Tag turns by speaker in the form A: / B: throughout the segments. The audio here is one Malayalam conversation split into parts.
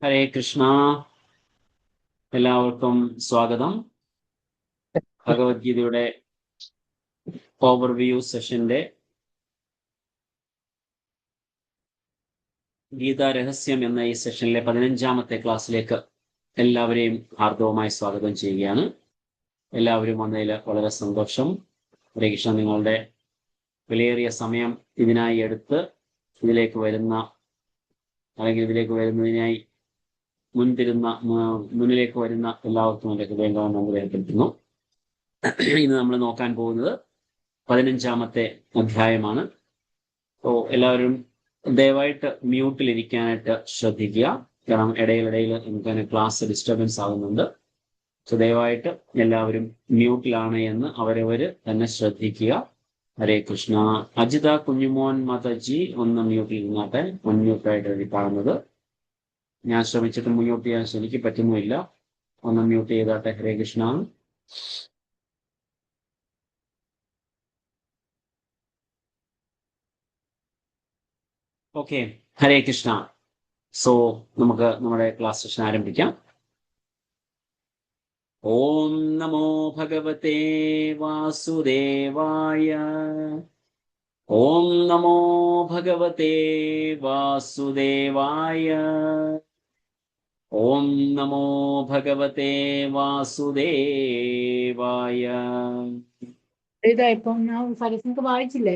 A: ഹരേ കൃഷ്ണ. എല്ലാവർക്കും സ്വാഗതം. ഭഗവത്ഗീതയുടെ ഓവർവ്യൂ സെഷന്റെ ഗീതാ രഹസ്യം എന്ന ഈ സെഷനിലെ 15ാമത്തെ ക്ലാസ്സിലേക്ക് എല്ലാവരെയും ഹാർദവമായി സ്വാഗതം ചെയ്യുകയാണ്. എല്ലാവരും വന്നതിൽ വളരെ സന്തോഷം. ഹരേ കൃഷ്ണ. നിങ്ങളുടെ വിലയേറിയ സമയം ഇതിനായി എടുത്ത് ഇതിലേക്ക് വരുന്നതിനായി മുന്നിലേക്ക് വരുന്ന എല്ലാവർക്കും എൻ്റെ ഹൃദയംഗം നന്ദി രേഖപ്പെടുത്തുന്നു. ഇന്ന് നമ്മൾ നോക്കാൻ പോകുന്നത് 15ാമത്തെ അധ്യായമാണ്. അപ്പോൾ എല്ലാവരും ദയവായിട്ട് മ്യൂട്ടിലിരിക്കാനായിട്ട് ശ്രദ്ധിക്കുക. കാരണം ഇടയിലിടയിൽ നമുക്ക് ക്ലാസ് ഡിസ്റ്റർബൻസ് ആകുന്നുണ്ട്. സോ ദയവായിട്ട് എല്ലാവരും മ്യൂട്ടിലാണ് എന്ന് അവരവര് തന്നെ ശ്രദ്ധിക്കുക. ഹരേ കൃഷ്ണ. അജിത കുഞ്ഞുമോൻ മാതാജി ഒന്ന് മ്യൂട്ടിൽ ഇരുന്നാട്ടെ. മുൻമ്യൂട്ടായിട്ട് എഴുതി കാണുന്നത് ഞാൻ ശ്രമിച്ചിട്ട് മ്യൂട്ട് ചെയ്യാൻ എനിക്ക് പറ്റുന്നുമില്ല. ഒന്ന് മ്യൂട്ട് ചെയ്താട്ടെ. ഹരേ കൃഷ്ണ. ഓക്കെ, ഹരേ കൃഷ്ണ. സോ നമുക്ക് നമ്മുടെ ക്ലാസ് സെഷൻ ആരംഭിക്കാം. ഓം നമോ ഭഗവതേ വാസുദേവായ. ഓം നമോ ഭഗവതേ വാസുദേവായ. ഓം നമോ ഭഗവതേ വാസുദേവായ.
B: ഇപ്പം ഞാൻ സരസ്വതി വായിച്ചില്ലേ?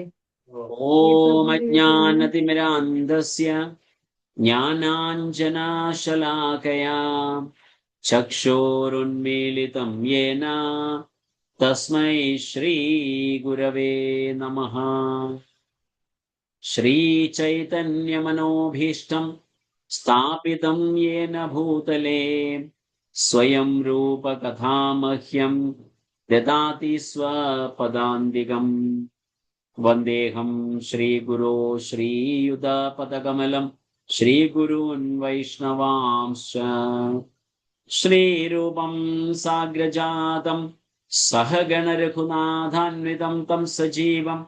A: ഓം അജ്ഞാനതിമിരാന്ധസ്യ ജ്ഞാനാഞ്ജനശലാകയാ ചക്ഷുരുന്മീലിതം യേന തസ്മൈ ശ്രീഗുരവേ നമഃ. ശ്രീചൈതന്യമനോഭീഷ്ടം സ്ഥാപിതം യേന ഭൂതലേ സ്വയം രൂപ കഥാമഹ്യം ദദാതി സ്വപദാന്തികം. വന്ദേഹം ശ്രീഗുരോ ശ്രീയുതപദകമലം ശ്രീഗുരൂൻ വൈഷ്ണവാംശ്ച. ശ്രീരൂപം സാഗ്രജാതം സഹഗണ രഘുനാഥാന്വിതം തം സജീവം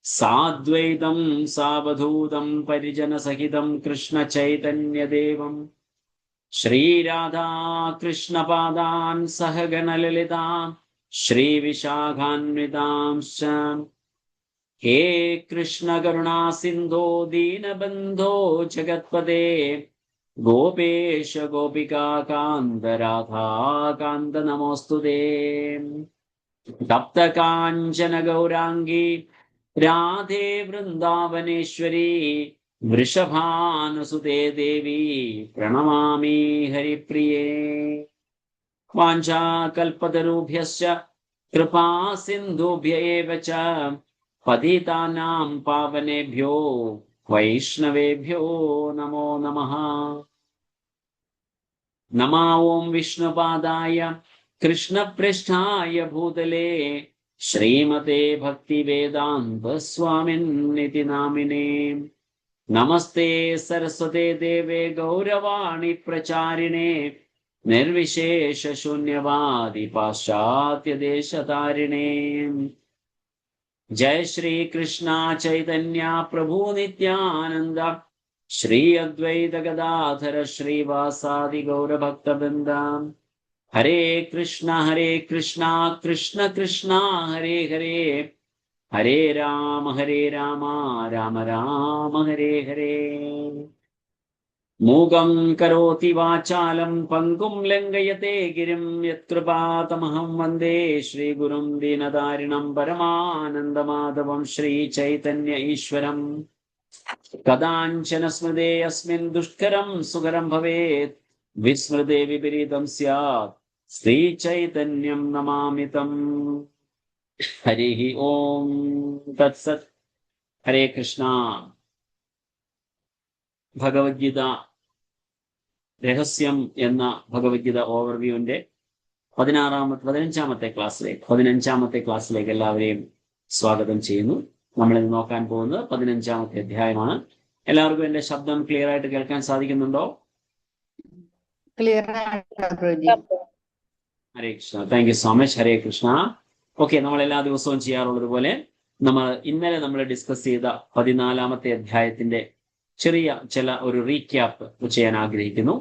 A: സാദ്വൈതം സാവധൂതം പരിജനസഹിതം കൃഷ്ണ ചൈതന്യദേവം ശ്രീരാധാകൃഷ്ണപാദാൻ സഹഗണ ലളിതാം ശ്രീവിശാഖാന്വിതാംശ്ച. ഹേ കൃഷ്ണ കരുണാ സിന്ധോ ദീനബന്ധോ ജഗത്പദേ ഗോപേശ ഗോപികാകാന്ത രാധാകാന്ത നമോസ്തുതേ. തപ്തകാഞ്ചന ഗൗരാംഗി രാധേ വൃന്ദാവനേശ്വരി വൃഷഭാനുസുതേ ദേവി പ്രണമാമി ഹരിപ്രിയേ. വാഞ്ചാകൽപതരുഭ്യശ്ച കൃപാ സിന്ധുഭ്യ ഏവ ച പതിതാനാം പാവനേഭ്യോ വൈഷ്ണവേഭ്യോ നമോ നമഃ. നമോ ഓം വിഷ്ണുപാദായ കൃഷ്ണപ്രഷ്ഠായ ഭൂതലേ ശ്രീമതേ ഭക്തിവേദാന്ത സ്വാമിന്നിതി നാമിനേ. നമസ്തേ സരസ്വതേ ദേവേ ഗൗരവാണി പ്രചാരിണേ നിർവിശേഷ ശൂന്യവാദി പാശ്ചാത്യദേശതാരിണേ. जय श्री कृष्णा चैतन्य प्रभु नित्यानंद श्री अद्वैत गदाधर श्रीवासादि गौर भक्त वृंद. हरे कृष्णा कृष्ण कृष्णा हरे हरे, हरे राम राम राम हरे हरे. मूगं करोति वाचालं पंगुं लंघयते गिरिं यत्कृपातमहं वन्दे श्रीगुरुं दीनदारिणं परमानन्दमाधवं श्रीचैतन्य ईश्वरं. कदाञ्चन स्मृते अस्मिन् दुष्करं सुकरं भवेत् विस्मृते विपरीतं स्यात् श्रीचैतन्यं नमामि तम्. हरिः ओं तत्सत्. हरे कृष्णा. ഭഗവത്ഗീത രഹസ്യം എന്ന ഭഗവത്ഗീത ഓവർവ്യൂവിന്റെ 15ാമത്തെ ക്ലാസ്സിലേക്ക് എല്ലാവരെയും സ്വാഗതം ചെയ്യുന്നു. നമ്മൾ ഇന്ന് നോക്കാൻ പോകുന്നത് 15ാമത്തെ അധ്യായമാണ്. എല്ലാവർക്കും എന്റെ ശബ്ദം ക്ലിയർ ആയിട്ട് കേൾക്കാൻ സാധിക്കുന്നുണ്ടോ? Hare Krishna. Thank you so much. Hare Krishna. Okay, നമ്മൾ എല്ലാ ദിവസവും ചെയ്യാറുള്ളത് പോലെ ഇന്നലെ നമ്മൾ ഡിസ്കസ് ചെയ്ത 14ാമത്തെ അധ്യായത്തിന്റെ ചെറിയ ഒരു റീക്യാപ്പ് ചെയ്യാൻ ആഗ്രഹിക്കുന്നു.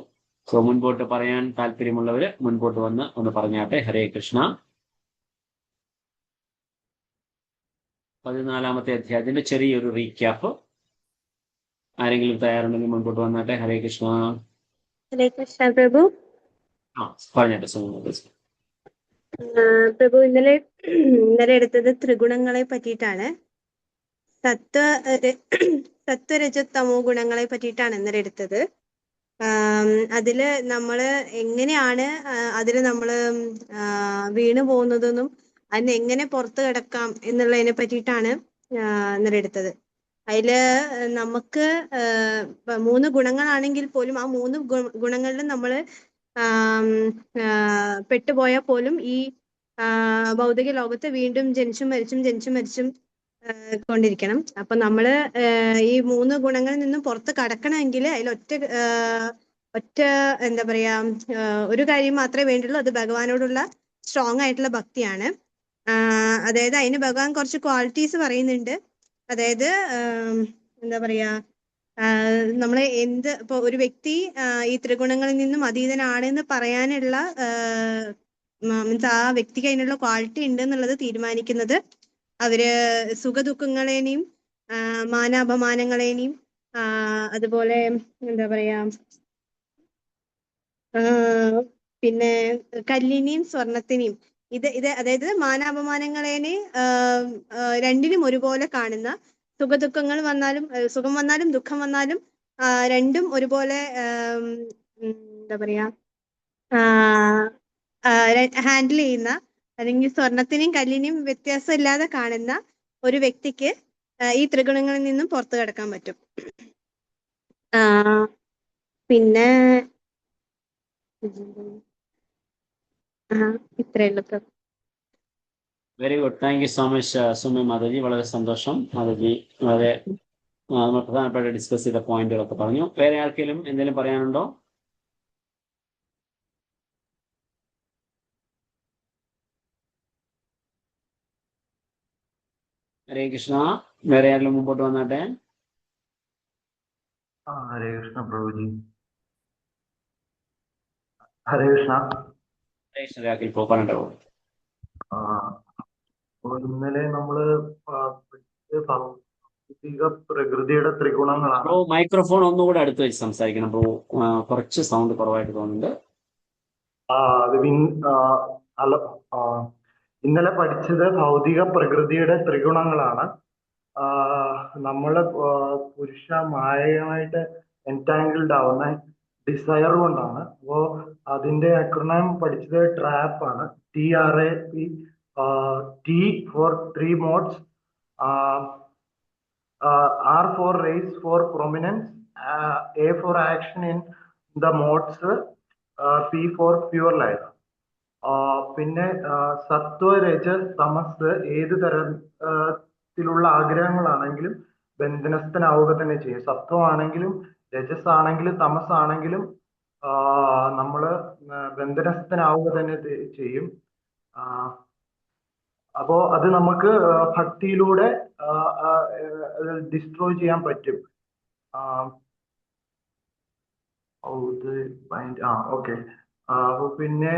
A: സോ മുൻപോട്ട് പറയാൻ താല്പര്യമുള്ളവര് മുൻപോട്ട് വന്ന് ഒന്ന് പറഞ്ഞാട്ടെ. ഹരേ കൃഷ്ണ. 14-ാമത്തെ അധ്യായത്തിന്റെ ചെറിയൊരു റീക്യാപ്പ്. ആരെങ്കിലും തയ്യാറുണ്ടെങ്കിൽ മുൻപോട്ട് വന്നാട്ടെ. ഹരേ കൃഷ്ണ.
C: ഹരേ കൃഷ്ണ പ്രഭു.
A: പറഞ്ഞാട്ടെ സുമ.
C: പ്രഭു ഇന്നലെ എടുത്തത് ത്രിഗുണങ്ങളെ പറ്റിയിട്ടാണ്. സത്വരജതമോ ഗുണങ്ങളെ പറ്റിയിട്ടാണ് ഇന്നലെ എടുത്തത്. അതില് നമ്മള് എങ്ങനെയാണ് അതില് നമ്മള് വീണു പോകുന്നതെന്നും അതിന് എങ്ങനെ പുറത്തു കിടക്കാം എന്നുള്ളതിനെ പറ്റിയിട്ടാണ് ഇന്നലെ എടുത്തത്. അതില് നമുക്ക് 3 ഗുണങ്ങളാണെങ്കിൽ പോലും ആ 3 ഗുണങ്ങളിലും നമ്മള് പെട്ടുപോയാൽ പോലും ഈ ഭൗതിക ലോകത്ത് വീണ്ടും ജനിച്ചും മരിച്ചും കൊണ്ടിരിക്കണം. അപ്പൊ നമ്മള് ഈ 3 ഗുണങ്ങളിൽ നിന്നും പുറത്ത് കടക്കണമെങ്കിൽ അതിൽ ഒറ്റ എന്താ പറയാ ഒരു കാര്യം മാത്രമേ വേണ്ടുള്ളൂ. അത് ഭഗവാനോടുള്ള സ്ട്രോങ് ആയിട്ടുള്ള ഭക്തിയാണ്. അതായത് അതിന് ഭഗവാൻ കുറച്ച് ക്വാളിറ്റീസ് പറയുന്നുണ്ട്. അതായത് എന്താ പറയാ നമ്മളെ ഇപ്പൊ ഒരു വ്യക്തി ഈ ത്രിഗുണങ്ങളിൽ നിന്നും അതീതനാണെന്ന് പറയാനുള്ള മീൻസ് ആ വ്യക്തിക്ക് അതിനുള്ള ക്വാളിറ്റി ഉണ്ട് എന്നുള്ളത് തീരുമാനിക്കുന്നത് അവര് സുഖദുഃഖങ്ങളെയും മാനാപമാനങ്ങളെയും അതുപോലെ എന്താ പറയാ പിന്നെ കല്ലിനെയും സ്വർണത്തിനെയും ഇത് അതായത് മാനാപമാനങ്ങളെ രണ്ടിനും ഒരുപോലെ കാണുന്ന, സുഖദുഃഖങ്ങൾ വന്നാലും സുഖം വന്നാലും ദുഃഖം വന്നാലും രണ്ടും ഒരുപോലെ എന്താ പറയാ ഹാൻഡിൽ ചെയ്യുന്ന, അല്ലെങ്കിൽ സ്വർണത്തിനെയും കല്ലിനെയും വ്യത്യാസം ഇല്ലാതെ കാണുന്ന ഒരു വ്യക്തിക്ക് ഈ ത്രിഗുണങ്ങളിൽ നിന്നും പുറത്തു കടക്കാൻ പറ്റും. പിന്നെ ഇത്രയുള്ളൂ.
A: Very good. Thank you so much Sumi mataji. വളരെ സന്തോഷം മാതാജി. വളരെ പ്രധാനപ്പെട്ട ഡിസ്കസ് ചെയ്ത പോയിന്റുകളൊക്കെ പറഞ്ഞു. വേറെ ആർക്കെങ്കിലും എന്തെങ്കിലും പറയാനുണ്ടോ? ഹരേ കൃഷ്ണ. വേറെ ആരെങ്കിലും മുമ്പോട്ട് വന്നാട്ടെ.
D: ഹരേ കൃഷ്ണ പ്രഭുജി. ഹരേ കൃഷ്ണ.
A: ഹരേ കൃഷ്ണ. രാഖിൽ പറഞ്ഞോ.
D: ഇന്നലെ നമ്മള് പ്രകൃതിയുടെ ത്രിഗുണങ്ങളാണ്.
A: മൈക്രോഫോൺ ഒന്നുകൂടെ അടുത്ത് വെച്ച് സംസാരിക്കണം. കുറച്ച് സൗണ്ട് കുറവായിട്ട് തോന്നുന്നുണ്ട്.
D: ഇന്നലെ പഠിച്ചത് ഭൗതിക പ്രകൃതിയുടെ ത്രിഗുണങ്ങളാണ്. നമ്മള് പുരുഷ മായയുമായിട്ട് എൻടാങ്കിൾഡ് ആവുന്ന ഡിസയർ കൊണ്ടാണ്. അപ്പോ അതിന്റെ അക്രോണിം പഠിച്ചത് ട്രാപ്പ് ആണ്. TRAP. T for 3 modes, R for race for prominence, A for action in the modes, P for pure life. പിന്നെ സത്വ രജ തമസ് ഏത് തരത്തിലുള്ള ആഗ്രഹങ്ങളാണെങ്കിലും ബന്ധനസ്ഥനാവുക തന്നെ ചെയ്യും. സത്വമാണെങ്കിലും രജസ് ആണെങ്കിലും തമസ് ആണെങ്കിലും നമ്മള് ബന്ധനസ്ഥനാവുക തന്നെ ചെയ്യും. അപ്പോ അത് നമുക്ക് ഭക്തിയിലൂടെ ഡിസ്ട്രോയ് ചെയ്യാൻ പറ്റും. ഓക്കെ. അപ്പൊ പിന്നെ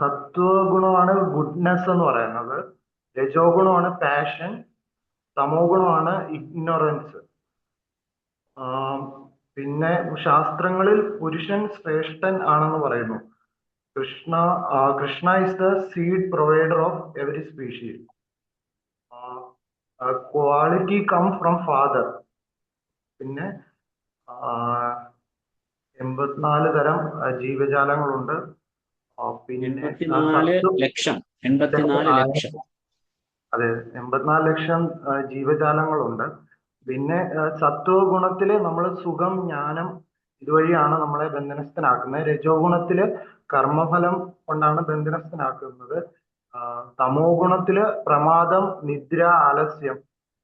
D: സത്വ ഗുണമാണ് ഗുഡ്നെസ് എന്ന് പറയുന്നത്. രജോ ഗുണമാണ് പാഷൻ. തമോ ഗുണമാണ് ഇഗ്നോറൻസ്. പിന്നെ ശാസ്ത്രങ്ങളിൽ പുരുഷൻ ശ്രേഷ്ഠൻ ആണെന്ന് പറയുന്നു. Krishna is the seed provider of every species. Quality come from father. പിന്നെ 84 തരം ജീവജാലങ്ങളുണ്ട്. പിന്നെ
A: 84 ലക്ഷം.
D: അതെ, 84 ലക്ഷം ജീവജാലങ്ങളുണ്ട്. പിന്നെ സത്വ ഗുണത്തില് നമ്മൾ സുഖം, ജ്ഞാനം ഇതുവഴിയാണ് നമ്മളെ ബന്ധനസ്ഥനാക്കുന്നത്. രജോ ഗുണത്തില് കർമ്മഫലം കൊണ്ടാണ് ബന്ധനസ്ഥനാക്കുന്നത്. തമോ ഗുണത്തില് പ്രമാദം, നിദ്ര, ആലസ്യം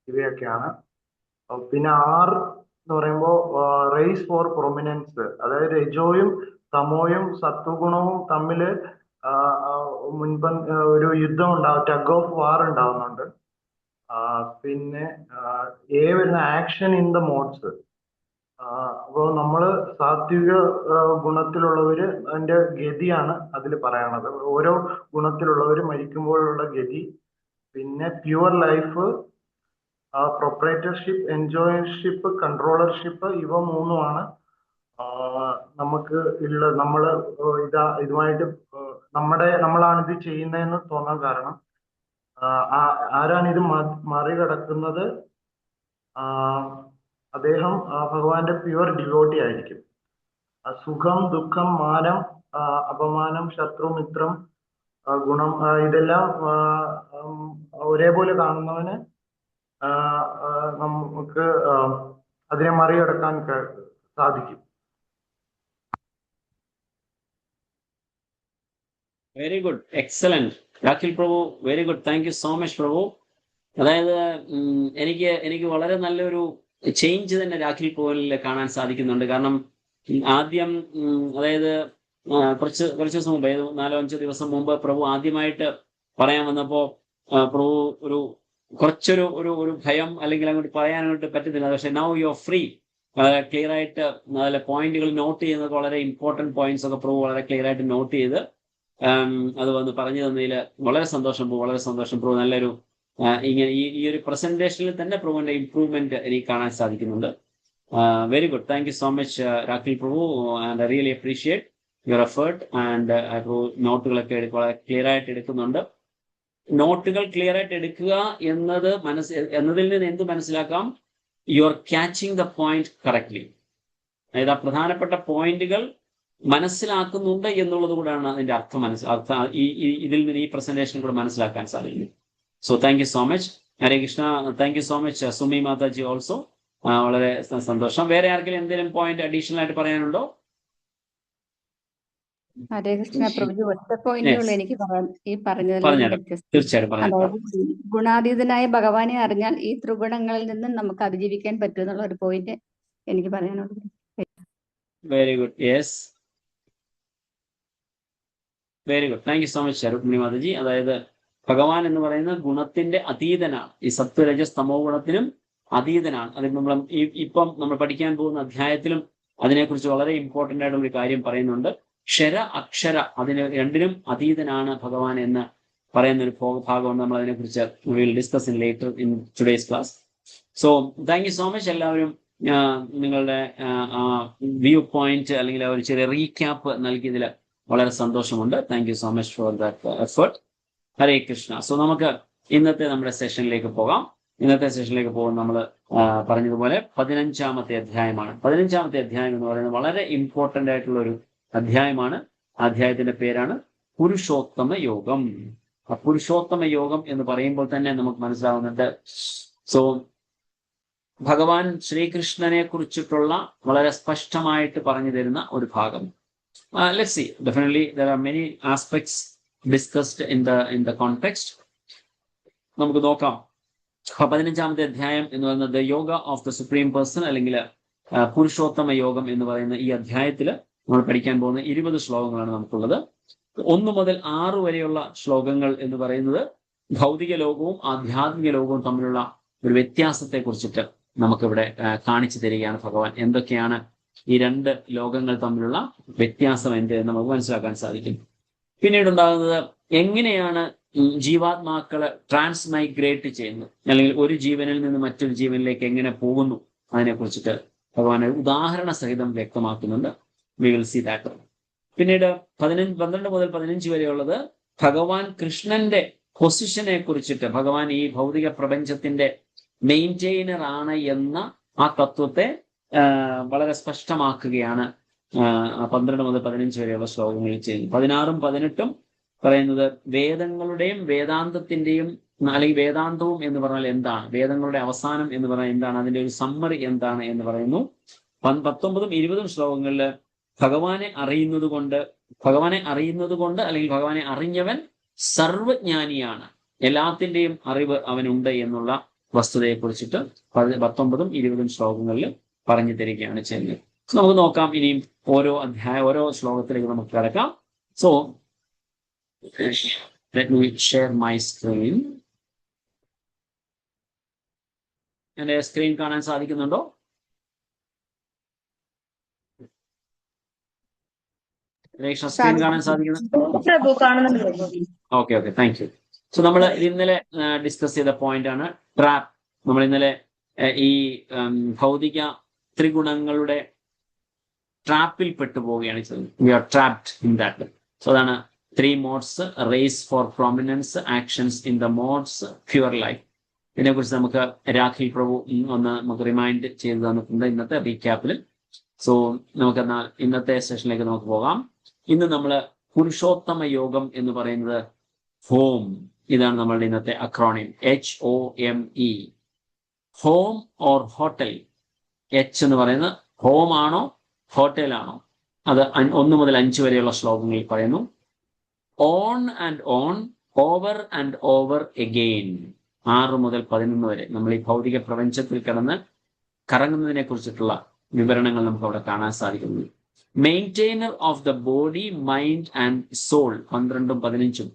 D: ഇവയൊക്കെയാണ്. പിന്നെ R എന്ന് പറയുമ്പോ റേസ് ഫോർ പ്രൊമിനൻസ്. അതായത് രജോയും തമോയും സത്വഗുണവും തമ്മില് ഒരു യുദ്ധം ഉണ്ടാവും, ടഗ് ഓഫ് വാർ ഉണ്ടാവുന്നുണ്ട്. പിന്നെ വരുന്ന ആക്ഷൻ ഇൻ ദ മോഡ്സ്. അപ്പോൾ നമ്മള് സാത്വിക ഗുണത്തിലുള്ളവര് അതിന്റെ ഗതിയാണ് അതിൽ പറയണത്. ഓരോ ഗുണത്തിലുള്ളവര് മരിക്കുമ്പോഴുള്ള ഗതി, പിന്നെ പ്യുവർ ലൈഫ്, പ്രൊപ്പറേറ്റർഷിപ്പ്, എൻജോയർഷിപ്പ്, കൺട്രോളർഷിപ്പ്, ഇവ മൂന്നുമാണ് നമുക്ക് നമ്മള് ഇതുമായിട്ട് നമ്മളാണ് ഇത് ചെയ്യുന്നതെന്ന് തോന്നാൻ കാരണം ആരാണ് ഇത് മറികടക്കുന്നത്, അദ്ദേഹം ഭഗവാന്റെ പ്യുവർ ഡിവോട്ടി ആയിരിക്കും. സുഖം, ദുഃഖം, മാനം, അപമാനം, ശത്രുമിത്രം, ഗുണം, ഇതെല്ലാം ഒരേപോലെ കാണുന്നവന് നമുക്ക് അതിനെ മറികടക്കാൻ സാധിക്കും.
A: Very good, excellent Rakhil Prabhu, very good, thank you so much Prabhu. അതായത് എനിക്ക് വളരെ നല്ലൊരു ചേഞ്ച് തന്നെ രാഖിൽ പ്രഭുവിൽ കാണാൻ സാധിക്കുന്നുണ്ട്. കാരണം ആദ്യം അതായത് കുറച്ച് ദിവസം മുമ്പ്, 4-5 ദിവസം മുമ്പ് പ്രഭു ആദ്യമായിട്ട് പറയാൻ വന്നപ്പോ പ്രഭു കുറച്ചൊരു ഒരു ഭയം, അല്ലെങ്കിൽ അങ്ങോട്ട് പറയാനായിട്ട് പറ്റുന്നില്ല. പക്ഷെ നൗ യു ആർ ഫ്രീ. വളരെ ക്ലിയർ ആയിട്ട് അതിലെ പോയിന്റുകൾ നോട്ട് ചെയ്യുന്നത്, വളരെ ഇമ്പോർട്ടന്റ് പോയിന്റ്സ് ഒക്കെ പ്രഭു വളരെ ക്ലിയർ ആയിട്ട് നോട്ട് ചെയ്ത് അത് വന്ന് പറഞ്ഞു തന്നതിൽ വളരെ സന്തോഷം പ്രഭു, വളരെ സന്തോഷം പ്രഭു. നല്ലൊരു ഇങ്ങനെ ഈ ഒരു പ്രസന്റേഷനിൽ തന്നെ പ്രഭുവിന്റെ ഇംപ്രൂവ്മെന്റ് എനിക്ക് കാണാൻ സാധിക്കുന്നുണ്ട്. Very good, thank you so much Rakhil Prabhu, and I really appreciate your effort. And Prabhu നോട്ടുകളൊക്കെ വളരെ ക്ലിയർ ആയിട്ട് എടുക്കുന്നുണ്ട്. നോട്ടുകൾ ക്ലിയർ ആയിട്ട് എടുക്കുക എന്നതിൽ നിന്ന് എന്ത് മനസ്സിലാക്കാം? You are catching the point correctly. അതായത് ആ പ്രധാനപ്പെട്ട പോയിന്റുകൾ മനസ്സിലാക്കുന്നുണ്ട് എന്നുള്ളത് കൂടെയാണ് അതിന്റെ അർത്ഥം ഇതിൽ നിന്ന് ഈ പ്രസന്റേഷൻ കൂടെ മനസ്സിലാക്കാൻ സാധിക്കും. So thank you so much. Hare Krishna. Thank you so much Sumi Mataji also. വളരെ സന്തോഷം. വേറെ ആർക്കെങ്കിലും എന്തെങ്കിലും പോയിന്റ് അഡീഷണൽ ആയിട്ട് പറയാനുണ്ടോ?
B: ഹരേ കൃഷ്ണ പ്രഭുജി, ഒറ്റ പോയിന്റുള്ളൂ എനിക്ക് പറയാൻ ഈ പറഞ്ഞതിൽ
A: പറഞ്ഞാലും തീർച്ചയായിട്ടും പറഞ്ഞാൽ.
B: അതായത് ഗുണാതീതനായ ഭഗവാനെ അറിഞ്ഞാൽ ഈ ത്രിഗുണങ്ങളിൽ നിന്നും നമുക്ക് അതിജീവിക്കാൻ പറ്റും എന്നുള്ള ഒരു പോയിന്റ് എനിക്ക് പറയാനുള്ളത്.
A: Very good, yes, very good, thank you so much Rukmini Mataji. അതായത് ഭഗവാൻ എന്ന് പറയുന്ന ഗുണത്തിന്റെ അതീതനാണ്. ഈ സത്വരജസ് തമോ ഗുണത്തിനും അതീതനാണ്. അതിൽ ഇപ്പം നമ്മൾ പഠിക്കാൻ പോകുന്ന അധ്യായത്തിലും അതിനെക്കുറിച്ച് വളരെ ഇമ്പോർട്ടന്റ് ആയിട്ടുള്ള ഒരു കാര്യം പറയുന്നുണ്ട്. ക്ഷര അക്ഷര, അതിന് രണ്ടിനും അതീതനാണ് ഭഗവാൻ എന്ന് പറയുന്ന ഒരു ഭാഗമുണ്ട്. നമ്മൾ അതിനെക്കുറിച്ച് will discuss in later in today's class. So thank you so much. എല്ലാവരും നിങ്ങളുടെ വ്യൂ പോയിന്റ് അല്ലെങ്കിൽ ഒരു ചെറിയ റീക്യാപ്പ് നൽകിയതിൽ വളരെ സന്തോഷമുണ്ട്. Thank you so much for that effort. Hare Krishna. So നമുക്ക് ഇന്നത്തെ നമ്മുടെ സെഷനിലേക്ക് പോകാം. ഇന്നത്തെ സെഷനിലേക്ക് പോകുന്ന നമ്മൾ പറഞ്ഞതുപോലെ 15ാമത്തെ അധ്യായമാണ്. 15ാമത്തെ അധ്യായം എന്ന് പറയുന്നത് വളരെ ഇമ്പോർട്ടന്റ് ആയിട്ടുള്ള ഒരു അധ്യായമാണ്. അധ്യായത്തിന്റെ പേരാണ് പുരുഷോത്തമ യോഗം. പുരുഷോത്തമ യോഗം എന്ന് പറയുമ്പോൾ തന്നെ നമുക്ക് മനസ്സിലാവുന്നുണ്ട്. സോ ഭഗവാൻ ശ്രീകൃഷ്ണനെ കുറിച്ചിട്ടുള്ള വളരെ സ്പഷ്ടമായിട്ട് പറഞ്ഞു തരുന്ന ഒരു ഭാഗം. Let's see. Definitely there are many aspects discussed in the context. നമുക്ക് നോക്കാം. 15ാമത്തെ അധ്യായം എന്ന് പറയുന്നത് the yoga of the supreme person, അല്ലെങ്കിൽ പുരുഷോത്തമ യോഗം എന്ന് പറയുന്ന ഈ അധ്യായത്തിൽ നമ്മൾ പഠിക്കാൻ പോകുന്ന 20 ശ്ലോകങ്ങളാണ് നമുക്കുള്ളത്. 1 മുതൽ 6 വരെയുള്ള ശ്ലോകങ്ങൾ എന്ന് പറയുന്നത് ഭൗതിക ലോകവും ആധ്യാത്മിക ലോകവും തമ്മിലുള്ള ഒരു വ്യത്യാസത്തെ കുറിച്ചിട്ട് നമുക്കിവിടെ കാണിച്ചു തരികയാണ് ഭഗവാൻ. എന്തൊക്കെയാണ് ഈ 2 ലോകങ്ങൾ തമ്മിലുള്ള വ്യത്യാസം എന്ന് നമുക്ക് മനസ്സിലാക്കാൻ സാധിക്കും. പിന്നീട് ഉണ്ടാകുന്നത് എങ്ങനെയാണ് ജീവാത്മാക്കള് ട്രാൻസ് മൈഗ്രേറ്റ് ചെയ്യുന്നത്, അല്ലെങ്കിൽ ഒരു ജീവനിൽ നിന്ന് മറ്റൊരു ജീവനിലേക്ക് എങ്ങനെ പോകുന്നു, അതിനെ കുറിച്ചിട്ട് ഭഗവാൻ ഉദാഹരണ സഹിതം വ്യക്തമാക്കുന്നുണ്ട്. We will see that. പിന്നീട് 12 മുതൽ 15 വരെയുള്ളത് ഭഗവാൻ കൃഷ്ണന്റെ പൊസിഷനെ കുറിച്ചിട്ട്, ഭഗവാൻ ഈ ഭൗതിക പ്രപഞ്ചത്തിന്റെ മെയിൻറ്റെയിനർ ആണ് എന്ന ആ തത്വത്തെ വളരെ സ്പഷ്ടമാക്കുകയാണ് 12 മുതൽ 15 വരെയുള്ള ശ്ലോകങ്ങളിൽ ചെയ്യുന്നത്. 16ഉം 18ഉം പറയുന്നത് വേദങ്ങളുടെയും വേദാന്തത്തിന്റെയും, അല്ലെങ്കിൽ വേദാന്തവും എന്ന് പറഞ്ഞാൽ എന്താണ്, വേദങ്ങളുടെ അവസാനം എന്ന് പറഞ്ഞാൽ എന്താണ്, അതിന്റെ ഒരു സമ്മറി എന്താണ് എന്ന് പറയുന്നു. 19ഉം 20ഉം ശ്ലോകങ്ങളിൽ ഭഗവാനെ അറിയുന്നത് കൊണ്ട് അല്ലെങ്കിൽ ഭഗവാനെ അറിഞ്ഞവൻ സർവജ്ഞാനിയാണ്, എല്ലാത്തിന്റെയും അറിവ് അവനുണ്ട് എന്നുള്ള വസ്തുതയെ കുറിച്ചിട്ട് 19ഉം 20ഉം ശ്ലോകങ്ങളിൽ പറഞ്ഞു തരികയാണ് ചെയ്യുന്നത്. നമുക്ക് നോക്കാം. ഇനിയും ഓരോ ശ്ലോകത്തിലേക്ക് നമുക്ക് കിടക്കാം. So let me share my screen. എന്റെ സ്ക്രീൻ കാണാൻ സാധിക്കുന്നുണ്ടോ? രേഷ്മ സ്ക്രീൻ കാണാൻ സാധിക്കുന്നു?
E: പ്രഭു കാണുന്നുണ്ട് Prabhu.
A: Okay thank you. So നമ്മൾ ഇന്നലെ ഡിസ്കസ് ചെയ്ത പോയിന്റ് ആണ് ട്രാപ്പ്. നമ്മൾ ഇന്നലെ ഈ ഭൗതിക ത്രിഗുണങ്ങളുടെ ട്രാപ്പിൽ പെട്ടുപോവുകയാണ് ചെയ്തത്. We are trapped in that. So അതാണ് 3 modes: race for prominence, actions in the modes, pure life. ഇതിനെക്കുറിച്ച് നമുക്ക് രാഖിൽ പ്രഭു ഒന്ന് നമുക്ക് റിമൈൻഡ് ചെയ്ത് തന്നിട്ടുണ്ട് ഇന്നത്തെ റീക്യാപ്പിൽ. സോ നമുക്ക് എന്നാൽ ഇന്നത്തെ സെഷനിലേക്ക് നമുക്ക് പോകാം. ഇന്ന് നമ്മൾ പുരുഷോത്തമ യോഗം എന്ന് പറയുന്നത് ഹോം, ഇതാണ് നമ്മളുടെ ഇന്നത്തെ acronym. HOME. Home or hotel. H എന്ന് പറയുന്നത് ഹോം ആണോ ഹോട്ടൽ ആണോ? അത് 1 മുതൽ 5 വരെയുള്ള ശ്ലോകങ്ങളിൽ പറയുന്നു. On and on, over and over again. 6 മുതൽ 11 വരെ നമ്മൾ ഈ ഭൗതിക പ്രപഞ്ചത്തിൽ കിടന്ന് കറങ്ങുന്നതിനെ കുറിച്ചിട്ടുള്ള വിവരണങ്ങൾ നമുക്ക് അവിടെ കാണാൻ സാധിക്കുന്നു. Maintainer of the body, mind and soul. 12ഉം 15ഉം.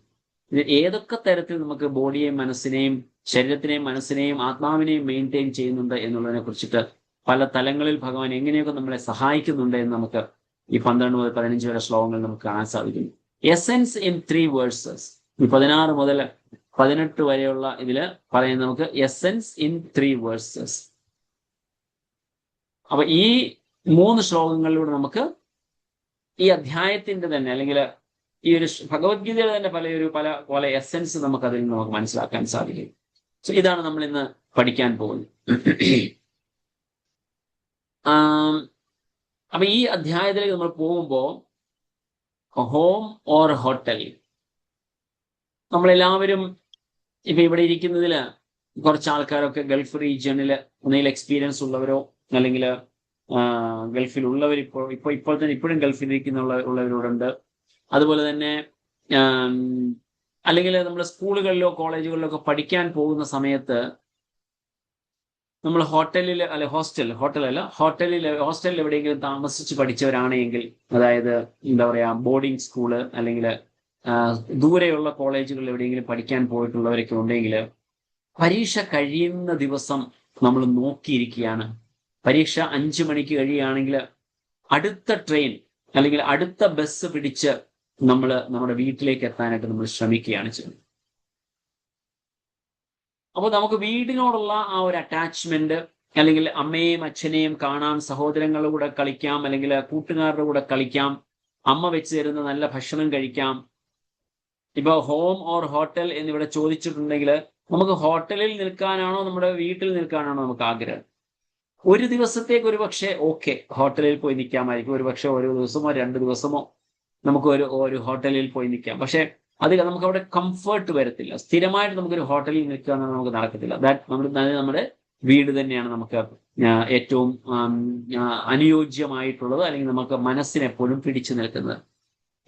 A: ഇത് ഏതൊക്കെ തരത്തിൽ നമുക്ക് ബോഡിയെയും മനസ്സിനെയും, ശരീരത്തിനെയും മനസ്സിനെയും ആത്മാവിനെയും മെയിൻറ്റെയിൻ ചെയ്യുന്നുണ്ട് എന്നുള്ളതിനെ കുറിച്ചിട്ട് പല തലങ്ങളിൽ ഭഗവാൻ എങ്ങനെയൊക്കെ നമ്മളെ സഹായിക്കുന്നുണ്ട് എന്ന് നമുക്ക് ഈ 12 മുതൽ 15 വരെ ശ്ലോകങ്ങൾ നമുക്ക് കാണാൻ സാധിക്കുന്നു. Essence in 3 versus. ഈ 16 മുതൽ 18 വരെയുള്ള ഇതില് പറയുന്നത് നമുക്ക് എസെൻസ് ഇൻ 3 വേഴ്സസ്. അപ്പൊ ഈ 3 ശ്ലോകങ്ങളിലൂടെ നമുക്ക് ഈ അധ്യായത്തിന്റെ തന്നെ, അല്ലെങ്കിൽ ഈ ഒരു ഭഗവത്ഗീതയുടെ തന്നെ പല എസെൻസ് നമുക്ക് അതിൽ നിന്ന് നമുക്ക് മനസ്സിലാക്കാൻ സാധിക്കും. സോ ഇതാണ് നമ്മൾ ഇന്ന് പഠിക്കാൻ പോകുന്നത്. അപ്പൊ ഈ അധ്യായത്തിലേക്ക് നമ്മൾ പോകുമ്പോൾ ഹോം ഓർ ഹോട്ടൽ, നമ്മളെല്ലാവരും ഇപ്പൊ ഇവിടെ ഇരിക്കുന്നതില് കുറച്ച് ആൾക്കാരൊക്കെ ഗൾഫ് റീജിയണിൽ ഒന്നുകിൽ എക്സ്പീരിയൻസ് ഉള്ളവരോ അല്ലെങ്കിൽ ഗൾഫിലുള്ളവർ ഇപ്പോൾ തന്നെ ഇപ്പോഴും ഗൾഫിലിരിക്കുന്നുള്ളവരോടുണ്ട്. അതുപോലെ തന്നെ അല്ലെങ്കിൽ നമ്മൾ സ്കൂളുകളിലോ കോളേജുകളിലോ ഒക്കെ പഠിക്കാൻ പോകുന്ന സമയത്ത് നമ്മൾ ഹോട്ടലിൽ എവിടെയെങ്കിലും താമസിച്ച് പഠിച്ചവരാണെങ്കിൽ, അതായത് എന്താ പറയാ ബോർഡിംഗ് സ്കൂള് അല്ലെങ്കിൽ ദൂരെയുള്ള കോളേജുകളിൽ എവിടെയെങ്കിലും പഠിക്കാൻ പോയിട്ടുള്ളവരൊക്കെ ഉണ്ടെങ്കിൽ പരീക്ഷ കഴിയുന്ന ദിവസം നമ്മൾ നോക്കിയിരിക്കുകയാണ്. പരീക്ഷ 5 മണിക്ക് കഴിയുകയാണെങ്കിൽ അടുത്ത ട്രെയിൻ അല്ലെങ്കിൽ അടുത്ത ബസ് പിടിച്ച് നമ്മൾ നമ്മുടെ വീട്ടിലേക്ക് എത്താനായിട്ട് നമ്മൾ ശ്രമിക്കുകയാണ് ചെയ്യുന്നത്. അപ്പോൾ നമുക്ക് വീടിനോടുള്ള ആ ഒരു അറ്റാച്ച്മെന്റ്, അല്ലെങ്കിൽ അമ്മയെയും അച്ഛനെയും കാണാം, സഹോദരങ്ങളുടെ കൂടെ കളിക്കാം, അല്ലെങ്കിൽ കൂട്ടുകാരുടെ കൂടെ കളിക്കാം, അമ്മ വെച്ച് തരുന്ന നല്ല ഭക്ഷണം കഴിക്കാം. ഇപ്പൊ ഹോം ഓർ ഹോട്ടൽ എന്നിവിടെ ചോദിച്ചിട്ടുണ്ടെങ്കിൽ നമുക്ക് ഹോട്ടലിൽ നിൽക്കാനാണോ നമ്മുടെ വീട്ടിൽ നിൽക്കാനാണോ നമുക്ക് ആഗ്രഹം? ഒരു ദിവസത്തേക്ക് ഒരു പക്ഷേ ഓക്കെ ഹോട്ടലിൽ പോയി നിൽക്കാമായിരിക്കും. ഒരു പക്ഷെ ഒരു ദിവസമോ 2 ദിവസമോ നമുക്ക് ഒരു ഹോട്ടലിൽ പോയി നിൽക്കാം. പക്ഷെ അത് നമുക്ക് അവിടെ കംഫർട്ട് വരത്തില്ല. സ്ഥിരമായിട്ട് നമുക്കൊരു ഹോട്ടലിൽ നിൽക്കുക എന്നത് നമുക്ക് നടക്കത്തില്ല. നമ്മുടെ വീട് തന്നെയാണ് നമുക്ക് ഏറ്റവും അനുയോജ്യമായിട്ടുള്ളത്, അല്ലെങ്കിൽ നമുക്ക് മനസ്സിനെപ്പോഴും പിടിച്ചു നിൽക്കുന്നത്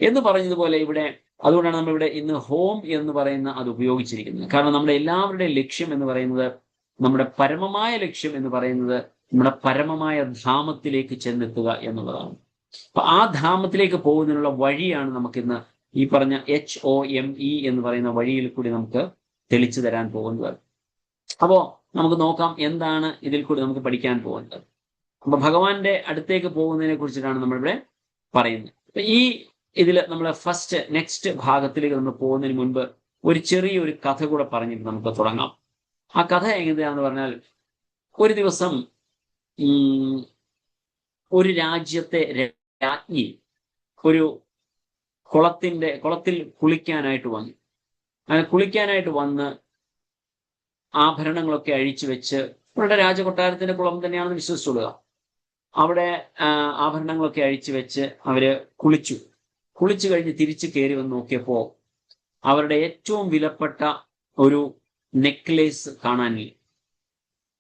A: എന്ന് പറഞ്ഞതുപോലെ ഇവിടെ. അതുകൊണ്ടാണ് നമ്മളിവിടെ ഇന്ന് ഹോം എന്ന് പറയുന്ന അത് ഉപയോഗിച്ചിരിക്കുന്നത്. കാരണം നമ്മുടെ എല്ലാവരുടെയും ലക്ഷ്യം എന്ന് പറയുന്നത്, നമ്മുടെ പരമമായ ലക്ഷ്യം എന്ന് പറയുന്നത് നമ്മുടെ പരമമായ ധാമത്തിലേക്ക് ചെന്നെത്തുക എന്നുള്ളതാണ്. അപ്പൊ ആ ധാമത്തിലേക്ക് പോകുന്നതിനുള്ള വഴിയാണ് നമുക്കിന്ന് ഈ പറഞ്ഞ HOME എന്ന് പറയുന്ന വഴിയിൽ കൂടി നമുക്ക് തെളിച്ചു തരാൻ പോകുന്നത്. അപ്പോ നമുക്ക് നോക്കാം എന്താണ് ഇതിൽ കൂടി നമുക്ക് പഠിക്കാൻ പോകുന്നത്. അപ്പൊ ഭഗവാന്റെ അടുത്തേക്ക് പോകുന്നതിനെ കുറിച്ചിട്ടാണ് നമ്മളിവിടെ പറയുന്നത്. അപ്പൊ ഈ ഇതിൽ നമ്മൾ നെക്സ്റ്റ് ഭാഗത്തിലേക്ക് നമ്മൾ പോകുന്നതിന് മുൻപ് ഒരു ചെറിയൊരു കഥ കൂടെ പറഞ്ഞിട്ട് നമുക്ക് തുടങ്ങാം. ആ കഥ എങ്ങനെയാണെന്ന് പറഞ്ഞാൽ, ഒരു ദിവസം ഒരു രാജ്യത്തെ രാജ്ഞി ഒരു കുളത്തിൽ കുളിക്കാനായിട്ട് വന്നു. അങ്ങനെ കുളിക്കാനായിട്ട് വന്ന് ആഭരണങ്ങളൊക്കെ അഴിച്ചു വെച്ച്, അവരുടെ രാജകൊട്ടാരത്തിന്റെ കുളം തന്നെയാണെന്ന് വിശ്വസിച്ചുകൊള്ളുക. അവിടെ ആഭരണങ്ങളൊക്കെ അഴിച്ചു വെച്ച് അവര് കുളിച്ചു കഴിഞ്ഞ് തിരിച്ചു കയറി വന്ന് നോക്കിയപ്പോ അവരുടെ ഏറ്റവും വിലപ്പെട്ട ഒരു നെക്ലേസ് കാണാനില്ല.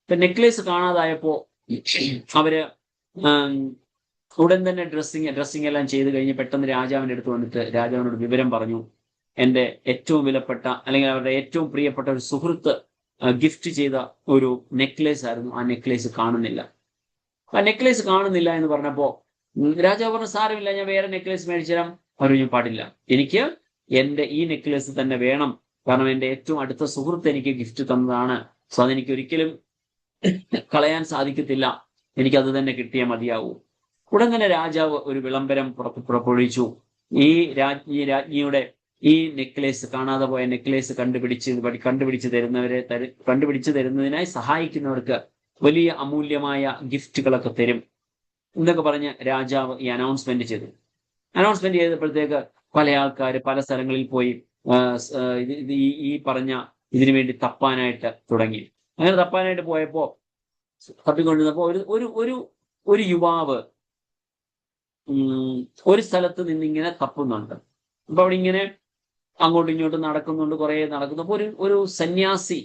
A: ഇപ്പൊ നെക്ലേസ് കാണാതായപ്പോ അവര് ഉടൻ തന്നെ ഡ്രസ്സിങ് എല്ലാം ചെയ്ത് കഴിഞ്ഞ് പെട്ടെന്ന് രാജാവിന്റെ അടുത്ത് വന്നിട്ട് രാജാവിനോട് വിവരം പറഞ്ഞു. എന്റെ ഏറ്റവും വിലപ്പെട്ട, അല്ലെങ്കിൽ അവരുടെ ഏറ്റവും പ്രിയപ്പെട്ട ഒരു സുഹൃത്ത് ഗിഫ്റ്റ് ചെയ്ത ഒരു നെക്ലേസ് ആയിരുന്നു. ആ നെക്ലേസ് കാണുന്നില്ല. എന്ന് പറഞ്ഞപ്പോ രാജാവ് പറഞ്ഞു, സാരമില്ല, ഞാൻ വേറെ നെക്ലേസ് മേടിച്ചു തരാം. പറഞ്ഞു, പാടില്ല, എനിക്ക് എന്റെ ഈ നെക്ലേസ് തന്നെ വേണം. കാരണം എന്റെ ഏറ്റവും അടുത്ത സുഹൃത്ത് എനിക്ക് ഗിഫ്റ്റ് തന്നതാണ്. സോ അതെനിക്ക് ഒരിക്കലും കളയാൻ സാധിക്കത്തില്ല. എനിക്കത് തന്നെ കിട്ടിയേ മതിയാവൂ. ഉടൻ തന്നെ രാജാവ് ഒരു വിളംബരം പുറപ്പെടുവിച്ചു. ഈ രാജ്ഞിയുടെ ഈ നെക്ലേസ്, കാണാതെ പോയ നെക്ലേസ് കണ്ടുപിടിച്ച് തരുന്നതിനായി സഹായിക്കുന്നവർക്ക് വലിയ അമൂല്യമായ ഗിഫ്റ്റുകളൊക്കെ തരും എന്നൊക്കെ പറഞ്ഞ് രാജാവ് ഈ അനൗൺസ്മെന്റ് ചെയ്തപ്പോഴത്തേക്ക് പല ആൾക്കാർ പല സ്ഥലങ്ങളിൽ പോയി ഈ പറഞ്ഞ ഇതിനു വേണ്ടി തപ്പാനായിട്ട് തുടങ്ങി. അങ്ങനെ തപ്പാനായിട്ട് പോയപ്പോ തപ്പിക്കൊണ്ടിരുന്നപ്പോ ഒരു യുവാവ് ഒരു സ്ഥലത്ത് നിന്നിങ്ങനെ തപ്പുന്നുണ്ട്. അപ്പൊ അവിടെ ഇങ്ങനെ അങ്ങോട്ടും ഇങ്ങോട്ടും നടക്കുന്നുണ്ട്. കുറെ നടക്കുന്നപ്പോ ഒരു സന്യാസി,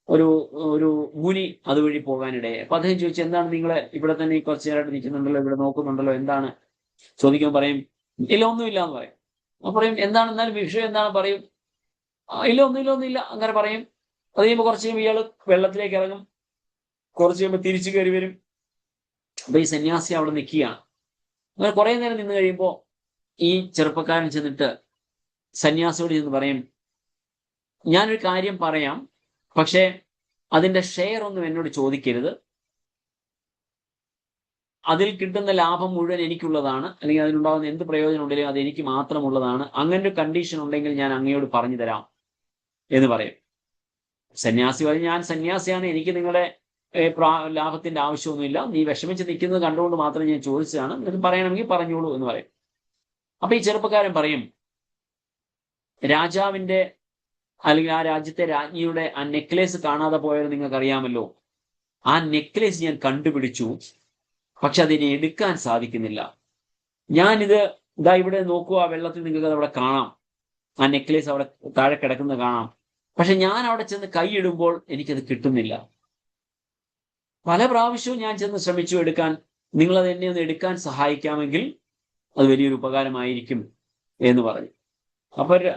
A: ഒരു മുനി അതുവഴി പോകാനിടയായി. അപ്പൊ അദ്ദേഹം ചോദിച്ചു, എന്താണ് നിങ്ങളെ ഇവിടെ തന്നെ കുറച്ചു നേരമായിട്ട് നിൽക്കുന്നുണ്ടല്ലോ, ഇവിടെ നോക്കുന്നുണ്ടല്ലോ, എന്താണ് ചോദിക്കുമ്പോൾ പറയും, ഇല്ല ഒന്നുമില്ല എന്ന് പറയും. അപ്പൊ പറയും, എന്താണ് എന്നാലും വിഷയം എന്താണ് പറയും. ഇല്ല ഒന്നുമില്ല അങ്ങനെ പറയും. അത് കഴിയുമ്പോൾ കുറച്ച് കഴിയുമ്പോൾ ഇയാള് വെള്ളത്തിലേക്ക് ഇറങ്ങും. കുറച്ച് കഴിയുമ്പോൾ തിരിച്ചു കയറി വരും. അപ്പൊ ഈ സന്യാസി അവിടെ നിൽക്കുകയാണ്. അങ്ങനെ കുറെ നേരം നിന്ന് കഴിയുമ്പോൾ ഈ ചെറുപ്പക്കാരൻ ചെന്നിട്ട് സന്യാസിയോട് ചെന്ന് പറയും, ഞാനൊരു കാര്യം പറയാം, പക്ഷേ അതിന്റെ ഷെയർ ഒന്നും എന്നോട് ചോദിക്കരുത്. അതിൽ കിട്ടുന്ന ലാഭം മുഴുവൻ എനിക്കുള്ളതാണ്, അല്ലെങ്കിൽ അതിനുണ്ടാകുന്ന എന്ത് പ്രയോജനം ഉണ്ടെങ്കിലും അത് എനിക്ക് മാത്രമുള്ളതാണ്. അങ്ങനെ ഒരു കണ്ടീഷൻ ഉണ്ടെങ്കിൽ ഞാൻ അങ്ങയോട് പറഞ്ഞു തരാം എന്ന് പറയും. സന്യാസി പറയും, ഞാൻ സന്യാസിയാണ്, എനിക്ക് നിങ്ങളുടെ ലാഭത്തിന്റെ ആവശ്യമൊന്നുമില്ല, നീ വിഷമിച്ച് നിൽക്കുന്നത് കണ്ടുകൊണ്ട് മാത്രം ഞാൻ ചോദിച്ചതാണ്, ഇത് പറയണമെങ്കിൽ പറഞ്ഞോളൂ എന്ന് പറയും. അപ്പൊ ഈ ചെറുപ്പക്കാരൻ പറയും, രാജാവിന്റെ അല്ലെങ്കിൽ ആ രാജ്യത്തെ രാജ്ഞിയുടെ ആ നെക്ലേസ് കാണാതെ പോയത് നിങ്ങൾക്ക് അറിയാമല്ലോ. ആ നെക്ലേസ് ഞാൻ കണ്ടുപിടിച്ചു, പക്ഷെ അതിനെ എടുക്കാൻ സാധിക്കുന്നില്ല. ഞാനിത് ഇതാ ഇവിടെ നോക്കുക, ആ വെള്ളത്തിൽ നിങ്ങൾക്ക് അവിടെ കാണാം, ആ നെക്ലേസ് അവിടെ താഴെ കിടക്കുന്നത് കാണാം. പക്ഷെ ഞാൻ അവിടെ ചെന്ന് കൈയിടുമ്പോൾ എനിക്കത് കിട്ടുന്നില്ല. പല പ്രാവശ്യവും ഞാൻ ചെന്ന് ശ്രമിച്ചു എടുക്കാൻ. നിങ്ങളത് എന്നെ ഒന്ന് എടുക്കാൻ സഹായിക്കാമെങ്കിൽ അത് വലിയൊരു ഉപകാരമായിരിക്കും എന്ന് പറഞ്ഞു.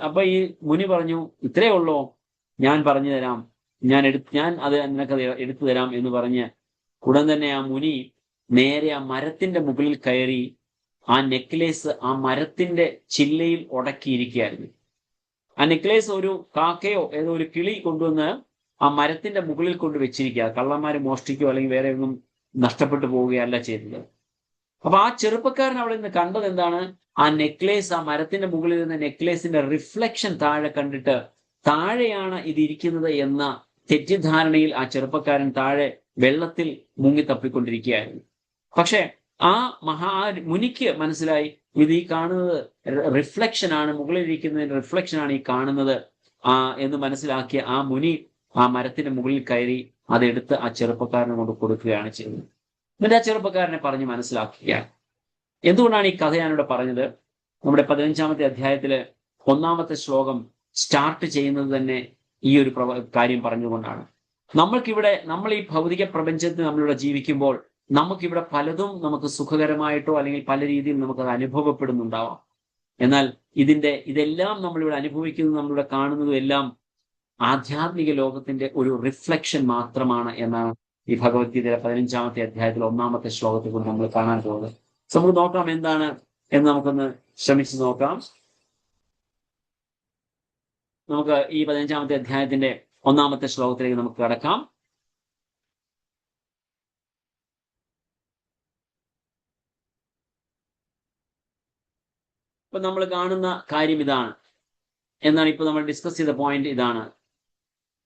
A: അപ്പൊ ഈ മുനി പറഞ്ഞു, ഇത്രയേ ഉള്ളോ, ഞാൻ പറഞ്ഞു തരാം, ഞാൻ അത് നിനക്കത് എടുത്തു തരാം എന്ന് പറഞ്ഞ് ഉടൻ തന്നെ ആ മുനി നേരെ ആ മരത്തിന്റെ മുകളിൽ കയറി ആ നെക്ലേസ് ആ മരത്തിന്റെ ചില്ലയിൽ ഉടക്കിയിരിക്കുകയായിരുന്നു. ആ നെക്ലേസ് ഒരു കാക്കയോ ഏതോ ഒരു കിളി കൊണ്ടുവന്ന് ആ മരത്തിന്റെ മുകളിൽ കൊണ്ട് വെച്ചിരിക്കുക. കള്ളന്മാര് മോഷ്ടിക്കുകയോ അല്ലെങ്കിൽ വേറെ ഒന്നും നഷ്ടപ്പെട്ടു പോവുകയല്ല ചെയ്തത്. അപ്പൊ ആ ചെറുപ്പക്കാരൻ അവിടെ നിന്ന് കണ്ടത് എന്താണ്? ആ നെക്ലേസ്, ആ മരത്തിന്റെ മുകളിൽ നിന്ന് നെക്ലേസിന്റെ റിഫ്ലക്ഷൻ താഴെ കണ്ടിട്ട് താഴെയാണ് ഇതിരിക്കുന്നത് എന്ന തെറ്റിദ്ധാരണയിൽ ആ ചെറുപ്പക്കാരൻ താഴെ വെള്ളത്തിൽ മുങ്ങി തപ്പിക്കൊണ്ടിരിക്കുകയായിരുന്നു. പക്ഷെ ആ മുനിക്ക് മനസ്സിലായി, ഇത് ഈ കാണുന്നത് റിഫ്ലക്ഷൻ ആണ്, മുകളിലിരിക്കുന്നതിന്റെ റിഫ്ലക്ഷൻ ആണ് ഈ കാണുന്നത് എന്ന് മനസ്സിലാക്കിയ ആ മുനി ആ മരത്തിന്റെ മുകളിൽ കയറി അതെടുത്ത് ആ ചെറുപ്പക്കാരനെ കൊണ്ട് കൊടുക്കുകയാണ് ചെയ്യുന്നത്. എന്നിട്ട് ആ ചെറുപ്പക്കാരനെ പറഞ്ഞ് മനസ്സിലാക്കുകയാണ്. എന്തുകൊണ്ടാണ് ഈ കഥ ഞാനിവിടെ പറഞ്ഞത്? നമ്മുടെ 15-ാമത്തെ അധ്യായത്തിലെ 1-ാമത്തെ ശ്ലോകം സ്റ്റാർട്ട് ചെയ്യുന്നത് തന്നെ ഈ ഒരു കാര്യം പറഞ്ഞുകൊണ്ടാണ്. നമ്മൾ ഈ ഭൗതിക പ്രപഞ്ചത്തിൽ നമ്മളിവിടെ ജീവിക്കുമ്പോൾ നമുക്കിവിടെ പലതും നമുക്ക് സുഖകരമായിട്ടോ അല്ലെങ്കിൽ പല രീതിയിൽ നമുക്കത് അനുഭവപ്പെടുന്നുണ്ടാവാം. എന്നാൽ ഇതെല്ലാം നമ്മളിവിടെ അനുഭവിക്കുന്നതും നമ്മളിവിടെ കാണുന്നതും എല്ലാം ആധ്യാത്മിക ലോകത്തിന്റെ ഒരു റിഫ്ലക്ഷൻ മാത്രമാണ് എന്നാണ് ഈ ഭഗവത്ഗീതയിലെ 15-ാമത്തെ അധ്യായത്തിൽ 1-ാമത്തെ ശ്ലോകത്തെ കൊണ്ട് നമ്മൾ കാണാൻ പോകുന്നത്. നമുക്ക് നോക്കാം എന്താണ് എന്ന് നമുക്കൊന്ന് ശ്രമിച്ചു നോക്കാം. നമുക്ക് ഈ 15-ാമത്തെ അധ്യായത്തിന്റെ 1-ാമത്തെ ശ്ലോകത്തിലേക്ക് നമുക്ക് കടക്കാം. ഇപ്പൊ നമ്മൾ കാണുന്ന കാര്യം ഇതാണ്. എന്താണ് ഇപ്പൊ നമ്മൾ ഡിസ്കസ് ചെയ്ത പോയിന്റ് ഇതാണ്.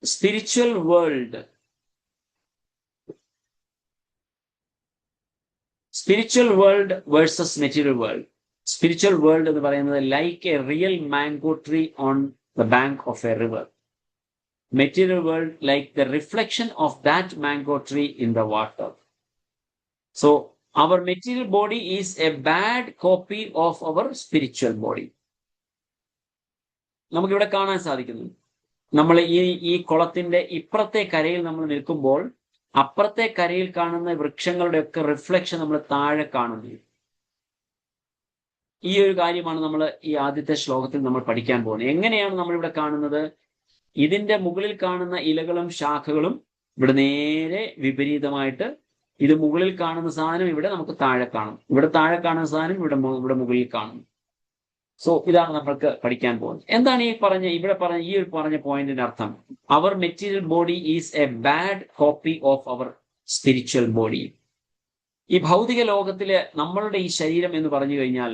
A: Spiritual world versus material world. Spiritual world എന്ന് പറയുന്നത് like A real mango tree on the bank of A river. Material world like the reflection of that mango tree in the water. So our material body is a bad copy of our spiritual body. നമുക്കിവിടെ കാണാൻ സാധിക്കുന്നു, നമ്മൾ ഈ കുളത്തിന്റെ ഇപ്പുറത്തെ കരയിൽ നമ്മൾ നിൽക്കുമ്പോൾ അപ്പുറത്തെ കരയിൽ കാണുന്ന വൃക്ഷങ്ങളുടെ ഒക്കെ റിഫ്ലക്ഷൻ നമ്മൾ താഴെ കാണുന്നു. ഈ ഒരു കാര്യമാണ് നമ്മൾ ഈ ആദ്യത്തെ ശ്ലോകത്തിൽ നമ്മൾ പഠിക്കാൻ പോകുന്നത്. എങ്ങനെയാണ് നമ്മളിവിടെ കാണുന്നത്? ഇതിന്റെ മുകളിൽ കാണുന്ന ഇലകളും ശാഖകളും ഇവിടെ നേരെ വിപരീതമായിട്ട്, ഇത് മുകളിൽ കാണുന്ന സാധനം ഇവിടെ നമുക്ക് താഴെ കാണും, ഇവിടെ താഴെ കാണുന്ന സാധനം ഇവിടെ മുകളിൽ കാണും. സോ ഇതാണ് നമ്മൾക്ക് പഠിക്കാൻ പോകുന്നത്. എന്താണ് ഈ ഒരു പറഞ്ഞ പോയിന്റിന്റെ അർത്ഥം? Our material body is a bad copy of our spiritual body. ഈ ഭൗതിക ലോകത്തില് നമ്മളുടെ ഈ ശരീരം എന്ന് പറഞ്ഞു കഴിഞ്ഞാൽ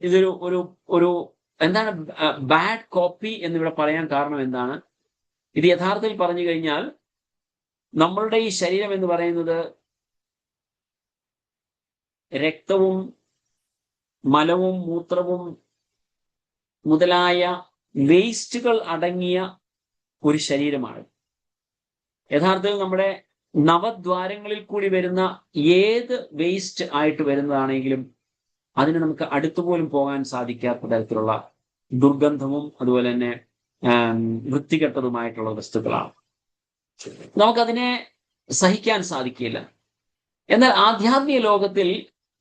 A: ഇതൊരു ഒരു ഒരു എന്താണ് ബാഡ് കോപ്പി എന്നിവിടെ പറയാൻ കാരണം എന്താണ്? ഇത് യഥാർത്ഥത്തിൽ പറഞ്ഞു കഴിഞ്ഞാൽ നമ്മളുടെ ഈ ശരീരം എന്ന് പറയുന്നത് രക്തവും മലവും മൂത്രവും മുതലായ വേസ്റ്റുകൾ അടങ്ങിയ ഒരു ശരീരമാണ്. യഥാർത്ഥത്തിൽ നമ്മുടെ നവദ്വാരങ്ങളിൽ കൂടി വരുന്ന ഏത് വേസ്റ്റ് ആയിട്ട് വരുന്നതാണെങ്കിലും അതിന് നമുക്ക് അടുത്തുപോലും പോകാൻ സാധിക്കാത്ത തരത്തിലുള്ള ദുർഗന്ധവും അതുപോലെ തന്നെ വൃത്തികെട്ടതുമായിട്ടുള്ള വസ്തുക്കളാണ്. നമുക്കതിനെ സഹിക്കാൻ സാധിക്കില്ല. എന്നാൽ ആധ്യാത്മിക ലോകത്തിൽ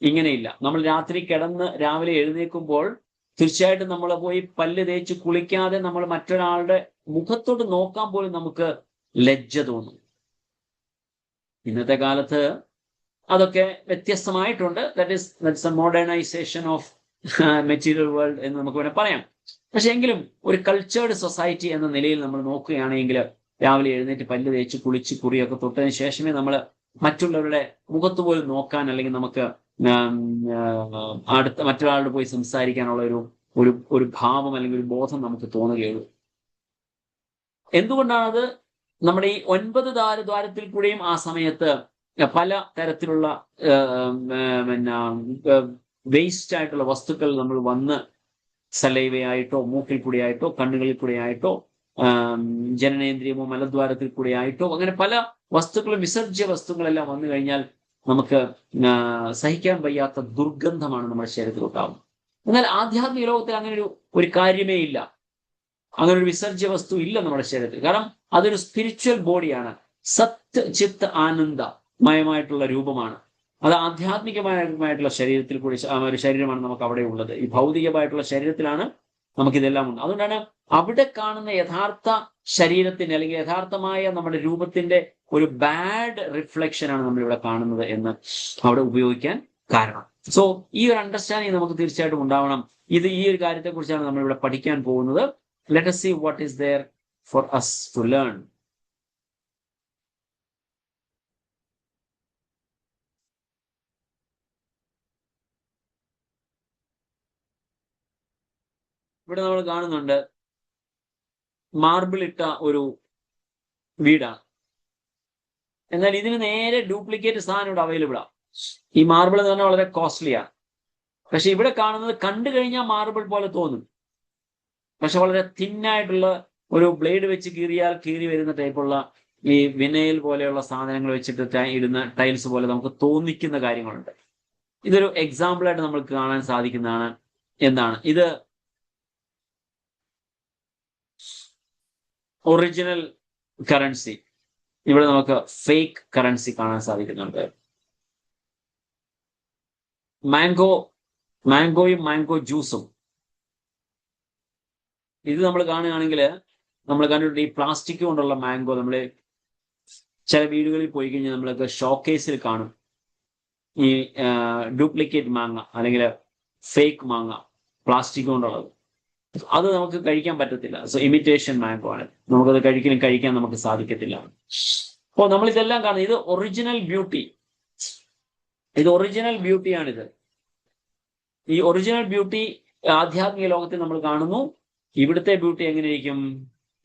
A: ഇങ്ങനെയില്ല. നമ്മൾ രാത്രി കിടന്ന് രാവിലെ എഴുന്നേൽക്കുമ്പോൾ തീർച്ചയായിട്ടും നമ്മൾ പോയി പല്ല് തേച്ച് കുളിക്കാതെ നമ്മൾ മറ്റൊരാളുടെ മുഖത്തോട്ട് നോക്കാൻ പോലും നമുക്ക് ലജ്ജ തോന്നും. ഇന്നത്തെ കാലത്ത് അതൊക്കെ വ്യത്യസ്തമായിട്ടുണ്ട്. That's a modernisation of material world എന്ന് നമുക്ക് വേണേൽ പറയാം. പക്ഷെ എങ്കിലും ഒരു കൾച്ചേർഡ് സൊസൈറ്റി എന്ന നിലയിൽ നമ്മൾ നോക്കുകയാണെങ്കിൽ രാവിലെ എഴുന്നേറ്റ് പല്ല് തേച്ച് കുളിച്ച് കുറിയൊക്കെ തൊട്ടതിന് ശേഷമേ നമ്മൾ മറ്റുള്ളവരുടെ മുഖത്ത് പോലും നോക്കാൻ അല്ലെങ്കിൽ നമുക്ക് അടുത്ത മറ്റൊരാളോട് പോയി സംസാരിക്കാനുള്ള ഒരു ഭാവം അല്ലെങ്കിൽ ഒരു ബോധം നമുക്ക് തോന്നുകയുള്ളൂ. എന്തുകൊണ്ടാണത്? നമ്മുടെ ഈ 9 ദ്വാരത്തിൽ കൂടെയും ആ സമയത്ത് പല തരത്തിലുള്ള വേസ്റ്റ് ആയിട്ടുള്ള വസ്തുക്കൾ നമ്മൾ വന്ന് സലൈവയായിട്ടോ മൂക്കിൽ കൂടിയായിട്ടോ കണ്ണുകളിൽ കൂടിയായിട്ടോ ജനനേന്ദ്രിയമോ മലദ്വാരത്തിൽ കൂടിയായിട്ടോ അങ്ങനെ പല വസ്തുക്കളും വിസർജ്യ വസ്തുക്കളെല്ലാം വന്നു കഴിഞ്ഞാൽ നമുക്ക് സഹിക്കാൻ വയ്യാത്ത ദുർഗന്ധമാണ് നമ്മുടെ ശരീരത്തിൽ ഉണ്ടാവുന്നത്. എന്നാൽ ആധ്യാത്മിക ലോകത്തിൽ അങ്ങനെ ഒരു കാര്യമേ ഇല്ല. അങ്ങനെ ഒരു വിസർജ്യ വസ്തു ഇല്ല നമ്മുടെ ശരീരത്തിൽ. കാരണം അതൊരു സ്പിരിച്വൽ ബോഡിയാണ്. സത്ത് ചിത്ത് ആനന്ദ മയമായിട്ടുള്ള രൂപമാണ്. അത് ആധ്യാത്മികമായിട്ടുള്ള ശരീരത്തിൽ കൂടി ഒരു ശരീരമാണ് നമുക്ക് അവിടെ ഉള്ളത്. ഈ ഭൗതികമായിട്ടുള്ള ശരീരത്തിലാണ് നമുക്കിതെല്ലാം ഉണ്ട്. അതുകൊണ്ടാണ് അവിടെ കാണുന്ന യഥാർത്ഥ ശരീരത്തിന്റെ അല്ലെങ്കിൽ യഥാർത്ഥമായ നമ്മുടെ രൂപത്തിന്റെ ഒരു ബാഡ് റിഫ്ലക്ഷനാണ് നമ്മളിവിടെ കാണുന്നത് എന്ന് അവിടെ ഉപയോഗിക്കാൻ കാരണം. സോ ഈ ഒരു അണ്ടർസ്റ്റാൻഡിങ് നമുക്ക് തീർച്ചയായിട്ടും ഉണ്ടാവണം. ഈ ഒരു കാര്യത്തെക്കുറിച്ചാണ് നമ്മളിവിടെ പഠിക്കാൻ പോകുന്നത്. Let us see what is there for us to learn. ഇവിടെ നമ്മൾ കാണുന്നുണ്ട് മാർബിൾ ഇട്ട ഒരു വീടാണ്. എന്നാൽ ഇതിന് നേരെ ഡ്യൂപ്ലിക്കേറ്റ് സാധനം ഇവിടെ അവൈലബിൾ ആണ്. ഈ മാർബിൾ എന്ന് പറഞ്ഞാൽ വളരെ കോസ്റ്റ്ലിയാണ്. പക്ഷെ ഇവിടെ കാണുന്നത് കണ്ടു കഴിഞ്ഞാൽ മാർബിൾ പോലെ തോന്നും. പക്ഷെ വളരെ തിന്നായിട്ടുള്ള ഒരു ബ്ലേഡ് വെച്ച് കീറി വരുന്ന ടൈപ്പുള്ള ഈ വിനയൽ പോലെയുള്ള സാധനങ്ങൾ വെച്ചിട്ട് ഇടുന്ന ടൈൽസ് പോലെ നമുക്ക് തോന്നിക്കുന്ന കാര്യങ്ങളുണ്ട്. ഇതൊരു എക്സാമ്പിളായിട്ട് നമുക്ക് കാണാൻ സാധിക്കുന്നതാണ്. എന്താണ് ഇത്? Original currency. ഇവിടെ നമുക്ക് ഫേക്ക് കറൻസി കാണാൻ സാധിക്കുന്നുണ്ട്. മാംഗോയും മാംഗോ ജ്യൂസും ഇത് നമ്മൾ കാണുകയാണെങ്കിൽ നമ്മൾ കണ്ടിട്ടുണ്ട് ഈ പ്ലാസ്റ്റിക് കൊണ്ടുള്ള മാംഗോ. നമ്മൾ ചില വീടുകളിൽ പോയി കഴിഞ്ഞാൽ നമ്മളൊക്കെ ഷോക്കേസിൽ കാണും ഈ ഡ്യൂപ്ലിക്കേറ്റ് മാങ്ങ അല്ലെങ്കിൽ ഫേക്ക് മാങ്ങ പ്ലാസ്റ്റിക് കൊണ്ടുള്ളത്. അത് നമുക്ക് കഴിക്കാൻ പറ്റത്തില്ല. സോ ഇമിറ്റേഷൻ മാംഗോ ആണ്. നമുക്കത് കഴിക്കാൻ നമുക്ക് സാധിക്കത്തില്ല. അപ്പോൾ നമ്മൾ ഇതെല്ലാം കാണുന്നത് ഇത് ഒറിജിനൽ ബ്യൂട്ടി. ഇത് ഒറിജിനൽ ബ്യൂട്ടിയാണിത്. ഈ ഒറിജിനൽ ബ്യൂട്ടി ആധ്യാത്മിക ലോകത്തിൽ നമ്മൾ കാണുന്നു. ഇവിടുത്തെ ബ്യൂട്ടി എങ്ങനെയിരിക്കും?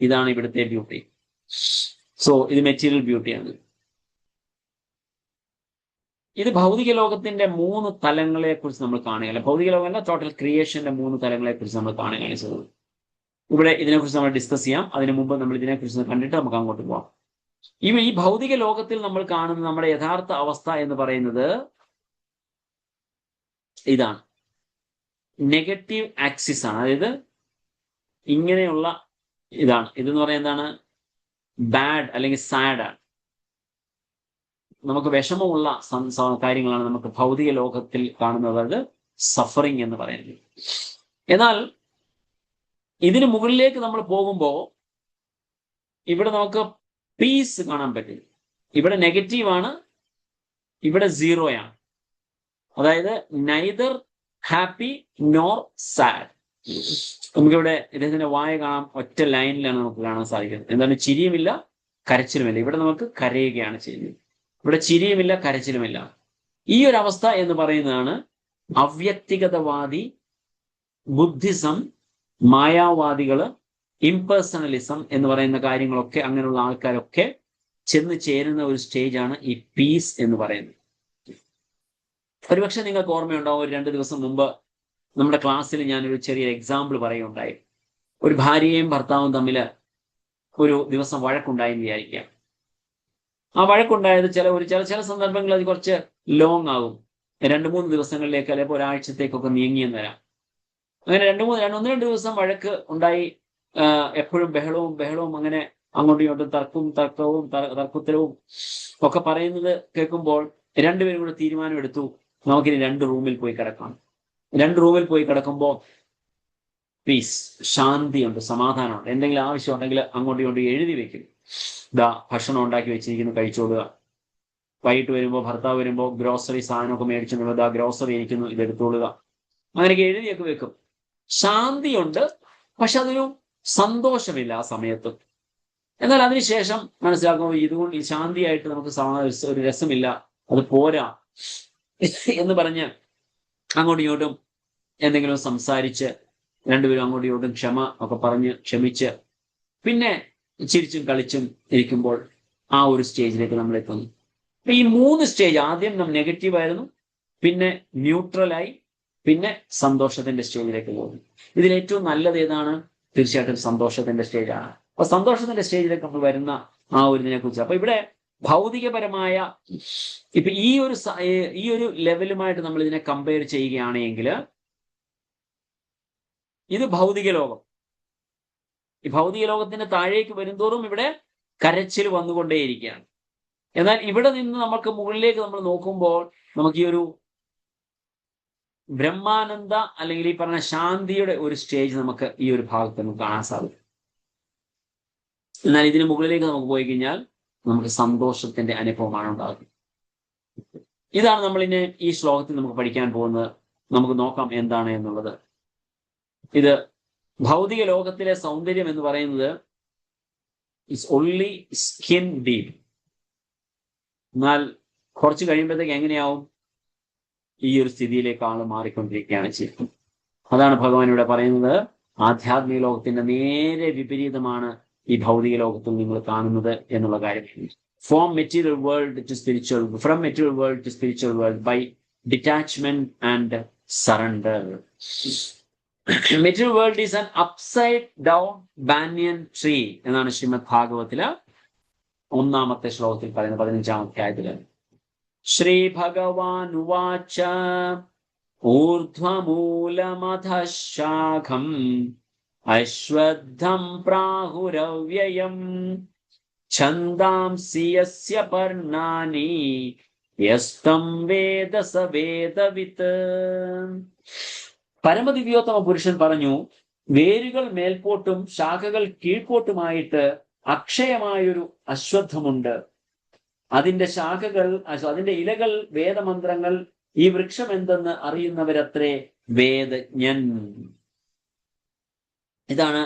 A: ഇതാണ് ഇവിടുത്തെ ബ്യൂട്ടി. സോ ഇത് മെറ്റീരിയൽ ബ്യൂട്ടിയാണ്. ഇത് ഭൗതിക ലോകത്തിന്റെ 3 തലങ്ങളെ കുറിച്ച് നമ്മൾ കാണുകയല്ല. ഭൗതിക ലോകമല്ല, ടോട്ടൽ ക്രിയേഷന്റെ 3 തലങ്ങളെ കുറിച്ച് നമ്മൾ കാണുകയാണ് ചെയ്തത്. ഇവിടെ ഇതിനെക്കുറിച്ച് നമ്മൾ ഡിസ്കസ് ചെയ്യാം. അതിനു മുമ്പ് നമ്മൾ ഇതിനെക്കുറിച്ച് കണ്ടിട്ട് നമുക്ക് അങ്ങോട്ട് പോവാം. ഈ ഭൗതിക ലോകത്തിൽ നമ്മൾ കാണുന്ന നമ്മുടെ യഥാർത്ഥ അവസ്ഥ എന്ന് പറയുന്നത് ഇതാണ്. നെഗറ്റീവ് ആക്സിസ് ആണ്. അതായത് ഇങ്ങനെയുള്ള ഇതാണ്. ഇതെന്ന് പറയുന്നത് എന്താണ്? ബാഡ് അല്ലെങ്കിൽ സാഡ് ആണ്. നമുക്ക് വിഷമമുള്ള കാര്യങ്ങളാണ് നമുക്ക് ഭൗതിക ലോകത്തിൽ കാണുന്നത്. അത് സഫറിങ് എന്ന് പറയുന്നത്. എന്നാൽ ഇതിന് മുകളിലേക്ക് നമ്മൾ പോകുമ്പോൾ ഇവിടെ നമുക്ക് പീസ് കാണാൻ പറ്റും. ഇവിടെ നെഗറ്റീവാണ്, ഇവിടെ 0 അതായത് നൈദർ ഹാപ്പി നോർ സാഡ്. നമുക്കിവിടെ ഇദ്ദേഹത്തിന്റെ വായ കാണാം. ഒറ്റ ലൈനിലാണ് നമുക്ക് കാണാൻ സാധിക്കുന്നത്. എന്താണ്? ചിരിയുമില്ല കരച്ചിലുമില്ല. ഇവിടെ നമുക്ക് കരയുകയാണ് ചെയ്യുന്നത്. ഇവിടെ ചിരിയുമില്ല കരച്ചിലുമില്ല. ഈ ഒരു അവസ്ഥ എന്ന് പറയുന്നതാണ് അവ്യക്തിഗതവാദി ബുദ്ധിസം, മായാവാദികള്, ഇംപേഴ്സണലിസം എന്ന് പറയുന്ന കാര്യങ്ങളൊക്കെ, അങ്ങനെയുള്ള ആൾക്കാരൊക്കെ ചെന്ന് ചേരുന്ന ഒരു സ്റ്റേജാണ് ഈ പീസ് എന്ന് പറയുന്നത്. ഒരുപക്ഷെ നിങ്ങൾക്ക് ഓർമ്മയുണ്ടാവും, ഒരു 2 ദിവസം മുമ്പ് നമ്മുടെ ക്ലാസ്സിൽ ഞാനൊരു ചെറിയ എക്സാമ്പിൾ പറയുകയുണ്ടായി. ഒരു ഭാര്യയും ഭർത്താവും തമ്മിൽ ഒരു ദിവസം വഴക്കുണ്ടായെന്ന് വിചാരിക്കാം. ആ വഴക്കുണ്ടായത് ചില സന്ദർഭങ്ങളിൽ അത് കുറച്ച് ലോങ് ആകും. 2-3 ദിവസങ്ങളിലേക്ക്, അല്ലെങ്കിൽ ഒരാഴ്ചത്തേക്കൊക്കെ നീങ്ങിയെന്ന് വരാം. അങ്ങനെ 1-2 ദിവസം വഴക്ക് ഉണ്ടായി. എപ്പോഴും ബഹളവും അങ്ങനെ അങ്ങോട്ടും ഇങ്ങോട്ടും തർക്കുത്തരവും ഒക്കെ പറയുന്നത് കേൾക്കുമ്പോൾ രണ്ടുപേരും കൂടെ തീരുമാനമെടുത്തു, നമുക്കിനി 2 റൂമിൽ പോയി കിടക്കാം. 2 റൂമിൽ പോയി കിടക്കുമ്പോൾ പീസ്, ശാന്തിയുണ്ട്, സമാധാനമുണ്ട്. എന്തെങ്കിലും ആവശ്യം ഉണ്ടെങ്കിൽ അങ്ങോട്ടും ഇങ്ങോട്ടും എഴുതി വെക്കും. ഭക്ഷണം ഉണ്ടാക്കി വെച്ചിരിക്കുന്നു, കഴിച്ചോളുക. വൈകിട്ട് വരുമ്പോൾ, ഭർത്താവ് വരുമ്പോൾ ഗ്രോസറി സാധനമൊക്കെ മേടിച്ചു, ഗ്രോസറി ഇരിക്കുന്നു, ഇതെടുത്തോളുക. അങ്ങനെയൊക്കെ എഴുതിയൊക്കെ വെക്കും. ശാന്തിയുണ്ട്, പക്ഷെ അതൊരു സന്തോഷമില്ല ആ സമയത്ത്. എന്നാൽ അതിനുശേഷം മനസ്സിലാക്കുമ്പോൾ ഇതുകൊണ്ട് ഈ ശാന്തിയായിട്ട് നമുക്ക് ഒരു രസമില്ല, അത് പോരാ എന്ന് പറഞ്ഞ് അങ്ങോട്ടും ഇങ്ങോട്ടും എന്തെങ്കിലും സംസാരിച്ച് രണ്ടുപേരും അങ്ങോട്ടും ഇങ്ങോട്ടും ക്ഷമ ഒക്കെ പറഞ്ഞ് ക്ഷമിച്ച് പിന്നെ ചിരിച്ചും കളിച്ചും ഇരിക്കുമ്പോൾ ആ ഒരു സ്റ്റേജിലേക്ക് നമ്മൾ എത്തുന്നു. അപ്പൊ ഈ 3 സ്റ്റേജ്, ആദ്യം നമ്മൾ നെഗറ്റീവായിരുന്നു, പിന്നെ ന്യൂട്രലായി, പിന്നെ സന്തോഷത്തിന്റെ സ്റ്റേജിലേക്ക് പോകുന്നു. ഇതിൽ ഏറ്റവും നല്ലത് ഏതാണ്? തീർച്ചയായിട്ടും സന്തോഷത്തിന്റെ സ്റ്റേജാണ്. അപ്പൊ സന്തോഷത്തിന്റെ സ്റ്റേജിലേക്ക് നമ്മൾ വരുന്ന ആ ഒരു ഇതിനെ കുറിച്ച്, അപ്പൊ ഇവിടെ ഭൗതികപരമായ ഇപ്പൊ ഈ ഒരു ലെവലുമായിട്ട് നമ്മൾ ഇതിനെ കമ്പയർ ചെയ്യുകയാണെങ്കിൽ ഇത് ഭൗതിക ലോകം. ഈ ഭൗതിക ലോകത്തിന്റെ താഴേക്ക് വരുന്തോറും ഇവിടെ കരച്ചിൽ വന്നുകൊണ്ടേയിരിക്കുകയാണ്. എന്നാൽ ഇവിടെ നിന്ന് നമുക്ക് മുകളിലേക്ക് നമ്മൾ നോക്കുമ്പോൾ നമുക്ക് ഈ ഒരു ബ്രഹ്മാനന്ദ അല്ലെങ്കിൽ ഈ പറഞ്ഞ ശാന്തിയുടെ ഒരു സ്റ്റേജ് നമുക്ക് ഈ ഒരു ഭാഗത്ത് നമുക്ക് കാണാൻ സാധിക്കും. എന്നാൽ ഇതിന് മുകളിലേക്ക് നമുക്ക് പോയി കഴിഞ്ഞാൽ നമുക്ക് സന്തോഷത്തിന്റെ അനുഭവമാണ് ഉണ്ടാകുന്നത്. ഇതാണ് നമ്മൾ ഇനി ഈ ശ്ലോകത്തിൽ നമുക്ക് പഠിക്കാൻ പോകുന്നത്. നമുക്ക് നോക്കാം എന്താണ് എന്നുള്ളത്. ഇത് ഭൗതിക ലോകത്തിലെ സൗന്ദര്യം എന്ന് പറയുന്നത് ഇറ്റ്സ് ഓൺലി സ്കിൻ ഡീപ്പ്. എന്നാൽ കുറച്ച് കഴിയുമ്പോഴത്തേക്ക് എങ്ങനെയാവും? ഈ ഒരു സ്ഥിതിയിലേക്ക് ആള് മാറിക്കൊണ്ടിരിക്കുകയാണ് ചെയ്യുന്നത്. അതാണ് ഭഗവാൻ ഇവിടെ പറയുന്നത്. ആധ്യാത്മിക ലോകത്തിന്റെ നേരെ വിപരീതമാണ് ഈ ഭൗതിക ലോകത്തിൽ നിങ്ങൾ കാണുന്നത് എന്നുള്ള കാര്യം. From material world to spiritual world by detachment and surrender. Material world is an upside down banyan tree എന്നാണ് ശ്രീമദ് ഭാഗവത്തില് 1-ാമത്തെ ശ്ലോകത്തിൽ പറയുന്നത്, 15-ാം അധ്യായത്തില്. ശ്രീ ഭഗവാൻ ഉവാച ഊർധ്വമൂലമധഃ ശാഖം അശ്വത്ഥം പ്രാഹുരവ്യയം ഛന്ദാംസി യസ്യ പർണാനി യസ്തം വേദ സ വേദവിത്ത്. പരമദിവ്യോത്തമ പുരുഷൻ പറഞ്ഞു, വേരുകൾ മേൽപോട്ടും ശാഖകൾ കീഴ്പോട്ടുമായിട്ട് അക്ഷയമായൊരു അശ്വത്ഥമുണ്ട്. അതിന്റെ ശാഖകൾ, അതിന്റെ ഇലകൾ വേദമന്ത്രങ്ങൾ. ഈ വൃക്ഷം എന്തെന്ന് അറിയുന്നവരത്രേ വേദജ്ഞൻ. ഇതാണ്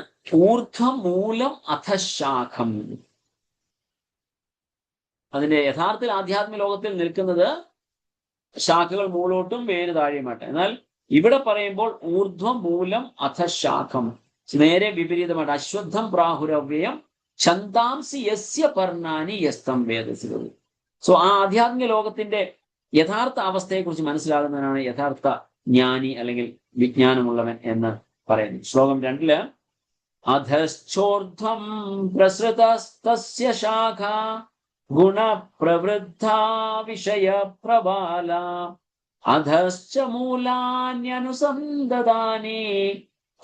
A: ഊർധ്വമൂലം അധശാഖം. അതിന്റെ യഥാർത്ഥത്തിൽ ആധ്യാത്മിക ലോകത്തിൽ നിൽക്കുന്നത് ശാഖകൾ മൂലോട്ടും വേര് താഴെയുമായിട്ട്. എന്നാൽ ഇവിടെ പറയുമ്പോൾ ഊർധ്വം മൂലം അധശാഖം, നേരെ വിപരീതമായിട്ട്. അശ്വത്ഥം പ്രാഹുരവ്യയം ഛന്ദാംസി യസ്യ പർണാനി യസ്തം വേദസി. സോ ആ ആധ്യാത്മിക ലോകത്തിന്റെ യഥാർത്ഥ അവസ്ഥയെക്കുറിച്ച് മനസ്സിലാകുന്നതിനാണ് യഥാർത്ഥ ജ്ഞാനി അല്ലെങ്കിൽ വിജ്ഞാനമുള്ളവൻ എന്ന് പറയുന്നു. ശ്ലോകം 2 അധശ്ചോർധ്വം പ്രസൃതസ്തസ്യ ശാഖ ഗുണപ്രവൃദ്ധാ വിഷയപ്രബാല അധശ്ച മൂലാന്യനുസന്ദദാനി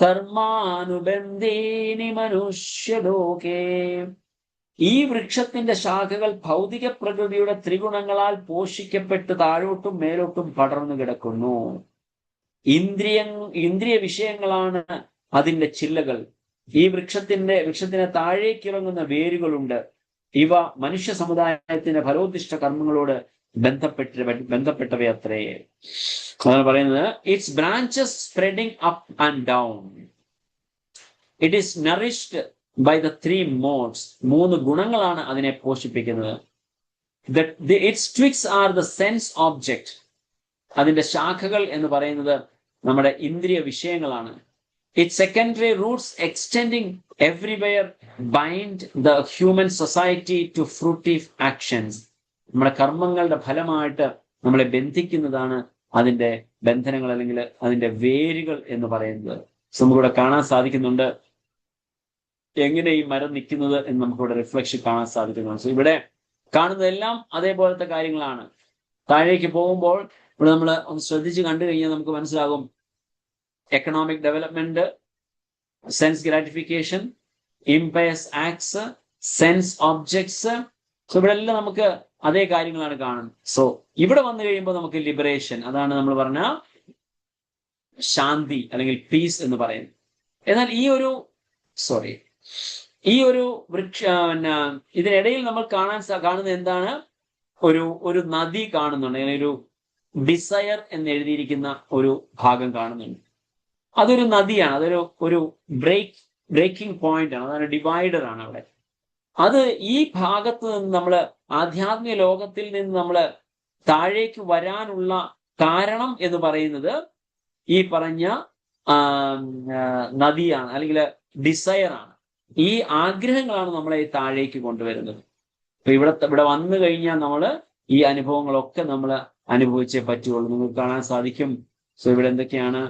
A: ധർമാനുബന്ധീനി മനുഷ്യലോകേ. ഈ വൃക്ഷത്തിന്റെ ശാഖകൾ ഭൗതിക പ്രകൃതിയുടെ ത്രിഗുണങ്ങളാൽ പോഷിക്കപ്പെട്ട് താഴോട്ടും മേലോട്ടും പടർന്നു കിടക്കുന്നു. ഇന്ദ്രിയ വിഷയങ്ങളാണ് അതിന്റെ ചില്ലകൾ. ഈ വൃക്ഷത്തിന് താഴേക്കിറങ്ങുന്ന വേരുകളുണ്ട്. ഇവ മനുഷ്യ സമുദായത്തിന്റെ ഫലോദിഷ്ട കർമ്മങ്ങളോട് ബന്ധപ്പെട്ടവയത്രേ. അതാണ് പറയുന്നത്, its branches spreading up and down. It is nourished by the 3 modes. 3 ഗുണങ്ങളാണ് അതിനെ പോഷിപ്പിക്കുന്നത്. Its twigs are the sense object. അതിന്റെ ശാഖകൾ എന്ന് പറയുന്നത് നമ്മുടെ ഇന്ദ്രിയ വിഷയങ്ങളാണ്. Its secondary roots extending everywhere bind the human society to fruitive actions. നമ്മുടെ കർമ്മങ്ങളുടെ ഫലമായിട്ട് നമ്മളെ ബന്ധിക്കുന്നതാണ് അതിന്റെ ബന്ധനങ്ങൾ അല്ലെങ്കിൽ അതിന്റെ വേരുകൾ എന്ന് പറയുന്നത്. നമുക്കിവിടെ കാണാൻ സാധിക്കുന്നുണ്ട് എങ്ങനെ ഈ മരം നിൽക്കുന്നത് എന്ന് നമുക്കിവിടെ റിഫ്ലക്ഷൻ കാണാൻ സാധിക്കുന്നുണ്ട്. സോ ഇവിടെ കാണുന്നതെല്ലാം അതേപോലത്തെ കാര്യങ്ങളാണ്. താഴേക്ക് പോകുമ്പോൾ ഇവിടെ നമ്മൾ ഒന്ന് ശ്രദ്ധിച്ച് കണ്ടു കഴിഞ്ഞാൽ നമുക്ക് മനസ്സിലാകും economic development, sense gratification, impious acts, sense objects. So ഇവിടെ എല്ലാം നമുക്ക് അതേ കാര്യങ്ങളാണ് കാണുന്നത്. സോ ഇവിടെ വന്നു കഴിയുമ്പോൾ നമുക്ക് ലിബറേഷൻ, അതാണ് നമ്മൾ പറഞ്ഞ ശാന്തി അല്ലെങ്കിൽ പീസ് എന്ന് പറയുന്നത്. എന്നാൽ ഈ ഒരു ഇതിനിടയിൽ നമ്മൾ കാണുന്നത് എന്താണ്? ഒരു നദി കാണുന്നുണ്ട്, അങ്ങനെ ഒരു ഡിസയർ എന്ന് എഴുതിയിരിക്കുന്ന ഒരു ഭാഗം കാണുന്നുണ്ട്. അതൊരു നദിയാണ്, അതൊരു ബ്രേക്കിംഗ് പോയിന്റ് ആണ്, അതാണ് ഡിവൈഡർ ആണ് അവിടെ. അത് ഈ ഭാഗത്ത് നിന്ന് നമ്മൾ ആധ്യാത്മിക ലോകത്തിൽ നിന്ന് നമ്മൾ താഴേക്ക് വരാനുള്ള കാരണം എന്ന് പറയുന്നത് ഈ പറഞ്ഞ നദിയാണ് അല്ലെങ്കിൽ ഡിസയർ ആണ്. ഈ ആഗ്രഹങ്ങളാണ് നമ്മളെ താഴേക്ക് കൊണ്ടുവരുന്നത്. അപ്പൊ ഇവിടെ വന്നു കഴിഞ്ഞാൽ നമ്മൾ ഈ അനുഭവങ്ങളൊക്കെ നമ്മൾ അനുഭവിച്ചേ പറ്റുള്ളൂ. നിങ്ങൾക്ക് കാണാൻ സാധിക്കും. സോ ഇവിടെ എന്തൊക്കെയാണ്?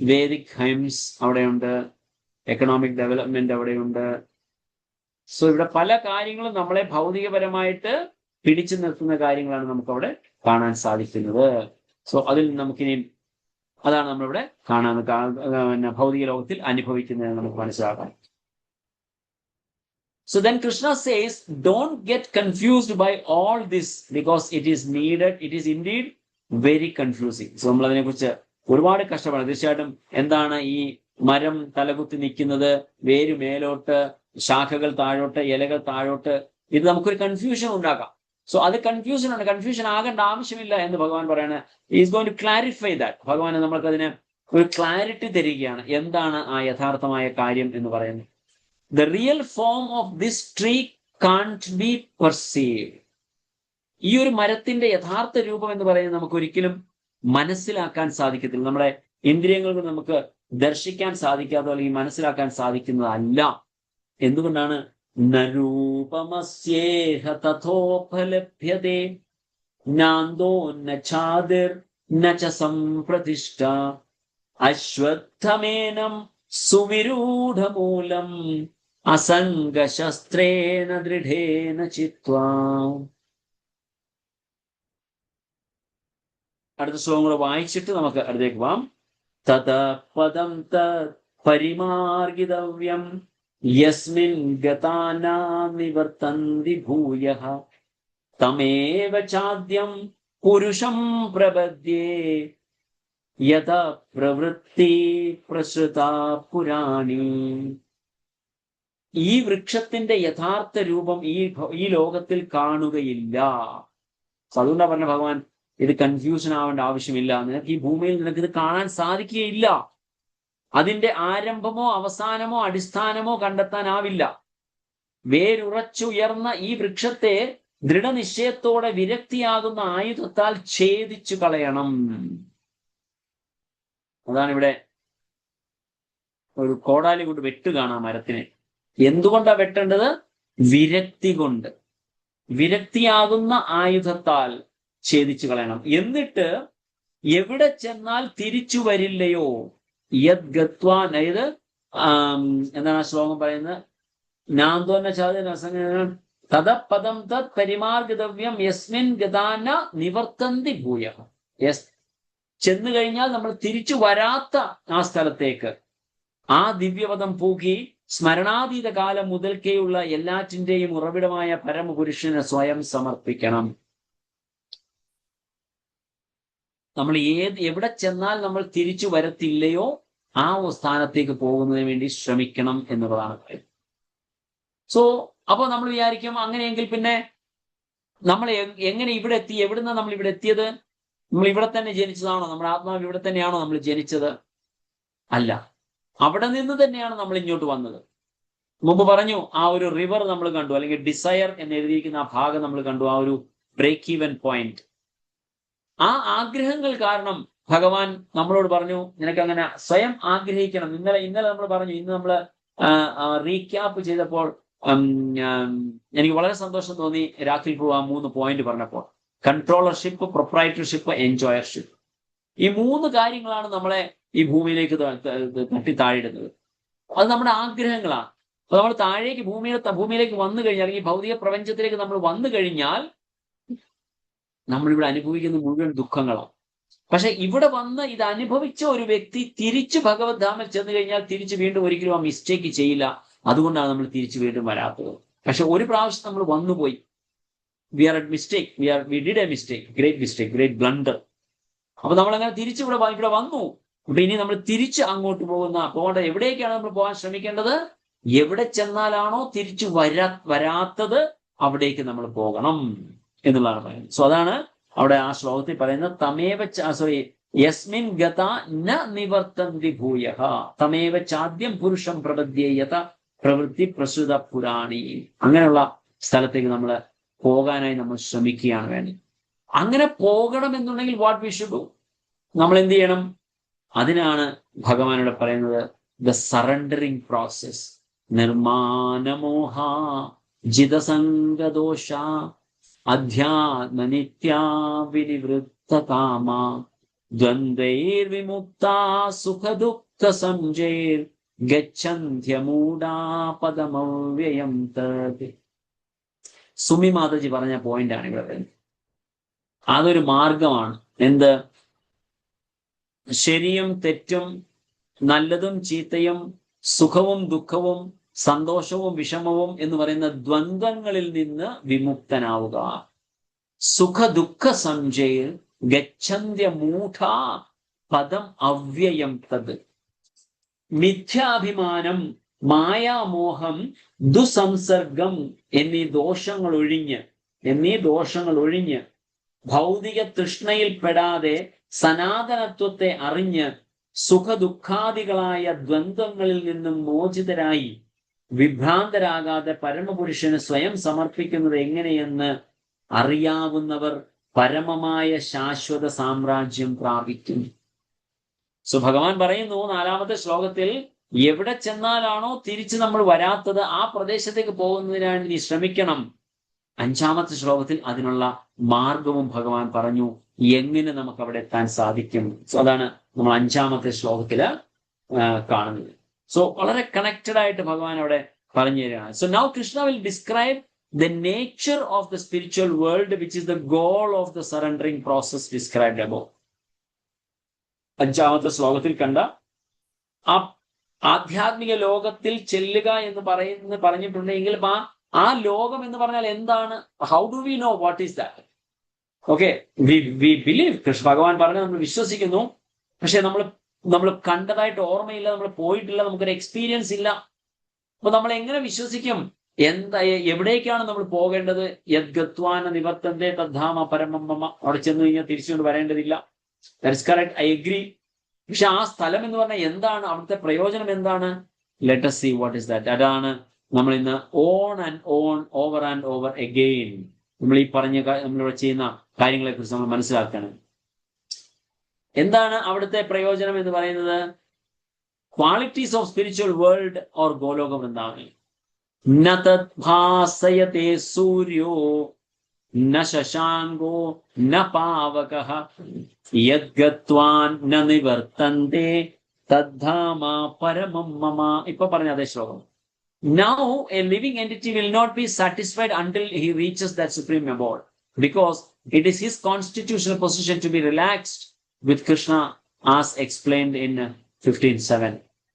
A: വേദിക് ഹൈംസ് അവിടെയുണ്ട്, എക്കണോമിക് ഡെവലപ്മെന്റ് അവിടെയുണ്ട്. സോ ഇവിടെ പല കാര്യങ്ങളും നമ്മളെ ഭൗതികപരമായിട്ട് പിടിച്ചു നിർത്തുന്ന കാര്യങ്ങളാണ് നമുക്ക് അവിടെ കാണാൻ സാധിക്കുന്നത്. സോ അതിൽ നമുക്കിനി അതാണ് നമ്മളിവിടെ ഭൗതിക ലോകത്തിൽ അനുഭവിക്കുന്നത് നമുക്ക് മനസ്സിലാക്കാം. So then Krishna says, don't get confused by all this because it is needed. It is indeed very confusing. So നമ്മൾ അതിനെക്കുറിച്ച് ഒരുപാട് കഷ്ടപ്പാട്. തീർച്ചയായിട്ടും എന്താണ് ഈ മരം തലകുത്തി നിൽക്കുന്നത്, വേര് മേലോട്ട്, ശാഖകൾ താഴോട്ട്, ഇലകൾ താഴോട്ട്, ഇത് നമുക്കൊരു കൺഫ്യൂഷൻ ഉണ്ടാക്കാം. സോ അത് കൺഫ്യൂഷൻ ആകേണ്ട ആവശ്യമില്ല എന്ന് ഭഗവാൻ പറയാണ്. Is going to clarify that. ഭഗവാൻ നമ്മൾക്ക് അതിന് ഒരു ക്ലാരിറ്റി തരികയാണ്, എന്താണ് ആ യഥാർത്ഥമായ കാര്യം എന്ന് പറയുന്നത്. The real form of this tree can't be perceived. ഈ ഒരു മരത്തിന്റെ യഥാർത്ഥ രൂപം എന്ന് പറയുന്നത് നമുക്ക് ഒരിക്കലും മനസ്സിലാക്കാൻ സാധിക്കത്തില്ല. നമ്മുടെ ഇന്ദ്രിയങ്ങൾക്ക് നമുക്ക് ദർശിക്കാൻ സാധിക്കാത്തോ അല്ലെങ്കിൽ മനസ്സിലാക്കാൻ സാധിക്കുന്നതല്ല. എന്തുകൊണ്ടാണ്? നരൂപമസ്യേഹ തഥോപലഭ്യതേ നാന്ദോ നചാദിർ നച സംപ്രതിഷ്ഠ അശ്വത്ഥമേനം സുവിരൂഢമൂലം അസംഗശസ്ത്രേണ ദൃഢേന ചിത്വാ. അടുത്ത ശ്ലോകം കൂടെ വായിച്ചിട്ട് നമുക്ക് അടുത്തേക്ക് പോവാം. തത പദം തത് പരിമാർഗിതവ്യം യസ്മിൻ ഗതാനാ നിവർത്തന്തി ഭൂയഃ തമേവ ചാദ്യം പുരുഷം പ്രപദ്യേ യഥ പ്രവൃത്തി പ്രസൃത പുരാണി. ഈ വൃക്ഷത്തിന്റെ യഥാർത്ഥ രൂപം ഈ ലോകത്തിൽ കാണുകയില്ല. അതുകൊണ്ടാ പറഞ്ഞ ഭഗവാൻ, ഇത് കൺഫ്യൂഷൻ ആവേണ്ട ആവശ്യമില്ല. നിനക്ക് ഈ ഭൂമിയിൽ നിനക്ക് ഇത് കാണാൻ സാധിക്കുകയില്ല. അതിന്റെ ആരംഭമോ അവസാനമോ അടിസ്ഥാനമോ കണ്ടെത്താനാവില്ല. വേരുറച്ചുയർന്ന ഈ വൃക്ഷത്തെ ദൃഢനിശ്ചയത്തോടെ വിരക്തിയാകുന്ന ആയുധത്താൽ ഛേദിച്ചു കളയണം. അതാണ് ഇവിടെ ഒരു കോടാലി കൊണ്ട് വെട്ടുകയാണ് ആ മരത്തിനെ. എന്തുകൊണ്ടാ വെട്ടേണ്ടത്? വിരക്തി കൊണ്ട്. വിരക്തിയാകുന്ന ആയുധത്താൽ ഛേദിച്ചു കളയണം. എന്നിട്ട് എവിടെ ചെന്നാൽ തിരിച്ചു വരില്ലയോ യത് ഗത്വാൻ, അതായത് എന്താണ് ആ ശ്ലോകം പറയുന്നത്? നാന്തോന്ന തദപദം തത് പരിമാർഗിതവ്യം യസ്മിൻ ഗതാന നിവർത്തന്തി ഭൂയഃ. ചെന്നു കഴിഞ്ഞാൽ നമ്മൾ തിരിച്ചു വരാത്ത ആ സ്ഥലത്തേക്ക് ആ ദിവ്യപദം പൂക്കി സ്മരണാതീത കാലം മുതൽക്കേയുള്ള എല്ലാറ്റിന്റെയും ഉറവിടമായ പരമപുരുഷന് സ്വയം സമർപ്പിക്കണം. നമ്മൾ എവിടെ ചെന്നാൽ നമ്മൾ തിരിച്ചു വരത്തില്ലയോ ആ സ്ഥാനത്തേക്ക് പോകുന്നതിന് വേണ്ടി ശ്രമിക്കണം എന്നുള്ളതാണ് പറയുന്നത്. സോ അപ്പോൾ നമ്മൾ വിചാരിക്കും, അങ്ങനെയെങ്കിൽ പിന്നെ നമ്മൾ എങ്ങനെ ഇവിടെ എത്തി? എവിടുന്ന നമ്മൾ ഇവിടെ എത്തിയത്? നമ്മൾ ഇവിടെ തന്നെ ജനിച്ചതാണോ? നമ്മുടെ ആത്മാവ് ഇവിടെ തന്നെയാണോ നമ്മൾ ജനിച്ചത്? അല്ല, അവിടെ നിന്ന് തന്നെയാണ് നമ്മൾ ഇങ്ങോട്ട് വന്നത്. മുമ്പ് പറഞ്ഞു, ആ ഒരു റിവർ നമ്മൾ കണ്ടു, അല്ലെങ്കിൽ ഡിസയർ എന്ന് എഴുതിയിരിക്കുന്ന ആ ഭാഗം നമ്മൾ കണ്ടു, ആ ഒരു ബ്രേക്ക് ഈവൻ പോയിന്റ്. ആ ആഗ്രഹങ്ങൾ കാരണം ഭഗവാൻ നമ്മളോട് പറഞ്ഞു നിനക്ക് അങ്ങനെ സ്വയം ആഗ്രഹിക്കണം. ഇന്നലെ നമ്മൾ പറഞ്ഞു, ഇന്ന് നമ്മൾ റീക്യാപ്പ് ചെയ്തപ്പോൾ എനിക്ക് വളരെ സന്തോഷം തോന്നി രാഖിൽ പ്രഭു ആ 3 പോയിന്റ് പറഞ്ഞപ്പോൾ. കൺട്രോളർഷിപ്പ്, പ്രൊപ്രൈറ്റർഷിപ്പ്, എൻജോയർഷിപ്പ്. ഈ 3 കാര്യങ്ങളാണ് നമ്മളെ ഈ ഭൂമിയിലേക്ക് തട്ടി താഴിടുന്നത്. അത് നമ്മുടെ ആഗ്രഹങ്ങളാണ്. അപ്പൊ നമ്മൾ താഴേക്ക് ഭൂമിയിലേക്ക് വന്നു കഴിഞ്ഞാൽ, ഈ ഭൗതിക പ്രപഞ്ചത്തിലേക്ക് നമ്മൾ വന്നു കഴിഞ്ഞാൽ നമ്മളിവിടെ അനുഭവിക്കുന്ന മുഴുവൻ ദുഃഖങ്ങളാണ്. പക്ഷെ ഇവിടെ വന്ന് ഇത് അനുഭവിച്ച ഒരു വ്യക്തി തിരിച്ച് ഭഗവത് ധാമിൽ ചെന്ന് കഴിഞ്ഞാൽ തിരിച്ച് വീണ്ടും ഒരിക്കലും ആ മിസ്റ്റേക്ക് ചെയ്യില്ല. അതുകൊണ്ടാണ് നമ്മൾ തിരിച്ച് വീണ്ടും വരാത്തത്. പക്ഷെ ഒരു പ്രാവശ്യം നമ്മൾ വന്നുപോയി, we are at mistake, we did a mistake, great blunder. അപ്പൊ നമ്മൾ അങ്ങനെ തിരിച്ച് ഇവിടെ വന്നു. അപ്പൊ ഇനി നമ്മൾ തിരിച്ച് അങ്ങോട്ട് പോകേണ്ട എവിടേക്കാണ് നമ്മൾ പോകാൻ ശ്രമിക്കേണ്ടത്? എവിടെ ചെന്നാലാണോ തിരിച്ചു വരാത്തത് അവിടേക്ക് നമ്മൾ പോകണം എന്നുള്ളതാണ് പറയുന്നത്. സോ അതാണ് അവിടെ ആ ശ്ലോകത്തിൽ പറയുന്നത്. യസ്മിൻ ഗത ന നിവർത്തന്തി ഭൂയഃ തമേവ ചാദ്യം പുരുഷം പ്രപദ്യേയത പ്രവൃത്തി പ്രസുത പുരാണി. അങ്ങനെയുള്ള സ്ഥലത്തേക്ക് നമ്മൾ പോകാനായി നമ്മൾ ശ്രമിക്കുകയാണ് വേണ്ടത്. അങ്ങനെ പോകണം എന്നുണ്ടെങ്കിൽ വാട്ട് വി ഷുഡ് ഡു, നമ്മൾ എന്ത് ചെയ്യണം? അതിനാണ് ഭഗവാനോട് പറയുന്നത് ദ സറണ്ടറിങ് പ്രോസസ്. നിർമാനമോഹ ജിതസംഗദോഷ അധ്യാത്മനിത്യാ വിനിവൃത്ത കാമ ദ്വന്ദ്വൈർവിമുക്താ സുഖദുഃഖ സംജൈർ ഗച്ഛന്ധ്യമൂഢാ പദമവ്യയം തത്. സുമി മാതാജി പറഞ്ഞ പോയിന്റാണ് ഇവിടെ വരുന്നത്. അതൊരു മാർഗമാണ്. എന്ത്? ശരിയും തെറ്റും, നല്ലതും ചീത്തയും, സുഖവും ദുഃഖവും, സന്തോഷവും വിഷമവും എന്ന് പറയുന്ന ദ്വന്ദ്ങ്ങളിൽ നിന്ന് വിമുക്തനാവുക. സുഖ ദുഃഖ സംജയ് ഗച്ഛന്ത്യ മൂഢ പദം അവ്യയം തത്. മിഥ്യാഭിമാനം, മായാമോഹം, ദുസംസർഗം എന്നീ ദോഷങ്ങൾ ഒഴിഞ്ഞ് ഭൗതിക തൃഷ്ണയിൽപ്പെടാതെ സനാതനത്വത്തെ അറിഞ്ഞ് സുഖദുഃഖാദികളായ ദ്വന്ദ്ങ്ങളിൽ നിന്നും മോചിതരായി വിഭ്രാന്തരാകാതെ പരമപുരുഷന് സ്വയം സമർപ്പിക്കുന്നത് എങ്ങനെയെന്ന് അറിയാവുന്നവർ പരമമായ ശാശ്വത സാമ്രാജ്യം പ്രാപിക്കും. സോ ഭഗവാൻ പറയുന്നു 4-ാമത്തെ ശ്ലോകത്തിൽ, എവിടെ ചെന്നാലാണോ തിരിച്ച് നമ്മൾ വരാത്തത് ആ പ്രദേശത്തേക്ക് പോകുന്നതിനാണ് നീ ശ്രമിക്കണം. 5-ാമത്തെ ശ്ലോകത്തിൽ അതിനുള്ള മാർഗവും ഭഗവാൻ പറഞ്ഞു, എങ്ങനെ നമുക്ക് അവിടെ എത്താൻ സാധിക്കും. സോ അതാണ് നമ്മൾ 5-ാമത്തെ ശ്ലോകത്തില് കാണുന്നത്. സോ വളരെ കണക്റ്റഡ് ആയിട്ട് ഭഗവാൻ അവിടെ പറഞ്ഞു തരികയാണ്. So now Krishna will describe the nature of the spiritual world which is the goal of the surrendering process described above. 5-ാമത്തെ ശ്ലോകത്തിൽ കണ്ട ആ ആധ്യാത്മിക ലോകത്തിൽ ചെല്ലുക എന്ന് പറഞ്ഞിട്ടുണ്ടെങ്കിൽ ആ ലോകം എന്ന് പറഞ്ഞാൽ എന്താണ്? How do we know what is that? Okay, we believe. Krishna ഭഗവാൻ പറഞ്ഞ് നമ്മൾ വിശ്വസിക്കുന്നു. പക്ഷെ നമ്മൾ കണ്ടതായിട്ട് ഓർമ്മയില്ല, നമ്മൾ പോയിട്ടില്ല, നമുക്കൊരു എക്സ്പീരിയൻസ് ഇല്ല. അപ്പൊ നമ്മൾ എങ്ങനെ വിശ്വസിക്കും? എവിടേക്കാണ് നമ്മൾ പോകേണ്ടത്? യദ്ഗത്വാന നിവർത്തന്തേ തദ്ധാമ പരമം മമ. അവിടെ ചെന്ന് കഴിഞ്ഞാൽ തിരിച്ചുകൊണ്ട് വരേണ്ടതില്ല. That's correct, I agree. പക്ഷെ ആ സ്ഥലം എന്ന് പറഞ്ഞാൽ എന്താണ്? അവിടുത്തെ പ്രയോജനം എന്താണ്? Let us see what is that. അതാണ് നമ്മൾ ഇന്ന് ഓവർ ആൻഡ് ഓവർ അഗെയിൻ നമ്മൾ ഈ നമ്മളിവിടെ ചെയ്യുന്ന കാര്യങ്ങളെ കുറിച്ച് നമ്മൾ മനസ്സിലാക്കണം. എന്താണ് അവിടുത്തെ പ്രയോജനം എന്ന് പറയുന്നത്? Qualities of spiritual world or ഗോലോകം എന്താണ്? ന തദ്ഭാസയതേ സൂര്യോ ന ശശാങ്കോ ന പാവകഃ യദ്ഗത്വാൻ ന നിവർത്തന്തേ തദ്ധാമ പരമം മമ. ഇപ്പൊ പറഞ്ഞ അതേ ശ്ലോകം. Now a living entity will not be satisfied until he reaches that supreme abode, because it is his constitutional position to be relaxed with Krishna as explained in 15:7.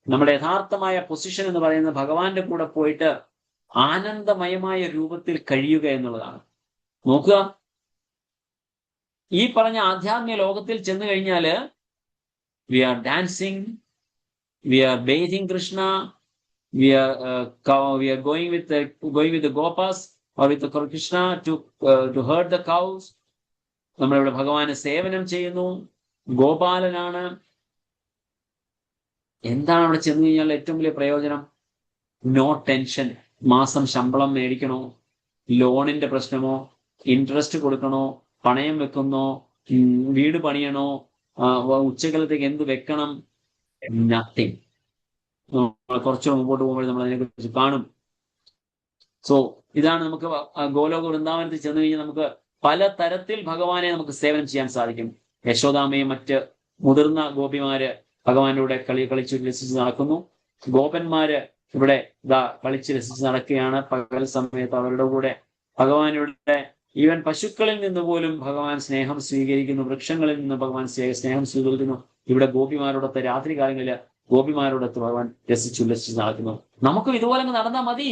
A: നമ്മുടെ യഥാർത്ഥമായ പൊസിഷൻ എന്ന് പറയുന്നത് ഭഗവാന്റെ കൂടെ പോയിട്ട് ആനന്ദമയമായ രൂപത്തിൽ കഴിയുക എന്നുള്ളതാണ്. നോക്കുക, ഈ പറഞ്ഞ ആധ്യാത്മിക ലോകത്തിൽ ചെന്ന് കഴിഞ്ഞാല് we are dancing, we are bathing Krishna, we are going with the gopas or with the Krishna to herd the cows. നമ്മളിവിടെ ഭഗവാന് സേവനം ചെയ്യുന്നു, ഗോപാലനാണ്. എന്താണ് അവിടെ ചെന്ന് കഴിഞ്ഞാൽ ഏറ്റവും വലിയ പ്രയോജനം? No tension. മാസം ശമ്പളം മേടിക്കണോ, ലോണിന്റെ പ്രശ്നമോ, ഇൻട്രസ്റ്റ് കൊടുക്കണോ, പണയം വെക്കുന്നോ, വീട് പണിയണോ, ഉച്ചക്കലത്തേക്ക് എന്ത് വെക്കണം, നത്തിങ്. കുറച്ചുകൂടെ മുമ്പോട്ട് പോകുമ്പോൾ നമ്മൾ അതിനെക്കുറിച്ച് കാണും. സോ ഇതാണ് നമുക്ക് ഗോലോക വൃന്ദാവനത്തിൽ ചെന്ന് കഴിഞ്ഞാൽ നമുക്ക് പല തരത്തിൽ ഭഗവാനെ നമുക്ക് സേവനം ചെയ്യാൻ സാധിക്കും. യശോദാമയും മറ്റ് മുതിർന്ന ഗോപിമാര് ഭഗവാന്റെ കൂടെ കളിച്ച് രസിച്ച് നടക്കുന്നു. ഗോപന്മാര് ഇവിടെ കളിച്ച് രസിച്ച് നടക്കുകയാണ്. പകൽ സമയത്ത് അവരുടെ കൂടെ ഭഗവാനുടെ ഈവൻ പശുക്കളിൽ നിന്ന് പോലും ഭഗവാൻ സ്നേഹം സ്വീകരിക്കുന്നു, വൃക്ഷങ്ങളിൽ നിന്ന് ഭഗവാൻ സ്നേഹം സ്വീകരിക്കുന്നു. ഇവിടെ ഗോപിമാരോടൊത്ത് രാത്രികാലങ്ങളിൽ ഗോപിമാരോടൊത്ത് ഭഗവാൻ രസിച്ചുല്ലസിച്ച് നടക്കുന്നു. നമുക്കും ഇതുപോലെ നടന്നാൽ മതി,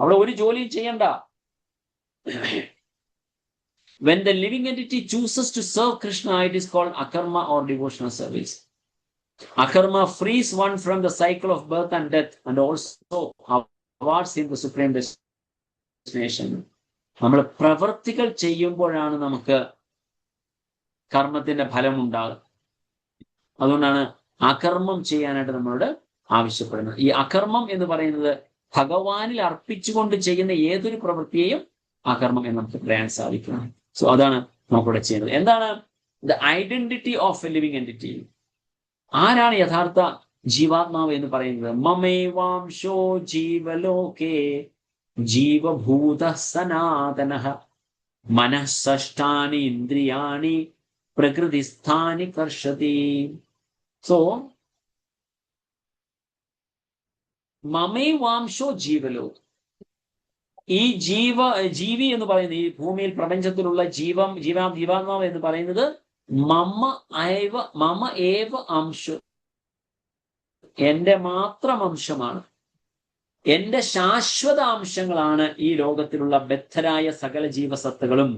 A: അവിടെ ഒരു ജോലിയും ചെയ്യണ്ട. When the living entity chooses to serve Krishna, it is called akarma or devotional service. Akarma frees one from the cycle of birth and death and also awards him the supreme destination. നമ്മൾ പ്രവർത്തികൾ ചെയ്യുമ്പോഴാണ് നമുക്ക് കർമ്മത്തിന്റെ ഫലം ഉണ്ടാകുക. അതുകൊണ്ടാണ് അകർമ്മം ചെയ്യാനായിട്ട് നമ്മളോട് ആവശ്യപ്പെടുന്നത്. ഈ അകർമ്മം എന്ന് പറയുന്നത് ഭഗവാനിൽ അർപ്പിച്ചുകൊണ്ട് ചെയ്യുന്ന ഏതൊരു പ്രവൃത്തിയെയും അകർമ്മം എന്ന് നമുക്ക് പറയാൻ സാധിക്കും. സോ അതാണ് നമുക്കിവിടെ ചെയ്യുന്നത്. എന്താണ് the identity of A living entity? ആരാണ് യഥാർത്ഥ ജീവാത്മാവ് എന്ന് പറയുന്നത്? മമേവാംശോ ജീവലോകേ ജീവഭൂത സനാതനഃ മനഃഷ്ഠാനി ഇന്ദ്രിയാണി പ്രകൃതിസ്ഥാനി കർഷതി. സോ മമേവാംശോ ജീവലോക, ഈ ജീവി എന്ന് പറയുന്നത്, ഈ ഭൂമിയിൽ പ്രപഞ്ചത്തിലുള്ള ജീവാത്മാവ് എന്ന് പറയുന്നത് മമ ഏവ അംശ, എന്റെ മാത്രം അംശമാണ്. എന്റെ ശാശ്വത അംശങ്ങളാണ് ഈ ലോകത്തിലുള്ള ബദ്ധരായ സകല ജീവസത്തകളും.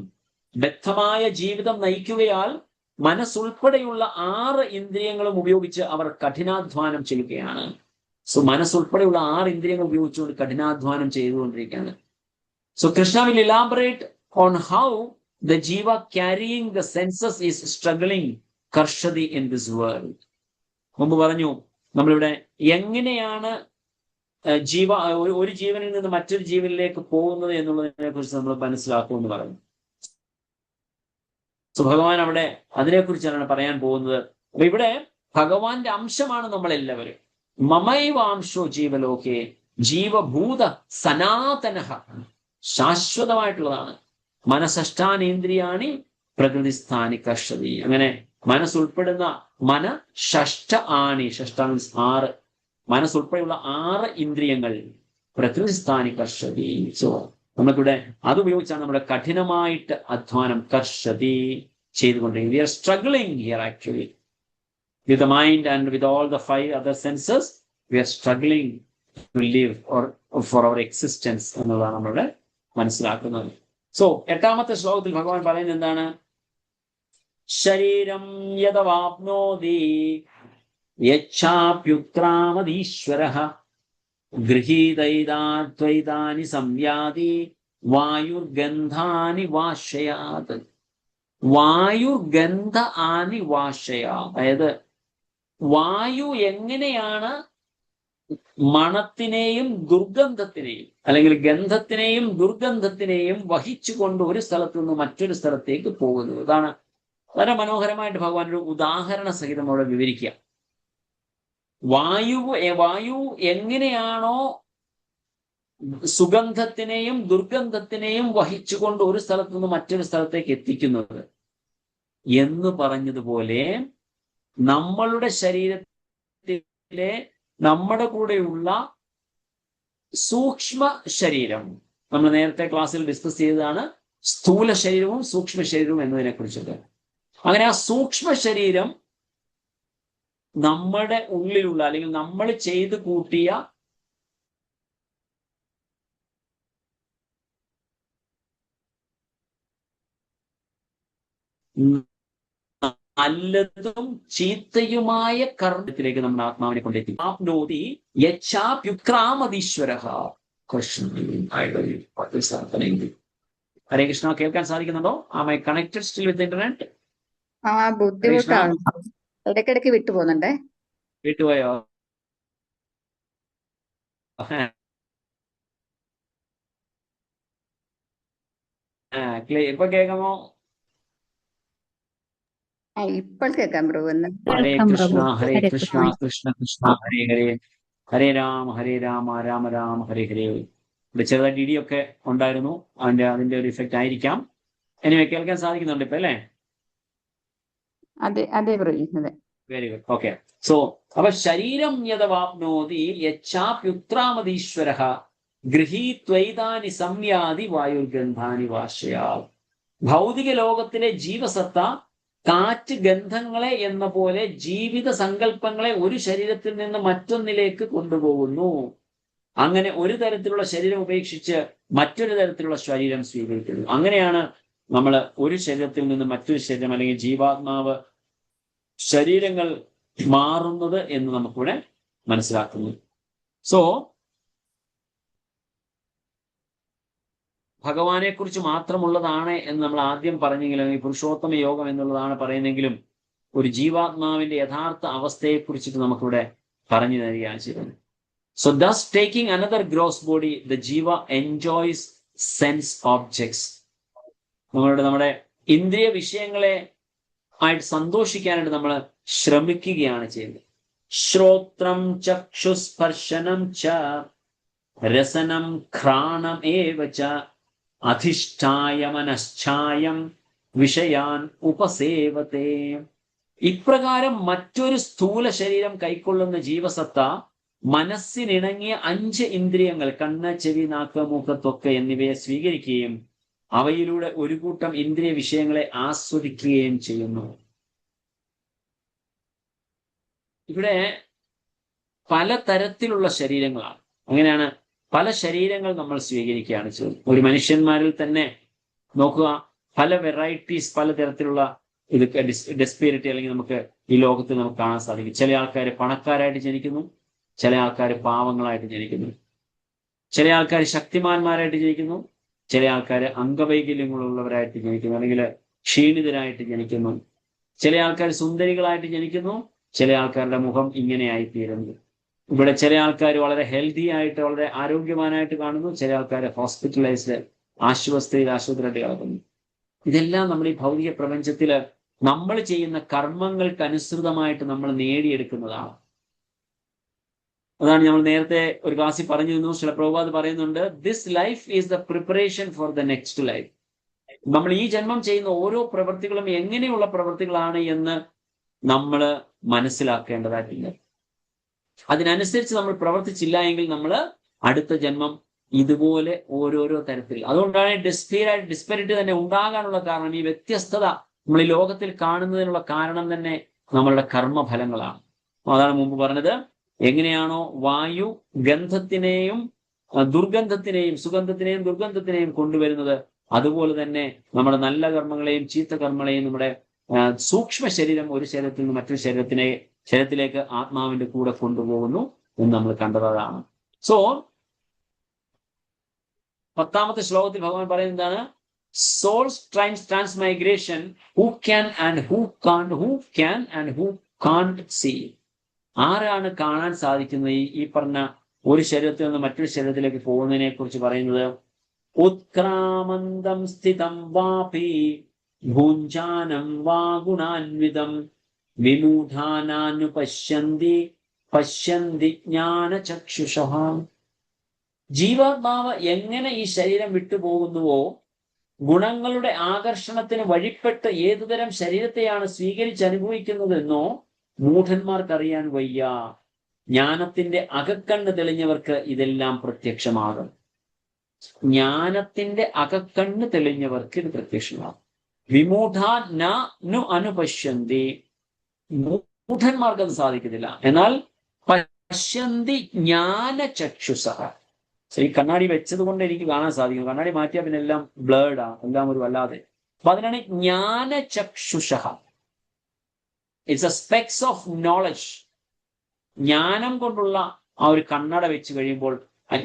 A: ബദ്ധമായ ജീവിതം നയിക്കുകയാൽ മനസ്സുൾപ്പെടെയുള്ള 6 ഇന്ദ്രിയങ്ങളും ഉപയോഗിച്ച് അവർ കഠിനാധ്വാനം ചെയ്യുകയാണ്. സോ മനസ്സുൾപ്പെടെയുള്ള 6 ഇന്ദ്രിയങ്ങൾ ഉപയോഗിച്ചുകൊണ്ട് കഠിനാധ്വാനം ചെയ്തുകൊണ്ടിരിക്കുകയാണ്. So Krishna will elaborate on how the jiva carrying the senses is struggling karshadi in this world. മുമ്പ് പറഞ്ഞു നമ്മളിവിടെ എങ്ങനെയാണ് ഒരു ജീവനിൽ നിന്ന് മറ്റൊരു ജീവനിലേക്ക് പോകുന്നത് എന്നുള്ളതിനെ കുറിച്ച് നമ്മൾ മനസ്സിലാക്കുമെന്ന് പറഞ്ഞു. സോ ഭഗവാൻ അവിടെ അതിനെക്കുറിച്ചാണ് പറയാൻ പോകുന്നത്. അപ്പൊ ഇവിടെ ഭഗവാന്റെ അംശമാണ് നമ്മളെല്ലാവരും. മമൈവാംശോ ജീവലോകേ ജീവഭൂത സനാതനഃ, ശാശ്വതമായിട്ടുള്ളതാണ്. മനഃഷ്ഠാനേന്ദ്രിയാണി പ്രകൃതിസ്ഥാനി കർഷതി. അങ്ങനെ മനസ്സുൾപ്പെടുന്ന ഷഷ്ഠ ആണി, ഷഷ്ഠ മീൻസ് 6, മനസ്സുൾപ്പെടെയുള്ള 6 ഇന്ദ്രിയങ്ങൾ പ്രകൃതിസ്ഥാനി കർഷതി. സോ നമുക്കിവിടെ അതുപയോഗിച്ചാണ് നമ്മുടെ കഠിനമായിട്ട് അധ്വാനം കർഷതി ചെയ്തുകൊണ്ടിരിക്കുന്നത്. We are struggling here actually with the mind and with all the 5 other senses. We are struggling to live or for our existence എന്നുള്ളതാണ് നമ്മളുടെ മനസ്സിലാക്കുന്നത്. സോ 8ാമത്തെ ശ്ലോകത്തിൽ ഭഗവാൻ പറയുന്നത് എന്താണ്? ശരീരം യദവാപ്നോതി യച്ഛാപ്യുക്രാമദീശ്വരഃ ഗൃഹീതൈതാദ്വൈതാനി സംയാതി വായുർഗന്ധാനി വാശയാത്. വായുർഗന്ധ ആനി വാശയാ, അതായത് വായു എങ്ങനെയാണ് മണത്തിനെയും ദുർഗന്ധത്തിനെയും അല്ലെങ്കിൽ ഗന്ധത്തിനെയും ദുർഗന്ധത്തിനെയും വഹിച്ചുകൊണ്ട് ഒരു സ്ഥലത്തു നിന്ന് മറ്റൊരു സ്ഥലത്തേക്ക് പോകുന്നത്. അതാണ് വളരെ മനോഹരമായിട്ട് ഭഗവാൻ ഒരു ഉദാഹരണ സഹിതം അവിടെ വിവരിക്കുക. വായു എങ്ങനെയാണോ സുഗന്ധത്തിനെയും ദുർഗന്ധത്തിനെയും വഹിച്ചുകൊണ്ട് ഒരു സ്ഥലത്തു നിന്ന് മറ്റൊരു സ്ഥലത്തേക്ക് എത്തിക്കുന്നത് എന്ന് പറഞ്ഞതുപോലെ നമ്മളുടെ ശരീരത്തിലെ നമ്മുടെ കൂടെയുള്ള സൂക്ഷ്മ ശരീരം, നമ്മൾ നേരത്തെ ക്ലാസ്സിൽ ഡിസ്കസ് ചെയ്തതാണ് സ്ഥൂല ശരീരവും സൂക്ഷ്മ ശരീരവും എന്നതിനെ കുറിച്ചൊക്കെ. അങ്ങനെ ആ സൂക്ഷ്മ ശരീരം നമ്മുടെ ഉള്ളിലുള്ള അല്ലെങ്കിൽ നമ്മൾ ചെയ്ത് കൂട്ടിയ നല്ലതും ചീത്തയുമായ കർമ്മത്തിലേക്ക് നമ്മുടെ ആത്മാവിനെ കൊണ്ടെത്തി. ആപ്നോതി യച്ഛാപ്യുക്രാമദീശ്വരഃ കൃഷ്ണ. ഹരേ കൃഷ്ണ. കേൾക്കാൻ സാധിക്കുന്നുണ്ടോ? Am I connected still with internet?
B: ബുദ്ധിമുട്ടാണ്, ഇടയ്ക്കിടയ്ക്ക് വിട്ടുപോകുന്നുണ്ടേ.
A: വിട്ടുപോയോ? ഇപ്പൊ കേൾക്കാമോ?
B: ഇപ്പോൾ കേൾക്കാം പ്രഭു. എന്ന്
A: ഹരേ
E: കേൾക്കാം
A: കൃഷ്ണ
E: പ്രഭു.
A: ഹരേ
E: ഹരേ
A: കൃഷ്ണ
E: കൃഷ്ണ.
A: കൃഷ്ണ കൃഷ്ണ ഹരേ ഹരേ, ഹരേ രാമ രാമ രാമ ഹരേ ഹരേ. ഇവിടെ ചെറുതായിട്ട് ഇടിയൊക്കെ ഉണ്ടായിരുന്നു, അതിന്റെ ഒരു ഇഫക്റ്റ് ആയിരിക്കാം. എനിവേ കേൾക്കാൻ സാധിക്കുന്നുണ്ട് ഇപ്പൊ അല്ലേ?
B: അതെ അതെ പ്രഭു, അതെ.
A: Very good, okay. സോ അപ്പൊ ശരീരം യഥവാപ്നോതി യച്ഛാപ്യുത്രാമതീശ്വര ഗൃഹീത്വൈതാനി സംയാതി വായുർഗന്ധാനി വാശയാ. ഭൗതിക ലോകത്തിലെ ജീവസത്ത കാറ്റ് ഗന്ധങ്ങളെ എന്ന പോലെ ജീവിത സങ്കല്പങ്ങളെ ഒരു ശരീരത്തിൽ നിന്ന് മറ്റൊന്നിലേക്ക് കൊണ്ടുപോകുന്നു. അങ്ങനെ ഒരു തരത്തിലുള്ള ശരീരം ഉപേക്ഷിച്ച് മറ്റൊരു തരത്തിലുള്ള ശരീരം സ്വീകരിക്കുന്നു. അങ്ങനെയാണ് നമ്മൾ ഒരു ശരീരത്തിൽ നിന്ന് മറ്റൊരു ശരീരം അല്ലെങ്കിൽ ജീവാത്മാവ് ശരീരങ്ങൾ മാറുന്നത് എന്ന് നമുക്കിവിടെ മനസ്സിലാക്കുന്നു. സോ ഭഗവാനെ കുറിച്ച് മാത്രമുള്ളതാണ് എന്ന് നമ്മൾ ആദ്യം പറഞ്ഞെങ്കിലും, ഈ പുരുഷോത്തമ യോഗം എന്നുള്ളതാണ് പറയുന്നെങ്കിലും, ഒരു ജീവാത്മാവിന്റെ യഥാർത്ഥ അവസ്ഥയെ കുറിച്ചിട്ട് നമുക്കിവിടെ പറഞ്ഞു തരികയാണ് ചെയ്യുന്നത്. So thus taking another gross body the jiva enjoys sense objects. നമ്മുടെ ഇന്ദ്രിയ വിഷയങ്ങളെ ആയിട്ട് സന്തോഷിക്കാനായിട്ട് നമ്മൾ ശ്രമിക്കുകയാണ് ചെയ്യുന്നത്. ശ്രോത്രം ചക്ഷുസ്പർശനം ച രസനം ഘ്രാണം ഏവ ച അധിഷ്ഠായ മനശ്ചായം വിഷയാൻ ഉപസേവത്തെ. ഇപ്രകാരം മറ്റൊരു സ്ഥൂല ശരീരം കൈക്കൊള്ളുന്ന ജീവസത്ത മനസ്സിനിണങ്ങിയ 5 ഇന്ദ്രിയങ്ങൾ, കണ്ണ്, ചെവി, നാക്ക്, മൂക്ക്, ത്വക്ക് എന്നിവയെ സ്വീകരിക്കുകയും അവയിലൂടെ ഒരു കൂട്ടം ഇന്ദ്രിയ വിഷയങ്ങളെ ആസ്വദിക്കുകയും ചെയ്യുന്നു. ഇവിടെ പലതരത്തിലുള്ള ശരീരങ്ങളാണ്. അങ്ങനെയാണ് പല ശരീരങ്ങൾ നമ്മൾ സ്വീകരിക്കുകയാണ് ചെയ്യുന്നത്. ഒരു മനുഷ്യന്മാരിൽ തന്നെ നോക്കുക, പല വെറൈറ്റീസ്, പലതരത്തിലുള്ള ഇത് ഡെസ്പിരിറ്റി അല്ലെങ്കിൽ നമുക്ക് ഈ ലോകത്ത് നമുക്ക് കാണാൻ സാധിക്കും. ചില ആൾക്കാർ പണക്കാരായിട്ട് ജനിക്കുന്നു, ചില ആൾക്കാർ പാവങ്ങളായിട്ട് ജനിക്കുന്നു, ചില ആൾക്കാർ ശക്തിമാന്മാരായിട്ട് ജനിക്കുന്നു, ചില ആൾക്കാർ അംഗവൈകല്യങ്ങളുള്ളവരായിട്ട് ജനിക്കുന്നു, അല്ലെങ്കിൽ ക്ഷീണിതരായിട്ട് ജനിക്കുന്നു, ചില ആൾക്കാർ സുന്ദരികളായിട്ട് ജനിക്കുന്നു, ചില ആൾക്കാരുടെ മുഖം ഇങ്ങനെയായി തീരുന്നു. ഇവിടെ ചില ആൾക്കാർ വളരെ ഹെൽത്തി ആയിട്ട് വളരെ ആരോഗ്യവാനായിട്ട് കാണുന്നു, ചില ആൾക്കാർ ഹോസ്പിറ്റലൈസ്ഡ് ആശുപത്രിയായിട്ട് കിടക്കുന്നു. ഇതെല്ലാം നമ്മൾ ഈ ഭൗതിക പ്രപഞ്ചത്തില് നമ്മൾ ചെയ്യുന്ന കർമ്മങ്ങൾക്ക് അനുസൃതമായിട്ട് നമ്മൾ നേടിയെടുക്കുന്നതാണ്. അതാണ് നമ്മൾ നേരത്തെ ഒരു ക്ലാസ്സിൽ പറഞ്ഞിരുന്നു, ശ്രീല പ്രഭുപാദ് പറയുന്നുണ്ട്, this life is the preparation for the next life. നമ്മൾ ഈ ജന്മം ചെയ്യുന്ന ഓരോ പ്രവൃത്തികളും എങ്ങനെയുള്ള പ്രവൃത്തികളാണ് എന്ന് നമ്മൾ മനസ്സിലാക്കേണ്ടതായിട്ടുണ്ട്. അതിനനുസരിച്ച് നമ്മൾ പ്രവർത്തിച്ചില്ല എങ്കിൽ നമ്മൾ അടുത്ത ജന്മം ഇതുപോലെ ഓരോരോ തരത്തിൽ. അതുകൊണ്ടാണ് ഡിസ്പെരിറ്റി തന്നെ ഉണ്ടാകാനുള്ള കാരണം, ഈ വ്യത്യസ്തത നമ്മൾ ഈ ലോകത്തിൽ കാണുന്നതിനുള്ള കാരണം തന്നെ നമ്മളുടെ കർമ്മഫലങ്ങളാണ്. അതാണ് മുമ്പ് പറഞ്ഞത്, എങ്ങനെയാണോ വായു ഗന്ധത്തിനെയും ദുർഗന്ധത്തിനെയും സുഗന്ധത്തിനെയും ദുർഗന്ധത്തിനെയും കൊണ്ടുവരുന്നത്, അതുപോലെ തന്നെ നമ്മുടെ നല്ല കർമ്മങ്ങളെയും ചീത്ത കർമ്മങ്ങളെയും നമ്മുടെ സൂക്ഷ്മ ശരീരം ഒരു ശരീരത്തിൽ നിന്ന് മറ്റൊരു ശരീരത്തിലേക്ക് ആത്മാവിന്റെ കൂടെ കൊണ്ടുപോകുന്നു എന്ന് നമ്മൾ കണ്ടതാണ്. സോ 10ാമത്തെ ശ്ലോകത്തിൽ ഭഗവാൻ പറയുന്നത് എന്താണ്? Soul's transmigration, who can and who can't see. ആരാണ് കാണാൻ സാധിക്കുന്നത്? ഈ പറഞ്ഞ ഒരു ശരീരത്തിൽ നിന്ന് മറ്റൊരു ശരീരത്തിലേക്ക് പോകുന്നതിനെ കുറിച്ച് പറയുന്നത്, ഉത്ക്രാമന്തം സ്ഥിതം വാപി ഭുഞ്ജാനം വാ ഗുണാൻവിതം വിമൂഢാനാനുപശ്യന്തി പശ്യന്തി ജ്ഞാനചക്ഷുഷഃ. ജീവാത്മാവ് എങ്ങനെ ഈ ശരീരം വിട്ടുപോകുന്നുവോ, ഗുണങ്ങളുടെ ആകർഷണത്തിന് വഴിപ്പെട്ട് ഏതുതരം ശരീരത്തെയാണ് സ്വീകരിച്ച് അനുഭവിക്കുന്നതെന്നോ മൂഢന്മാർക്കറിയാൻ വയ്യ. ജ്ഞാനത്തിന്റെ അകക്കണ്ണ് തെളിഞ്ഞവർക്ക് ഇതെല്ലാം പ്രത്യക്ഷമാകും. ജ്ഞാനത്തിന്റെ അകക്കണ്ണ് തെളിഞ്ഞവർക്ക് ഇത് പ്രത്യക്ഷമാകും. വിമൂഢാനു അനുപശ്യന്തി, മൂഢന്മാർക്ക് അത് സാധിക്കുന്നില്ല. എന്നാൽ പശ്യന്തി ജ്ഞാനചക്ഷുഷഃ. ഈ കണ്ണാടി വെച്ചത് കൊണ്ട് എനിക്ക് കാണാൻ സാധിക്കും, കണ്ണാടി മാറ്റിയാൽ പിന്നെ എല്ലാം ബ്ലേർഡാ, എല്ലാം ഒരു വല്ലാതെ. അപ്പൊ അതിനാണ് ജ്ഞാനചക്ഷുഷഃ. It's a specs of knowledge. ജ്ഞാനം കൊണ്ടുള്ള ആ ഒരു കണ്ണട വെച്ച് കഴിയുമ്പോൾ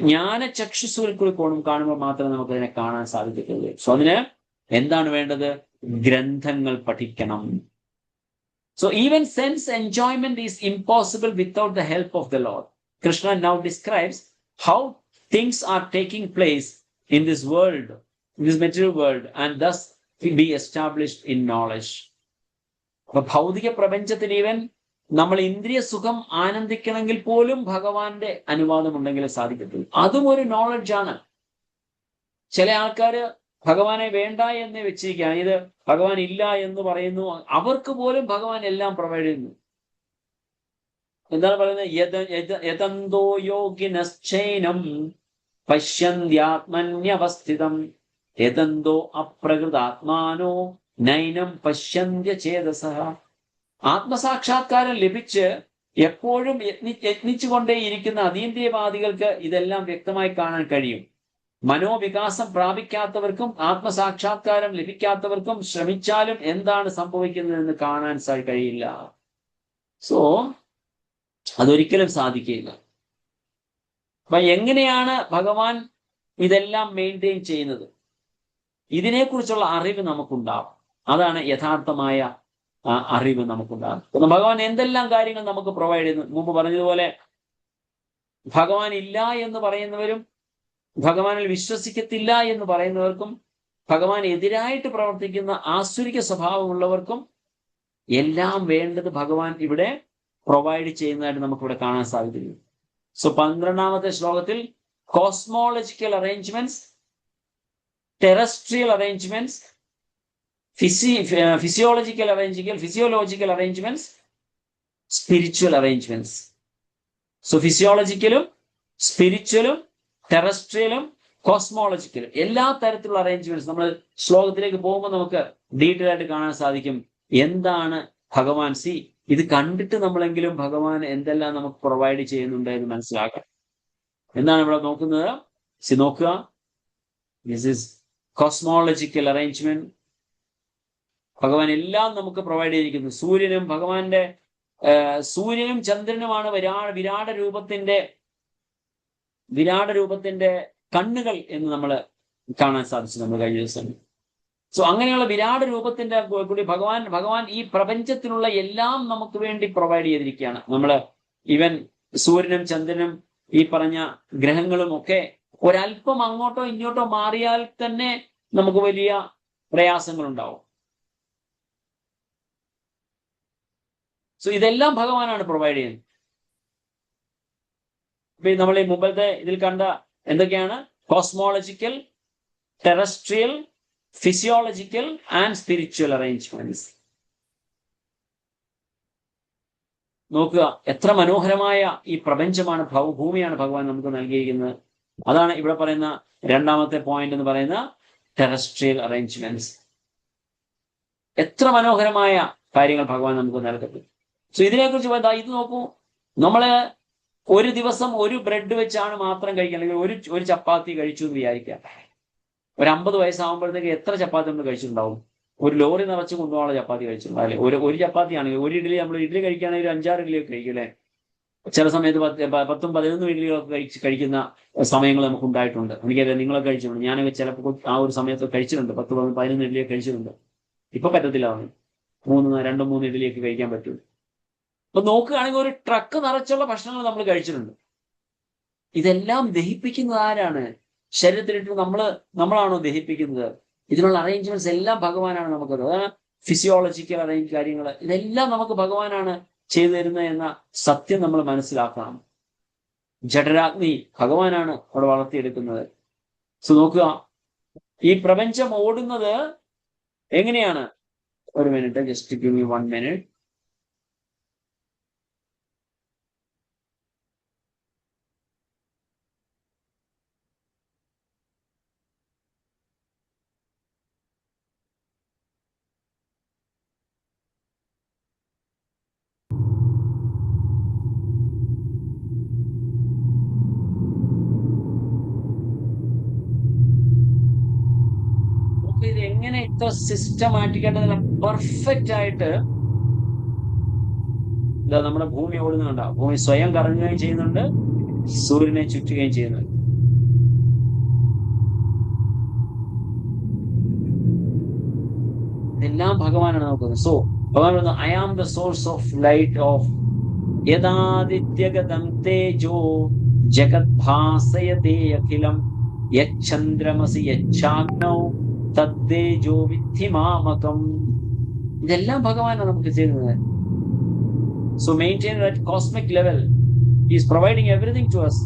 A: ജ്ഞാനചക്ഷുസുവിൽ കൂടി കാണുമ്പോൾ മാത്രമേ നമുക്ക് അതിനെ കാണാൻ സാധിക്കത്തുള്ളൂ. സോ അതിന് എന്താണ് വേണ്ടത്? ഗ്രന്ഥങ്ങൾ പഠിക്കണം. So even sense enjoyment is impossible without the help of the Lord. Krishna now describes how things are taking place in this world, in this material world, and thus be established in knowledge. അപ്പൊ ഭൗതിക പ്രപഞ്ചത്തിൽ ഈവൻ നമ്മൾ ഇന്ദ്രിയ സുഖം ആനന്ദിക്കണമെങ്കിൽ പോലും ഭഗവാന്റെ അനുവാദം ഉണ്ടെങ്കിൽ സാധിക്കത്തുള്ളൂ. അതും ഒരു നോളജാണ്. ചില ആൾക്കാര് ഭഗവാനെ വേണ്ട എന്ന് വെച്ചിരിക്കുകയാണ്. ഇത് ഭഗവാൻ ഇല്ല എന്ന് പറയുന്നു. അവർക്ക് പോലും ഭഗവാൻ എല്ലാം പ്രൊവൈഡ് ചെയ്യുന്നു. എന്താണ് പറയുന്നത്? യതന്തോ യോഗിനശ്ചൈനം പശ്യന്ത്യാത്മന്യവസ്ഥിതം യതന്തോ അപ്രകൃതാത്മാനോ നൈനം പശ്യന്ത്യ ചേതസഃ. ആത്മസാക്ഷാത്കാരം ലഭിച്ച് എപ്പോഴും യത്നിച്ചുകൊണ്ടേയിരിക്കുന്ന അതീന്ദ്രിയവാദികൾക്ക് ഇതെല്ലാം വ്യക്തമായി കാണാൻ കഴിയും. മനോവികാസം പ്രാപിക്കാത്തവർക്കും ആത്മസാക്ഷാത്കാരം ലഭിക്കാത്തവർക്കും ശ്രമിച്ചാലും എന്താണ് സംഭവിക്കുന്നതെന്ന് കാണാൻ കഴിയില്ല. സോ അതൊരിക്കലും സാധിക്കില്ല. അപ്പൊ എങ്ങനെയാണ് ഭഗവാൻ ഇതെല്ലാം മെയിൻറ്റെയിൻ ചെയ്യുന്നത്? ഇതിനെക്കുറിച്ചുള്ള അറിവ് നമുക്കുണ്ടാവും. അതാണ് യഥാർത്ഥമായ അറിവ് നമുക്കുണ്ടാകും. ഭഗവാൻ എന്തെല്ലാം കാര്യങ്ങൾ നമുക്ക് പ്രൊവൈഡ് ചെയ്യുന്നു. മുമ്പ് പറഞ്ഞതുപോലെ ഭഗവാൻ ഇല്ല എന്ന് പറയുന്നവരും ഭഗവാനിൽ വിശ്വസിക്കത്തില്ല എന്ന് പറയുന്നവർക്കും ഭഗവാൻ എതിരായിട്ട് പ്രവർത്തിക്കുന്ന ആസുരിക സ്വഭാവമുള്ളവർക്കും എല്ലാം വേണ്ടത് ഭഗവാൻ ഇവിടെ പ്രൊവൈഡ് ചെയ്യുന്നതായിട്ട് നമുക്കിവിടെ കാണാൻ സാധിക്കുന്നു. സോ 12ാമത്തെ ശ്ലോകത്തിൽ cosmological arrangements, terrestrial arrangements, physiological arrangements, spiritual arrangements. So ഫിസിയോളജിക്കലും സ്പിരിച്വലും ടെറസ്ട്രിയലും കോസ്മോളജിക്കലും എല്ലാ തരത്തിലുള്ള അറേഞ്ച്മെന്റ്സ് നമ്മൾ ശ്ലോകത്തിലേക്ക് പോകുമ്പോൾ നമുക്ക് ഡീറ്റെയിൽ ആയിട്ട് കാണാൻ സാധിക്കും. എന്താണ് ഭഗവാൻ? ഇത് കണ്ടിട്ട് നമ്മളെങ്കിലും ഭഗവാൻ എന്തെല്ലാം നമുക്ക് പ്രൊവൈഡ് ചെയ്യുന്നുണ്ട് എന്ന് മനസ്സിലാക്കാം. എന്താണ് ഇവിടെ നോക്കുന്നത്? നോക്കുക, ദിസ് ഈസ് കോസ്മോളജിക്കൽ അറേഞ്ച്മെന്റ്. ഭഗവാൻ എല്ലാം നമുക്ക് പ്രൊവൈഡ് ചെയ്തിരിക്കുന്നു. സൂര്യനും ചന്ദ്രനുമാണ് വിരാട രൂപത്തിന്റെ കണ്ണുകൾ എന്ന് നമ്മൾ കാണാൻ സാധിച്ചു നമ്മൾ കഴിഞ്ഞ ദിവസം. സോ അങ്ങനെയുള്ള വിരാട രൂപത്തിന്റെ കൂടി ഭഗവാൻ ഈ പ്രപഞ്ചത്തിലുള്ള എല്ലാം നമുക്ക് വേണ്ടി പ്രൊവൈഡ് ചെയ്തിരിക്കുകയാണ്. നമ്മള് ഈവൻ സൂര്യനും ചന്ദ്രനും ഈ പറഞ്ഞ ഗ്രഹങ്ങളും ഒക്കെ ഒരല്പം അങ്ങോട്ടോ ഇങ്ങോട്ടോ മാറിയാൽ തന്നെ നമുക്ക് വലിയ പ്രയാസങ്ങൾ ഉണ്ടാവും. സോ ഇതെല്ലാം ഭഗവാനാണ് പ്രൊവൈഡ് ചെയ്യുന്നത്. ഇപ്പൊ നമ്മൾ ഈ മുമ്പത്തെ ഇതിൽ കണ്ട എന്തൊക്കെയാണ്? Cosmological, terrestrial, physiological and spiritual arrangements. നോക്കുക, എത്ര മനോഹരമായ ഈ പ്രപഞ്ചമാണ്, ഭൂമിയാണ് ഭഗവാൻ നമുക്ക് നൽകിയിരിക്കുന്നത്. അതാണ് ഇവിടെ പറയുന്ന 2ാമത്തെ പോയിന്റ് എന്ന് പറയുന്ന ടെറസ്ട്രിയൽ അറേഞ്ച്മെന്റ്സ്. എത്ര മനോഹരമായ കാര്യങ്ങൾ ഭഗവാൻ നമുക്ക് നൽകുന്നു. സോ ഇതിനെക്കുറിച്ച് ഇത് നോക്കൂ, നമ്മള് ഒരു ദിവസം ഒരു ബ്രെഡ് വെച്ചാണ് മാത്രം കഴിക്കുക, അല്ലെങ്കിൽ ഒരു ചപ്പാത്തി കഴിച്ചു എന്ന് വിചാരിക്കുക. ഒരു 50 വയസ്സാകുമ്പോഴത്തേക്ക് എത്ര ചപ്പാത്തി നമ്മൾ കഴിച്ചിട്ടുണ്ടാവും? ഒരു ലോറി നിറച്ച് കൊണ്ടുപോകാനുള്ള ചപ്പാത്തി കഴിച്ചിട്ടുണ്ടാവും അല്ലെ? ഒരു ചപ്പാത്തി ആണെങ്കിൽ ഒരു ഇഡ്ഡലി, നമ്മൾ ഇഡ്ഡലി കഴിക്കുകയാണെങ്കിൽ ഒരു 5-6 ഇഡ്ഡലിയൊക്കെ കഴിക്കും അല്ലെ? ചില സമയത്ത് 10-11 ഇഡ്ഡലികളൊക്കെ കഴിക്കുന്ന സമയങ്ങൾ നമുക്ക് ഉണ്ടായിട്ടുണ്ട്. എനിക്കറിയാം, നിങ്ങളൊക്കെ കഴിച്ചിട്ടുണ്ട്. ഞാനൊക്കെ ചിലപ്പോൾ ആ ഒരു സമയത്ത് കഴിച്ചിട്ടുണ്ട്. 10-11 ഇഡ്ഡലിയൊക്കെ കഴിച്ചിട്ടുണ്ട്. ഇപ്പൊ പറ്റത്തില്ല, 2-3 ഇഡ്ഡലിയൊക്കെ കഴിക്കാൻ പറ്റും. അപ്പൊ നോക്കുകയാണെങ്കിൽ ഒരു ട്രക്ക് നിറച്ചുള്ള ഭക്ഷണങ്ങൾ നമ്മൾ കഴിച്ചിട്ടുണ്ട്. ഇതെല്ലാം ദഹിപ്പിക്കുന്നത് ആരാണ്? ശരീരത്തിലിട്ട് നമ്മളാണോ ദഹിപ്പിക്കുന്നത്? ഇതിനുള്ള അറേഞ്ച്മെന്റ്സ് എല്ലാം ഭഗവാനാണ് നമുക്കത്. അതാണ് ഫിസിയോളജിക്കൽ കാര്യങ്ങൾ. ഇതെല്ലാം നമുക്ക് ഭഗവാനാണ് ചെയ്തു തരുന്നത് എന്ന സത്യം നമ്മൾ മനസ്സിലാക്കണം. ജഠരാഗ്നി ഭഗവാനാണ് അവിടെ വളർത്തിയെടുക്കുന്നത്. സോ നോക്കുക, ഈ പ്രപഞ്ചം ഓടുന്നത് എങ്ങനെയാണ്? ഒരു minute, just give me 1 minute. ഇത് എങ്ങനെ ഇത്ര സിസ്റ്റമാറ്റിക് ആയിട്ട് പെർഫെക്റ്റ് ആയിട്ട് നമ്മുടെ ഭൂമി ഓടുന്നുണ്ട്. ഭൂമി സ്വയം കറങ്ങുകയും ചെയ്യുന്നുണ്ട്, സൂര്യനെ ചുറ്റുകയും ചെയ്യുന്നുണ്ട്. ഇതെല്ലാം ഭഗവാനാണ് നോക്കുന്നത്. സോ ഭഗവാൻ പറഞ്ഞു, I am the source of light of യദാദിത്യഗതം തേജോ ജഗദ്ഭാസയതേ അഖിലം യച്ഛന്ദ്രമസി യച്ഛാഗ്നൗ തദ്ദേജോ വിദ്ധി മാമകം. ഇതെല്ലാം ഭഗവാനാണ് നമുക്ക് ചെയ്യുന്നത്. So maintain at cosmic level is providing everything to us.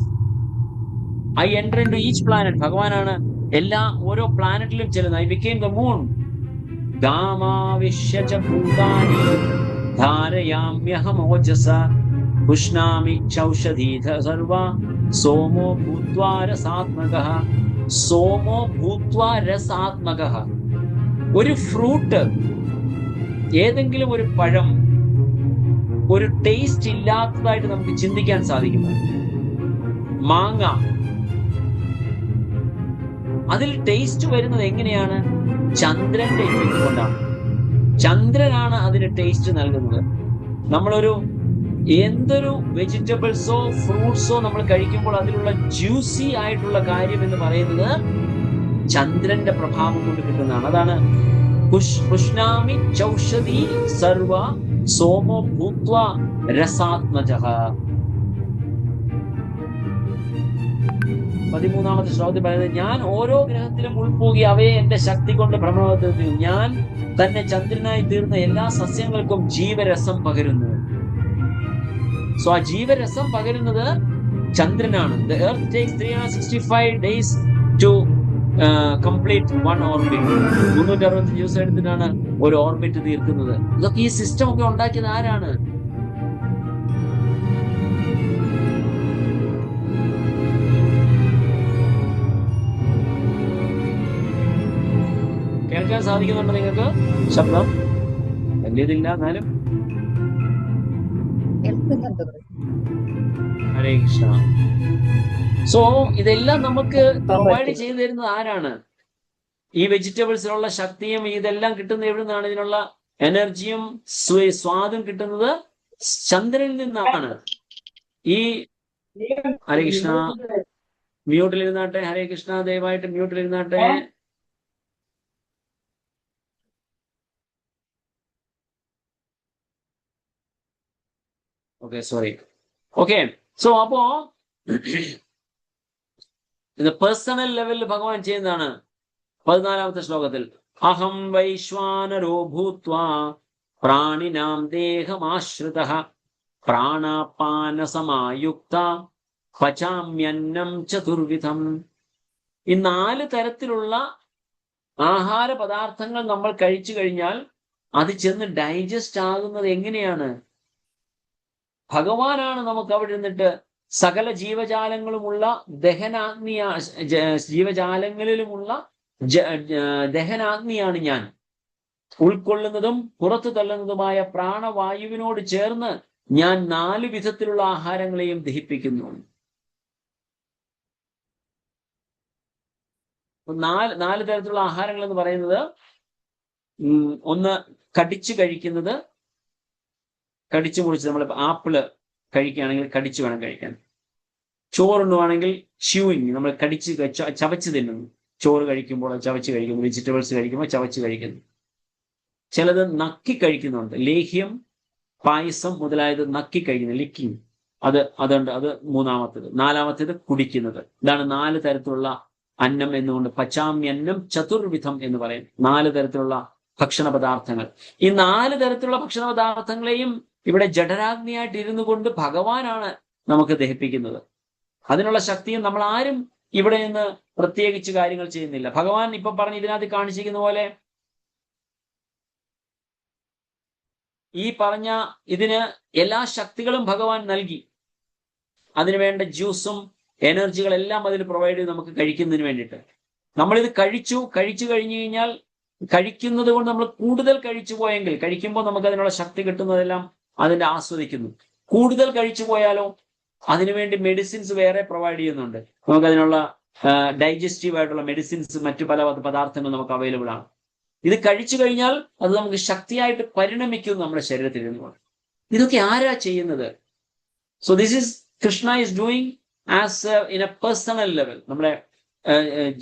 A: I enter into each planet. ഭഗവാനാണ് എല്ലാ ഓരോ പ്ലാനറ്റിലും ചെല്ലുന്നത്. ഐ ബിക്കെയിം ദ മൂൺ ഗാമാവിശ്യ ച ഭൂതാനി ധാരയാമ്യഹമോജസ പുഷ്ണാമി ചൗഷധീധ സർവ സോമോ ഭൂത്വാ രസാത്മകഃ. സോമോ ഭൂത്വാ രസാത്മകഃ. ഒരു ഫ്രൂട്ട്, ഏതെങ്കിലും ഒരു പഴം ഒരു ടേസ്റ്റ് ഇല്ലാത്തതായിട്ട് നമുക്ക് ചിന്തിക്കാൻ സാധിക്കും. മാങ്ങ, അതിൽ ടേസ്റ്റ് വരുന്നത് എങ്ങനെയാണ്? ചന്ദ്രന്റെ ഇഫക്റ്റ് കൊണ്ടാണ്. ചന്ദ്രനാണ് അതിന് ടേസ്റ്റ് നൽകുന്നത്. നമ്മളൊരു എന്തൊരു വെജിറ്റബിൾസോ ഫ്രൂട്ട്സോ നമ്മൾ കഴിക്കുമ്പോൾ അതിലുള്ള ജ്യൂസി ആയിട്ടുള്ള കാര്യം എന്ന് പറയുന്നത് ചന്ദ്രന്റെ പ്രഭാവം കൊണ്ട് കിട്ടുന്നതാണ്. അതാണ് പുഷ്ണാമി ചൗഷധി സർവ സോമോ ഭൂത്വ രസാത്മജഃ. 13ാമത്തെ ശ്ലോകത്തിൽ പറയുന്നത്, ഞാൻ ഓരോ ഗ്രഹത്തിലും ഉൾപോകി അവയെ എന്റെ ശക്തി കൊണ്ട് ഭ്രമണത്തിൽ ഞാൻ തന്നെ ചന്ദ്രനായി തീർന്ന എല്ലാ സസ്യങ്ങൾക്കും ജീവരസം പകരുന്നു. സോ ആ ജീവരസം പകരുന്നത് ചന്ദ്രനാണ്. The earth takes 365 days to complete one orbit. 365 ദിവസം എടുത്തിട്ടാണ് ഒരു ഓർബിറ്റ് തീർക്കുന്നത്. ഇതൊക്കെ ഈ സിസ്റ്റം ഒക്കെ ഉണ്ടാക്കിയത് ആരാണ്? കേൾക്കാൻ സാധിക്കുന്നുണ്ടോ നിങ്ങൾക്ക്? ശബ്ദം വലിയതില്ല, എന്നാലും ഹരേ കൃഷ്ണ. സോ ഇതെല്ലാം നമുക്ക് പ്രൊവൈഡ് ചെയ്തു തരുന്നത് ആരാണ്? ഈ വെജിറ്റബിൾസിനുള്ള ശക്തിയും ഇതെല്ലാം കിട്ടുന്നത് എവിടെ നിന്നാണ്? ഇതിനുള്ള എനർജിയും സ്വാദും കിട്ടുന്നത് ചന്ദ്രനിൽ നിന്നാണ്. ഈ ഹരേ കൃഷ്ണ, മ്യൂട്ടിലിരുന്നാട്ടെ. ഹരേ കൃഷ്ണ, ദയവായിട്ട് മ്യൂട്ടിലിരുന്നാട്ടെ. Okay, sorry. ഓക്കെ, സോ അപ്പോ ഇത് പേഴ്സണൽ ലെവലിൽ ഭഗവാൻ ചെയ്യുന്നതാണ്. 14ാമത്തെ ശ്ലോകത്തിൽ അഹം വൈശ്വാനരോ ഭൂത്വാ പ്രാണിനാം ദേഹമാശ്രിതഃ പ്രാണാപാനസമായുക്ത പചാമ്യന്നം ചതുർവിധം. ഈ 4 തരത്തിലുള്ള ആഹാര പദാർത്ഥങ്ങൾ നമ്മൾ കഴിച്ചു കഴിഞ്ഞാൽ അത് ചെന്ന് ഡൈജസ്റ്റ് ആകുന്നത് എങ്ങനെയാണ്? ഭഗവാനാണ് നമുക്ക് അവിടെ ഇരുന്നിട്ട് സകല ജീവജാലങ്ങളുമുള്ള ജീവജാലങ്ങളിലുമുള്ള ദഹനാഗ്നിയാണ് ഞാൻ. ഉൾക്കൊള്ളുന്നതും പുറത്തു തള്ളുന്നതുമായ പ്രാണവായുവിനോട് ചേർന്ന് ഞാൻ 4 വിധത്തിലുള്ള ആഹാരങ്ങളെയും ദഹിപ്പിക്കുന്നു. 4 തരത്തിലുള്ള ആഹാരങ്ങൾ എന്ന് പറയുന്നത്, ഒന്ന് കടിച്ചു കഴിക്കുന്നത്, കടിച്ചു മുറിച്ച് നമ്മൾ ആപ്പിള് കഴിക്കുകയാണെങ്കിൽ കടിച്ചു വേണം കഴിക്കാൻ. ചോറുണ്ണുവാണെങ്കിൽ ച്യൂയിങ്, നമ്മൾ കടിച്ച് ചവച്ച് തിന്നുന്നു. ചോറ് കഴിക്കുമ്പോൾ ചവച്ച് കഴിക്കുന്നു, വെജിറ്റബിൾസ് കഴിക്കുമ്പോൾ ചവച്ച് കഴിക്കുന്നു. ചിലത് നക്കി കഴിക്കുന്നുണ്ട്, ലേഹ്യം, പായസം മുതലായത് നക്കി കഴിക്കുന്നത്, ലിക്കിങ്, അതുണ്ട്. അത് 3ാമത്തേത്. 4ാമത്തേത് കുടിക്കുന്നത്. ഇതാണ് 4 തരത്തിലുള്ള അന്നം എന്നുകൊണ്ട് പചാമ്യന്നം ചതുർവിധം എന്ന് പറയും. 4 തരത്തിലുള്ള ഭക്ഷണ പദാർത്ഥങ്ങൾ. ഈ 4 തരത്തിലുള്ള ഭക്ഷണ പദാർത്ഥങ്ങളെയും ഇവിടെ ജഠരാഗ്നിയായിട്ട് ഇരുന്നു കൊണ്ട് ഭഗവാനാണ് നമുക്ക് ദഹിപ്പിക്കുന്നത്. അതിനുള്ള ശക്തിയും നമ്മൾ ആരും ഇവിടെ നിന്ന് പ്രത്യേകിച്ച് കാര്യങ്ങൾ ചെയ്യുന്നില്ല. ഭഗവാൻ ഇപ്പൊ പറഞ്ഞ് ഇതിനകത്ത് കാണിച്ചിരിക്കുന്ന പോലെ ഈ പറഞ്ഞ ഇതിന് എല്ലാ ശക്തികളും ഭഗവാൻ നൽകി. അതിനുവേണ്ട ജ്യൂസും എനർജികളെല്ലാം അതിൽ പ്രൊവൈഡ് ചെയ്ത് നമുക്ക് കഴിക്കുന്നതിന് വേണ്ടിയിട്ട്. നമ്മളിത് കഴിച്ചു കഴിഞ്ഞു കഴിഞ്ഞാൽ, കഴിക്കുന്നത് കൊണ്ട് നമ്മൾ കൂടുതൽ കഴിച്ചു പോയെങ്കിൽ, കഴിക്കുമ്പോൾ നമുക്ക് അതിനുള്ള ശക്തി കിട്ടുന്നതെല്ലാം അതിന്റെ ആസ്വദിക്കുന്നു. കൂടുതൽ കഴിച്ചു പോയാലോ അതിനുവേണ്ടി മെഡിസിൻസ് വേറെ പ്രൊവൈഡ് ചെയ്യുന്നുണ്ട്. നമുക്കതിനുള്ള ഡൈജസ്റ്റീവ് ആയിട്ടുള്ള മെഡിസിൻസ്, മറ്റു പല പദാർത്ഥങ്ങൾ നമുക്ക് അവൈലബിൾ ആണ്. ഇത് കഴിച്ചു കഴിഞ്ഞാൽ അത് നമുക്ക് ശക്തിയായിട്ട് പരിണമിക്കും നമ്മുടെ ശരീരത്തിൽ ഇരുന്നുകൊണ്ട്. ഇതൊക്കെ ആരാ ചെയ്യുന്നത്? So this is Krishna is doing as in A personal level. നമ്മുടെ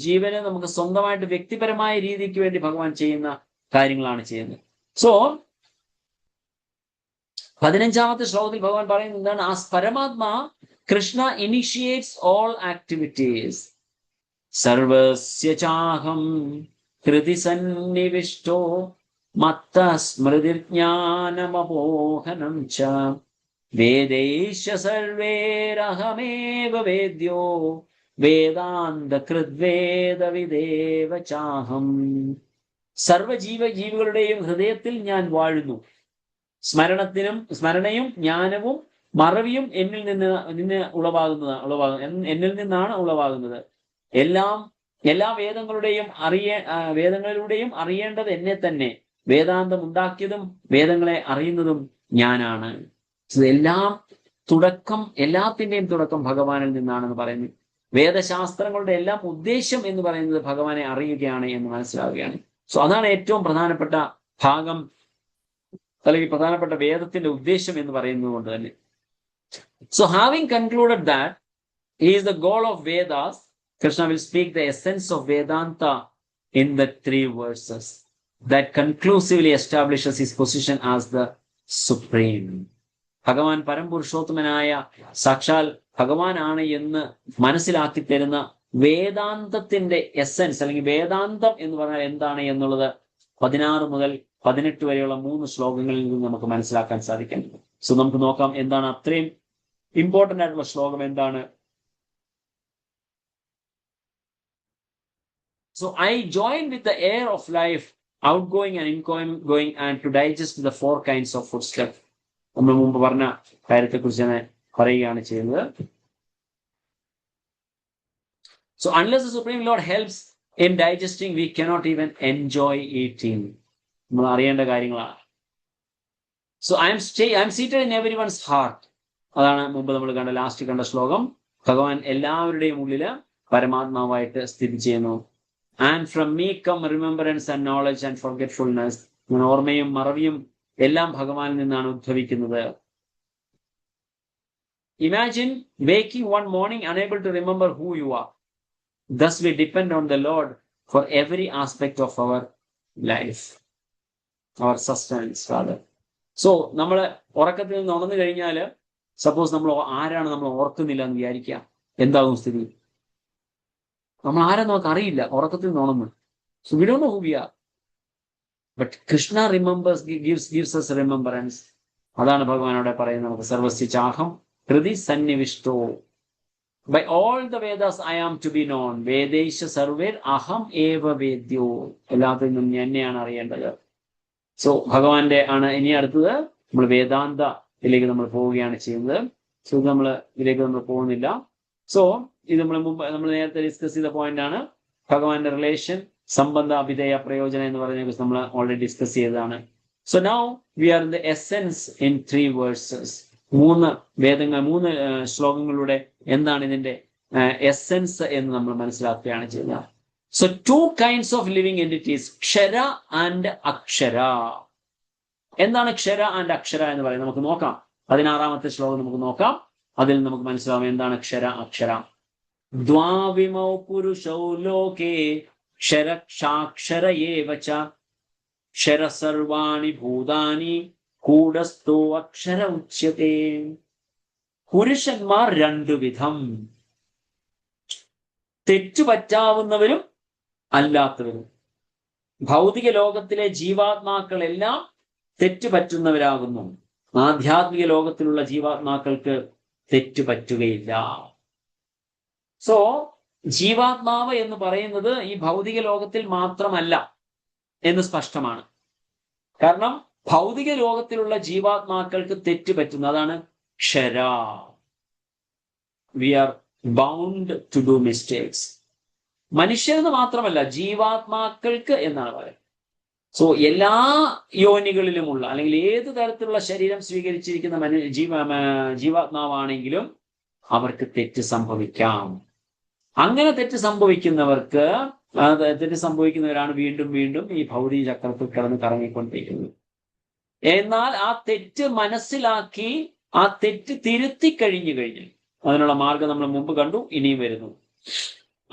A: ജീവനെ നമുക്ക് സ്വന്തമായിട്ട് വ്യക്തിപരമായ രീതിക്ക് വേണ്ടി ഭഗവാൻ ചെയ്യുന്ന കാര്യങ്ങളാണ് ചെയ്യുന്നത്. സോ 15ാമത്തെ ശ്ലോകത്തിൽ ഭഗവാൻ പറയുന്നത് എന്താണ്? ആ പരമാത്മാ കൃഷ്ണ ഇനിഷ്യേറ്റ്സ് ഓൾ ആക്ടിവിറ്റീസ് സർവസ്യ ചാഹം ഹൃദി സന്നിവിഷ്ടോ മത്ത സ്മൃതിജ്ഞാനമപോഹനം ച വേദൈശ സർവേരഹമേവ വേദ്യോ വേദാന്ത കൃദ്വേദവിദേവ ചാഹം. ജീവികളുടെയും ഹൃദയത്തിൽ ഞാൻ വാഴുന്നു. സ്മരണയും ജ്ഞാനവും മറവിയും എന്നിൽ നിന്നാണ് ഉളവാകുന്നത്. എല്ലാ വേദങ്ങളിലൂടെയും അറിയേണ്ടത് എന്നെ തന്നെ. വേദാന്തം ഉണ്ടാക്കിയതും വേദങ്ങളെ അറിയുന്നതും ഞാനാണ്. എല്ലാത്തിന്റെയും തുടക്കം ഭഗവാനിൽ നിന്നാണെന്ന് പറയുന്നു. വേദശാസ്ത്രങ്ങളുടെ എല്ലാം ഉദ്ദേശം എന്ന് പറയുന്നത് ഭഗവാനെ അറിയുകയാണ് എന്ന് മനസ്സിലാവുകയാണ്. സോ അതാണ് ഏറ്റവും പ്രധാനപ്പെട്ട ഭാഗം, അല്ലെങ്കിൽ പ്രധാനപ്പെട്ട വേദത്തിന്റെ ഉദ്ദേശം എന്ന് പറയുന്നത് കൊണ്ട് തന്നെ. So having concluded that he is the goal of Vedas, Krishna will speak the essence of Vedanta in the 3 verses that conclusively establishes his position as the supreme. ഭഗവാൻ പരംപുരുഷോത്തമനായ സാക്ഷാൽ ഭഗവാനാണ് എന്ന് മനസ്സിലാക്കി തരുന്ന വേദാന്തത്തിന്റെ എസൻസ്, അല്ലെങ്കിൽ വേദാന്തം എന്ന് പറഞ്ഞാൽ എന്താണ് എന്നുള്ളത് 16 മുതൽ 18 വരെയുള്ള 3 ശ്ലോകങ്ങളിൽ നിന്ന് നമുക്ക് മനസ്സിലാക്കാൻ സാധിക്കും. സോ നമുക്ക് നോക്കാം എന്താണ് അത്രയും ഇമ്പോർട്ടന്റ് ആയിട്ടുള്ള ശ്ലോകം എന്താണ്. So I join with the air of life, outgoing and ingoing, and to digest the 4 kinds of foodstuff. നമ്മൾ മുമ്പ് പറഞ്ഞ കാര്യത്തെക്കുറിച്ച് പറയുകയാണ് ചെയ്യുന്നത്. So unless the Supreme Lord helps in digesting, we cannot even enjoy eating. നമ്മൾ അറിയേണ്ട കാര്യങ്ങളാണ്. So I am seated in everyone's heart. അതാണ് മുമ്പ് നമ്മൾ ലാസ്റ്റ് കണ്ട ശ്ലോകം. ഭഗവാൻ എല്ലാവരുടെയും ഉള്ളില് പരമാത്മാവായിട്ട് സ്ഥിതി ചെയ്യുന്നു. And from me come remembrance and knowledge and forgetfulness. ഓർമ്മയും മറവിയും എല്ലാം ഭഗവാനിൽ നിന്നാണ് ഉദ്ഭവിക്കുന്നത്. Imagine waking one morning unable to remember who you are. Thus we depend on the Lord for every aspect of our life, our sustenance rather. So നമ്മൾ ഉറക്കത്തിൽ നിന്ന് ഉണർന്നു കഴിഞ്ഞാൽ സപ്പോസ് നമ്മൾ ആരാണ് നമ്മൾ ഓർക്കുന്നില്ല എന്ന് വിചാരിക്കുക, എന്താകും സ്ഥിതി? നമ്മൾ ആരാ നമുക്ക് അറിയില്ല, ഉറക്കത്തിൽ നിന്ന് ഉണർന്നു. So we don't know who we are. But Krishna gives us remembrance. അതാണ് ഭഗവാൻ അവിടെ പറയുന്നത് നമുക്ക്. സർവസ്യ ചാഹം ഹൃദി സന്നിവിഷ്ടോ. By all the Vedas I am to be known. വേദേശ സർവേർ അഹം ഏവ വേദ്യോ. എല്ലാത്തിൽ നിന്നും എന്നെയാണ് അറിയേണ്ടത്. സോ ഭഗവാന്റെ ആണ് ഇനി അടുത്തത്. നമ്മൾ വേദാന്തത്തിലേക്ക് നമ്മൾ പോവുകയാണ് ചെയ്യുന്നത്. സോ നമ്മൾ ഇതിലേക്ക് നമ്മൾ പോകുന്നില്ല. സോ ഇത് നമ്മൾ നേരത്തെ ഡിസ്കസ് ചെയ്ത പോയിന്റ് ആണ്. ഭഗവാന്റെ റിലേഷൻ, സംബന്ധ, അഭിധേയ, പ്രയോജനം എന്ന് പറയുന്നതിനെ കുറിച്ച് നമ്മൾ ഓൾറെഡി ഡിസ്കസ് ചെയ്തതാണ്. So now we are in the essence in 3 verses. 3 ശ്ലോകങ്ങളിലൂടെ എന്താണ് ഇതിന്റെ എസെൻസ് എന്ന് നമ്മൾ മനസ്സിലാക്കുകയാണ് ചെയ്യുന്നത്. So 2 kinds of living entities, ക്ഷര ആൻഡ് അക്ഷര. എന്താണ് ക്ഷര ആൻഡ് അക്ഷര എന്ന് പറയുന്നത് നമുക്ക് നോക്കാം. 16ാമത്തെ ശ്ലോകം നമുക്ക് നോക്കാം. അതിൽ നമുക്ക് മനസ്സിലാവും എന്താണ് ക്ഷര അക്ഷര. ദ്വാവിമൗ പുരുഷൗ ലോകേ ക്ഷരക്ഷാക്ഷര ഏവ ച ക്ഷര സർവാണി ഭൂതാനി കൂടസ്ഥോ അക്ഷര ഉച്യത്തെ. പുരുഷന്മാർ 2 വിധം, തെറ്റുപറ്റാവുന്നവരും അല്ലാത്തവരും. ഭൗതിക ലോകത്തിലെ ജീവാത്മാക്കളെല്ലാം തെറ്റുപറ്റുന്നവരാകുന്നു. ആധ്യാത്മിക ലോകത്തിലുള്ള ജീവാത്മാക്കൾക്ക് തെറ്റുപറ്റുകയില്ല. സോ ജീവാത്മാവ് എന്ന് പറയുന്നത് ഈ ഭൗതിക ലോകത്തിൽ മാത്രമല്ല എന്ന് സ്പഷ്ടമാണ്. കാരണം ഭൗതിക ലോകത്തിലുള്ള ജീവാത്മാക്കൾക്ക് തെറ്റുപറ്റുന്നു. അതാണ് ക്ഷര. We are bound to do mistakes. മനുഷ്യരെന്ന് മാത്രമല്ല, ജീവാത്മാക്കൾക്ക് എന്നാണ് പറയുന്നത്. സോ എല്ലാ യോനികളിലുമുള്ള അല്ലെങ്കിൽ ഏത് തരത്തിലുള്ള ശരീരം സ്വീകരിച്ചിരിക്കുന്ന ജീവാത്മാവാണെങ്കിലും അവർക്ക് തെറ്റ് സംഭവിക്കാം. അങ്ങനെ തെറ്റ് സംഭവിക്കുന്നവരാണ് വീണ്ടും വീണ്ടും ഈ ഭൗതിക ചക്രത്തിൽ കിടന്ന് കറങ്ങിക്കൊണ്ടിരിക്കുന്നത്. എന്നാൽ ആ തെറ്റ് മനസ്സിലാക്കി ആ തെറ്റ് തിരുത്തി കഴിഞ്ഞു അതിനുള്ള മാർഗം നമ്മൾ മുമ്പ് കണ്ടു, ഇനിയും വരുന്നു.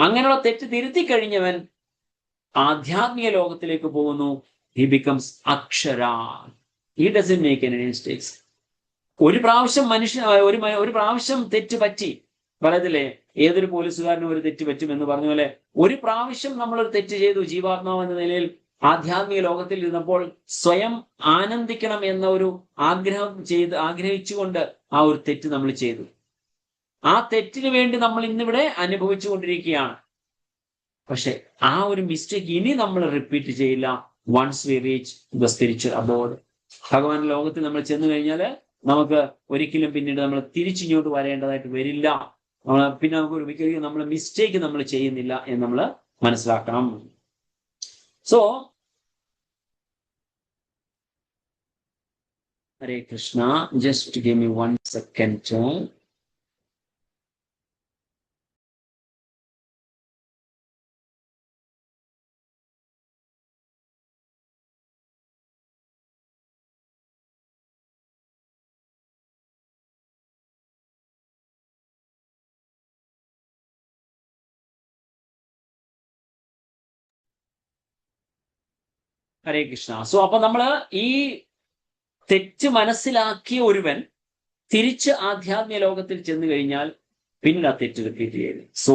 A: അങ്ങനെയുള്ള തെറ്റ് തിരുത്തി കഴിഞ്ഞവൻ ആധ്യാത്മിക ലോകത്തിലേക്ക് പോകുന്നു. ഹി ബിക്കംസ് അക്ഷര. He doesn't make any mistakes. ഒരു പ്രാവശ്യം തെറ്റ് പറ്റി. പറയത്തില്ലേ, ഏതൊരു പോലീസുകാരനും ഒരു തെറ്റ് പറ്റും എന്ന് പറഞ്ഞ പോലെ ഒരു പ്രാവശ്യം നമ്മളൊരു തെറ്റ് ചെയ്തു ജീവാത്മാവ് എന്ന നിലയിൽ ആധ്യാത്മിക ലോകത്തിൽ ഇരുന്നപ്പോൾ സ്വയം ആനന്ദിക്കണം എന്ന ഒരു ആഗ്രഹിച്ചുകൊണ്ട് ആ ഒരു തെറ്റ് നമ്മൾ ചെയ്തു. ആ തെറ്റിന് വേണ്ടി നമ്മൾ ഇന്നിവിടെ അനുഭവിച്ചു കൊണ്ടിരിക്കുകയാണ്. പക്ഷെ ആ ഒരു മിസ്റ്റേക്ക് ഇനി നമ്മൾ റിപ്പീറ്റ് ചെയ്യില്ല. Once we reach the spiritual abode, ഭഗവാൻ ലോകത്തിൽ നമ്മൾ ചെന്നു കഴിഞ്ഞാൽ നമുക്ക് ഒരിക്കലും പിന്നീട് നമ്മൾ തിരിച്ചിങ്ങോട്ട് വരേണ്ടതായിട്ട് വരില്ല. പിന്നെ നമുക്ക് ഒരിക്കലും നമ്മൾ മിസ്റ്റേക്ക് നമ്മൾ ചെയ്യുന്നില്ല എന്ന് നമ്മൾ മനസ്സിലാക്കണം. So Hare Krishna, just give me 1 second. Hare Krishna. So അപ്പൊ നമ്മള് ഈ തെറ്റ് മനസ്സിലാക്കിയ ഒരുവൻ തിരിച്ച് ആധ്യാത്മിക ലോകത്തിൽ ചെന്ന് കഴിഞ്ഞാൽ പിന്നീട് ആ തെറ്റ് റിപ്പീറ്റ് ചെയ്തു. So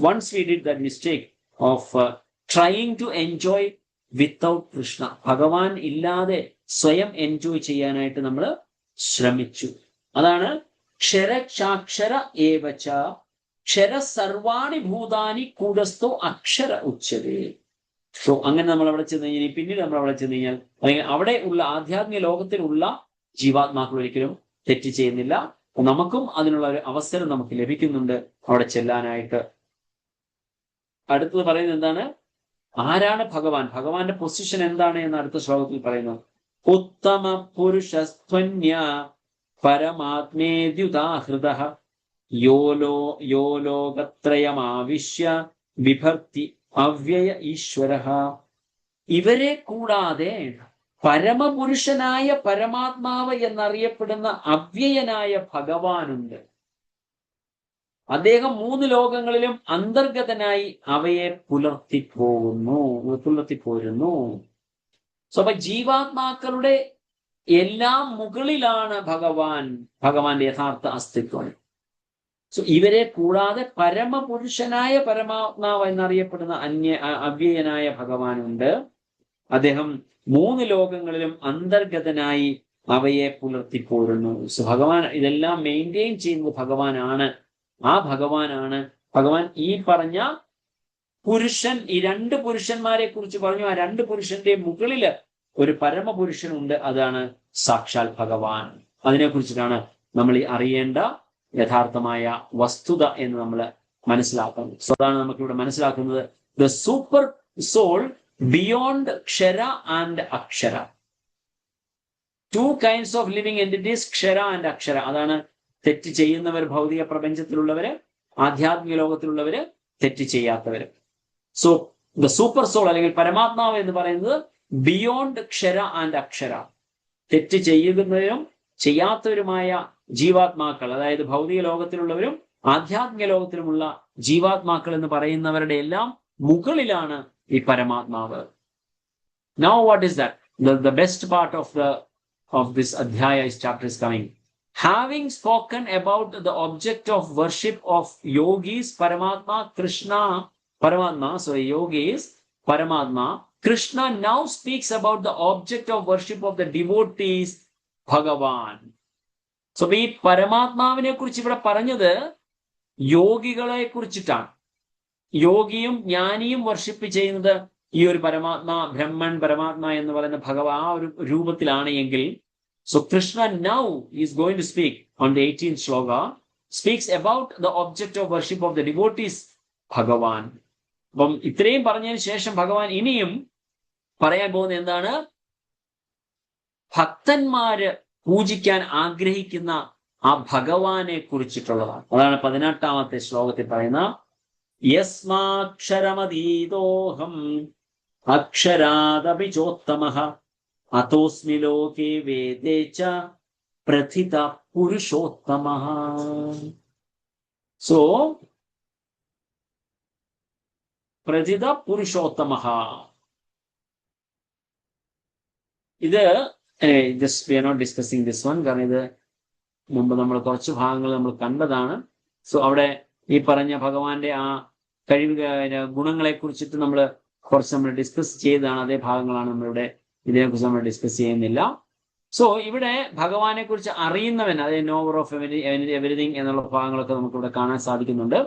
A: once we did that mistake of trying to enjoy without Krishna, ഭഗവാൻ ഇല്ലാതെ സ്വയം എൻജോയ് ചെയ്യാനായിട്ട് നമ്മൾ ശ്രമിച്ചു. അതാണ് ക്ഷരക്ഷാക്ഷര ഏവച ക്ഷര സർവാണി ഭൂതാനി കൂടസ്ഥോ അക്ഷര ഉച്ചതേ. സോ അങ്ങനെ നമ്മൾ അവിടെ ചെന്ന് കഴിഞ്ഞാൽ പിന്നീട് നമ്മൾ അവിടെ ചെന്ന് കഴിഞ്ഞാൽ അല്ലെങ്കിൽ അവിടെ ഉള്ള ആധ്യാത്മിക ലോകത്തിലുള്ള ജീവാത്മാക്കൾ ഒരിക്കലും തെറ്റ് ചെയ്യുന്നില്ല. നമുക്കും അതിനുള്ള ഒരു അവസരം നമുക്ക് ലഭിക്കുന്നുണ്ട് അവിടെ ചെല്ലാനായിട്ട്. അടുത്തത് പറയുന്നത് എന്താണ്? ആരാണ് ഭഗവാൻ, ഭഗവാന്റെ പൊസിഷൻ എന്താണ് എന്ന് അടുത്ത ശ്ലോകത്തിൽ പറയുന്നു. ഉത്തമ പുരുഷസ്ത്വന്യ പരമാത്മേദ്യുദാഹൃതഃ യോ ലോകത്രയമാവിശ്യ വിഭർത്തി അവ്യയ ഈശ്വരഃ. ഇവരെ കൂടാതെ പരമപുരുഷനായ പരമാത്മാവ് എന്നറിയപ്പെടുന്ന അവ്യയനായ ഭഗവാനുണ്ട്. അദ്ദേഹം 3 ലോകങ്ങളിലും അന്തർഗതനായി അവയെ പുലർത്തിപ്പോരുന്നു. സോ അപ്പൊ ജീവാത്മാക്കളുടെ എല്ലാം മുകളിലാണ് ഭഗവാന്റെ യഥാർത്ഥ അസ്തിത്വം. സോ ഇവരെ കൂടാതെ പരമപുരുഷനായ പരമാത്മാവ് എന്നറിയപ്പെടുന്ന അവ്യയനായ ഭഗവാനുണ്ട്. അദ്ദേഹം 3 ലോകങ്ങളിലും അന്തർഗതനായി അവയെ പുലർത്തിപ്പോരുന്നു. സോ ഭഗവാൻ ഇതെല്ലാം മെയിൻറ്റെയിൻ ചെയ്യുന്നത് ഭഗവാനാണ്. ആ ഭഗവാനാണ് ഭഗവാൻ. ഈ പറഞ്ഞ പുരുഷൻ, ഈ 2 പുരുഷന്മാരെ കുറിച്ച് പറഞ്ഞു. ആ 2 പുരുഷന്റെ മുകളില് ഒരു പരമപുരുഷനുണ്ട്, അതാണ് സാക്ഷാൽ ഭഗവാൻ. അതിനെ കുറിച്ചിട്ടാണ് നമ്മൾ ഈ അറിയേണ്ട യഥാർത്ഥമായ വസ്തുത എന്ന് നമ്മൾ മനസ്സിലാക്കുന്നത്. സോ അതാണ് നമുക്കിവിടെ മനസ്സിലാക്കുന്നത്. ദ സൂപ്പർ സോൾ ബിയോണ്ട് ക്ഷര ആൻഡ് അക്ഷര. 2 kinds of living entities, ക്ഷര ആൻഡ് അക്ഷര. അതാണ് തെറ്റ് ചെയ്യുന്നവർ, ഭൗതിക പ്രപഞ്ചത്തിലുള്ളവര്, ആധ്യാത്മിക ലോകത്തിലുള്ളവര്, തെറ്റ് ചെയ്യാത്തവര്. സോ ദ സൂപ്പർ സോൾ അല്ലെങ്കിൽ പരമാത്മാവ് എന്ന് പറയുന്നത് ബിയോണ്ട് ക്ഷര ആൻഡ് അക്ഷര, തെറ്റ് ചെയ്യുന്നവരും ചെയ്യാത്തവരുമായ ജീവാത്മാക്കൾ, അതായത് ഭൗതിക ലോകത്തിലുള്ളവരും ആധ്യാത്മിക ലോകത്തിലുമുള്ള ജീവാത്മാക്കൾ എന്ന് പറയുന്നവരുടെ എല്ലാം മുകളിലാണ് ഈ പരമാത്മാവ്. Now what is that? The best part of this adhyaya is chapter is coming. Having spoken about the object of worship of yogis, yogis, Paramatma, Krishna now speaks about the object of worship of the devotees, Bhagavan. So ഈ പരമാത്മാവിനെ കുറിച്ച് ഇവിടെ പറഞ്ഞത് യോഗികളെ കുറിച്ചിട്ടാണ്. യോഗിയും ജ്ഞാനിയും വർഷിപ്പ് ചെയ്യുന്നത് ഈ ഒരു പരമാത്മാ, ബ്രഹ്മൻ, പരമാത്മാ എന്ന് പറയുന്ന ഭഗവാൻ ആ ഒരു രൂപത്തിലാണ് എങ്കിൽ, so Krishna now is going to speak on the 18th ശ്ലോക, speaks about the object of worship of the devotees ഭഗവാൻ. അപ്പം ഇത്രയും പറഞ്ഞതിന് ശേഷം ഭഗവാൻ ഇനിയും പറയാൻ പോകുന്നത് എന്താണ്? ഭക്തന്മാര് പൂജിക്കാൻ ആഗ്രഹിക്കുന്ന ആ ഭഗവാനെ കുറിച്ചിട്ടുള്ളതാണ്. അതാണ് 18ാമത്തെ ശ്ലോകത്തിൽ പറയുന്ന യസ്മാക്ഷരമതീതോഹം അക്ഷരാദപി ചോത്തമഃ അതോസ്മി ലോകേ വേദേ ച പ്രഥിത പുരുഷോത്തമഃ. സോ പ്രഥിത പുരുഷോത്തമഃ, ഇത് just we are not discussing this one, കാരണം ഇത് മുമ്പ് നമ്മൾ കുറച്ച് ഭാഗങ്ങൾ നമ്മൾ കണ്ടതാണ്. സോ അവിടെ ഈ പറഞ്ഞ ഭഗവാന്റെ ആ ഗുണങ്ങളെ കുറിച്ചിട്ട് നമ്മൾ കുറച്ച് നമ്മൾ ഡിസ്കസ് ചെയ്തതാണ്. അതേ ഭാഗങ്ങളാണ് നമ്മളിവിടെ, ഇതിനെക്കുറിച്ച് നമ്മൾ ഡിസ്കസ് ചെയ്യുന്നില്ല. സോ ഇവിടെ ഭഗവാനെ കുറിച്ച് അറിയുന്നവൻ, അതായത് നോവർ ഓഫ് എവരിതിങ് എന്നുള്ള ഭാഗങ്ങളൊക്കെ നമുക്ക് ഇവിടെ കാണാൻ സാധിക്കുന്നുണ്ട്.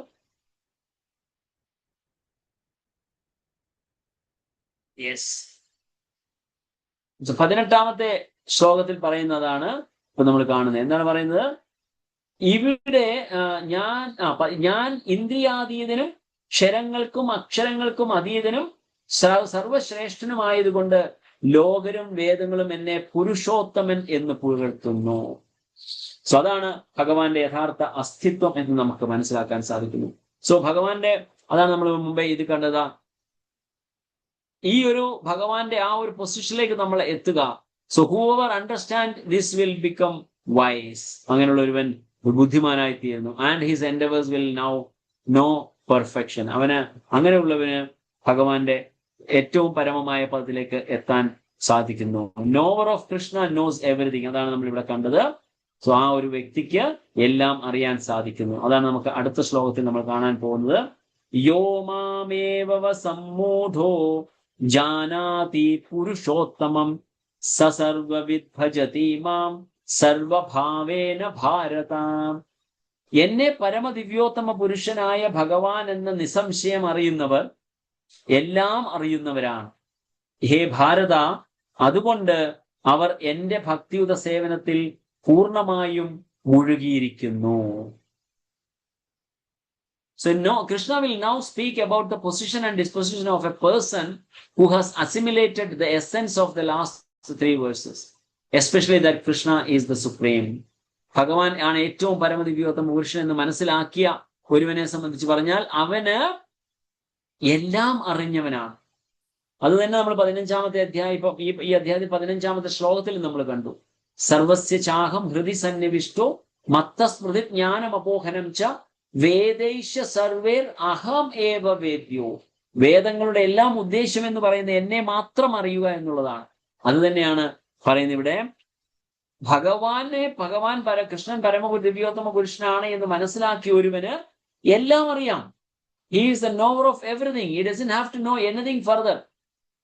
A: യെസ്, 18ാമത്തെ ശ്ലോകത്തിൽ പറയുന്നതാണ് ഇപ്പൊ നമ്മൾ കാണുന്നത്. എന്താണ് പറയുന്നത്? ഇവിടെ ഞാൻ ഇന്ദ്രിയാതീതനും ക്ഷരങ്ങൾക്കും അക്ഷരങ്ങൾക്കും അതീതനും സർവശ്രേഷ്ഠനുമായതുകൊണ്ട് ലോകരും വേദങ്ങളും എന്നെ പുരുഷോത്തമൻ എന്ന് പുകഴ്ത്തുന്നു. സോ അതാണ് ഭഗവാന്റെ യഥാർത്ഥ അസ്തിത്വം എന്ന് നമുക്ക് മനസ്സിലാക്കാൻ സാധിക്കുന്നു. സോ ഭഗവാന്റെ, അതാണ് നമ്മൾ മുമ്പേ ഇത് കണ്ടത്, ഈ ഒരു ഭഗവാന്റെ ആ ഒരു പൊസിഷനിലേക്ക് നമ്മൾ എത്തുക. So whoever understand this will become wise. അങ്ങനെയുള്ള ഒരുവൻ ബുദ്ധിമാനായി തീരുന്നു. And his endeavours will now know perfection. അങ്ങനെയുള്ളവന് ഭഗവാന്റെ ഏറ്റവും പരമമായ പദത്തിലേക്ക് എത്താൻ സാധിക്കുന്നു. Knower of Krishna knows everything. അതാണ് നമ്മൾ ഇവിടെ കണ്ടത്. സോ ആ ഒരു വ്യക്തിക്ക് എല്ലാം അറിയാൻ സാധിക്കുന്നു. അതാണ് നമുക്ക് അടുത്ത ശ്ലോകത്തിൽ നമ്മൾ കാണാൻ പോകുന്നത്. യോ മാമേവ സമ്മൂഢോ ജാനാതി പുരുഷോത്തമം സർവവിദ് ഭജതി മാം സർവഭാവേന ഭാരത. എന്നെ പരമദിവ്യോത്തമ പുരുഷനായ ഭഗവാൻ എന്ന നിസ്സംശയം അറിയുന്നവർ എല്ലാം അറിയുന്നവരാണ്. ഹേ ഭാരത, അതുകൊണ്ട് അവർ എന്റെ ഭക്തിയുത സേവനത്തിൽ പൂർണ്ണമായും മുഴുകിയിരിക്കുന്നു. So Krishna will now speak about the position and disposition of a person who has assimilated the essence of the last 3 verses, especially that Krishna is the supreme. ഭഗവാൻ ആണ് ഏറ്റവും പരമദിവ്യോത്തമ പുരുഷൻ എന്ന് മനസ്സിലാക്കിയ ഒരുവനെ സംബന്ധിച്ച് പറഞ്ഞാൽ അവന് എല്ലാം അറിഞ്ഞവനാണ്. അത് തന്നെ നമ്മൾ 15ാമത്തെ അധ്യായം, ഇപ്പൊ ഈ അധ്യായത്തിൽ 15ാമത്തെ ശ്ലോകത്തിൽ നമ്മൾ കണ്ടു. സർവസ്യ ചാഹം ഹൃദി സന്നിവിഷ്ടോ മത്തസ്മൃതി ജ്ഞാനമപോഹനം ച വേദൈശ സർവേർ അഹം ഏവ വേദ്യോ. വേദങ്ങളുടെ എല്ലാം ഉദ്ദേശം എന്ന് പറയുന്നത് എന്നെ മാത്രം അറിയുക എന്നുള്ളതാണ്. അത് തന്നെയാണ് പറയുന്നത് ഇവിടെ. കൃഷ്ണൻ ദിവ്യോത്തമ പുരുഷനാണ് എന്ന് മനസ്സിലാക്കിയ ഒരുവന് എല്ലാം അറിയാം. He is the knower of everything. He doesn't have to know anything further.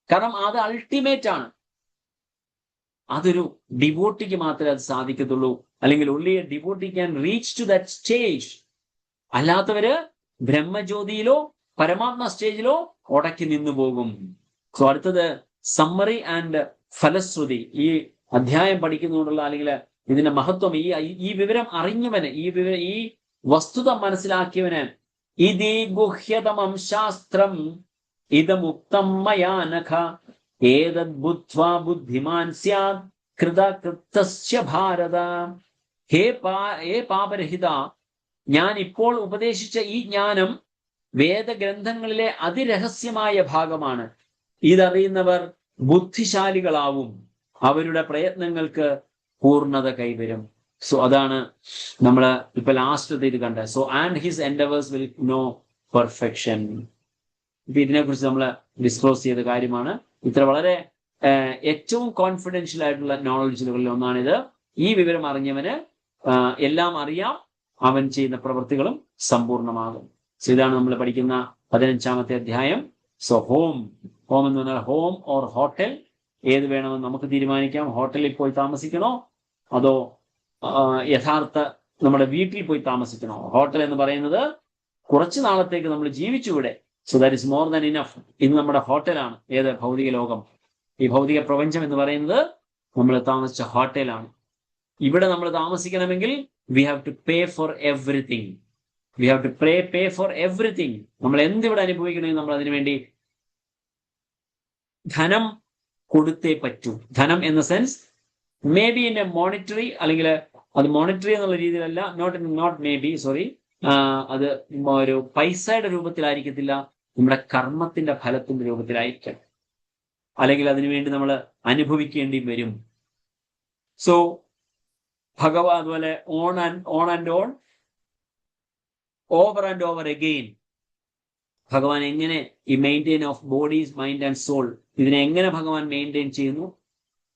A: കാരണം അത് അൾട്ടിമേറ്റ് ആണ്. അതൊരു ഡിവോട്ടിക്ക് മാത്രമേ അത് സാധിക്കത്തുള്ളൂ. അല്ലെങ്കിൽ only a devotee can reach to that stage. അല്ലാത്തവര് ബ്രഹ്മജ്യോതിയിലോ പരമാത്മ സ്റ്റേജിലോ ഉടക്കി നിന്നു പോകും. സോ അടുത്തത് സമ്മറി ആൻഡ് ഫലശ്രുതി. ഈ അധ്യായം പഠിക്കുന്നതുകൊണ്ടുള്ള, അല്ലെങ്കിൽ ഇതിന്റെ മഹത്വം, ഈ വിവരം അറിഞ്ഞവന്, ഈ വസ്തുത മനസ്സിലാക്കിയവന്, ഇതി ഗുഹ്യതമം ശാസ്ത്രം ഇദമുക്തം മയാ നഖ ഏതദ് ബുദ്ധ്വാ ബുദ്ധിമാൻ സ്യാദ് കൃതകൃതസ്യ ഭാരത. ഹേ പാപരഹിത, ഞാൻ ഇപ്പോൾ ഉപദേശിച്ച ഈ ജ്ഞാനം വേദഗ്രന്ഥങ്ങളിലെ അതിരഹസ്യമായ ഭാഗമാണ്. ഇതറിയുന്നവർ ബുദ്ധിശാലികളാവും, അവരുടെ പ്രയത്നങ്ങൾക്ക് പൂർണ്ണത കൈവരും. സോ അതാണ് നമ്മൾ ഇപ്പൊ ലാസ്റ്റ് ഇത് കണ്ടത്. So and his endeavours will know perfection. ഇപ്പൊ ഇതിനെക്കുറിച്ച് നമ്മൾ ഡിസ്ക്ലോസ് ചെയ്ത കാര്യമാണ്. ഇത്ര വളരെ ഏറ്റവും കോൺഫിഡൻഷ്യൽ ആയിട്ടുള്ള നോളജുകളിൽ ഒന്നാണിത്. ഈ വിവരം അറിഞ്ഞവന് എല്ലാം അറിയാം, അവൻ ചെയ്യുന്ന പ്രവൃത്തികളും സമ്പൂർണ്ണമാകും. സോ ഇതാണ് നമ്മൾ പഠിക്കുന്ന 15ാമത്തെ അധ്യായം. സോ ഹോം എന്ന് പറഞ്ഞാൽ ഹോം ഓർ ഹോട്ടൽ, ഏത് വേണമെന്ന് നമുക്ക് തീരുമാനിക്കാം. ഹോട്ടലിൽ പോയി താമസിക്കണോ അതോ യഥാർത്ഥ നമ്മുടെ വീട്ടിൽ പോയി താമസിക്കണോ? ഹോട്ടൽ എന്ന് പറയുന്നത് കുറച്ചു നാളത്തേക്ക് നമ്മൾ ജീവിച്ചുവിടെ. So that is more than enough. ഇന്ന് നമ്മുടെ ഹോട്ടലാണ് ഏത് ഭൗതിക ലോകം. ഈ ഭൗതിക പ്രപഞ്ചം എന്ന് പറയുന്നത് നമ്മൾ താമസിച്ച ഹോട്ടലാണ്. ഇവിടെ നമ്മൾ താമസിക്കണമെങ്കിൽ we have to pay for everything. We have to pay for everything. നമ്മൾ എന്തിവിടെ അനുഭവിക്കണമെങ്കിൽ നമ്മൾ അതിനുവേണ്ടി ധനം കൊടുത്തേ പറ്റൂ. ധനം എന്ന sense may be in A monetary, അല്ലെങ്കിൽ അത് മോണിറ്ററി എന്നുള്ള രീതിയിലല്ല, നോട്ട് മേ ബി, സോറി, അത് ഒരു പൈസയുടെ രൂപത്തിലായിരിക്കത്തില്ല, നമ്മുടെ കർമ്മത്തിന്റെ ഫലത്തിന്റെ രൂപത്തിലായിരിക്കണം. അല്ലെങ്കിൽ അതിനുവേണ്ടി നമ്മൾ അനുഭവിക്കേണ്ടി വരും. സോ ഭഗവാൻ അതുപോലെ on and on, over and over again. ഭഗവാൻ എങ്ങനെ ഈ maintain of bodies, mind and soul, ഇതിനെ എങ്ങനെ ഭഗവാൻ മെയിൻറ്റെയിൻ ചെയ്യുന്നു,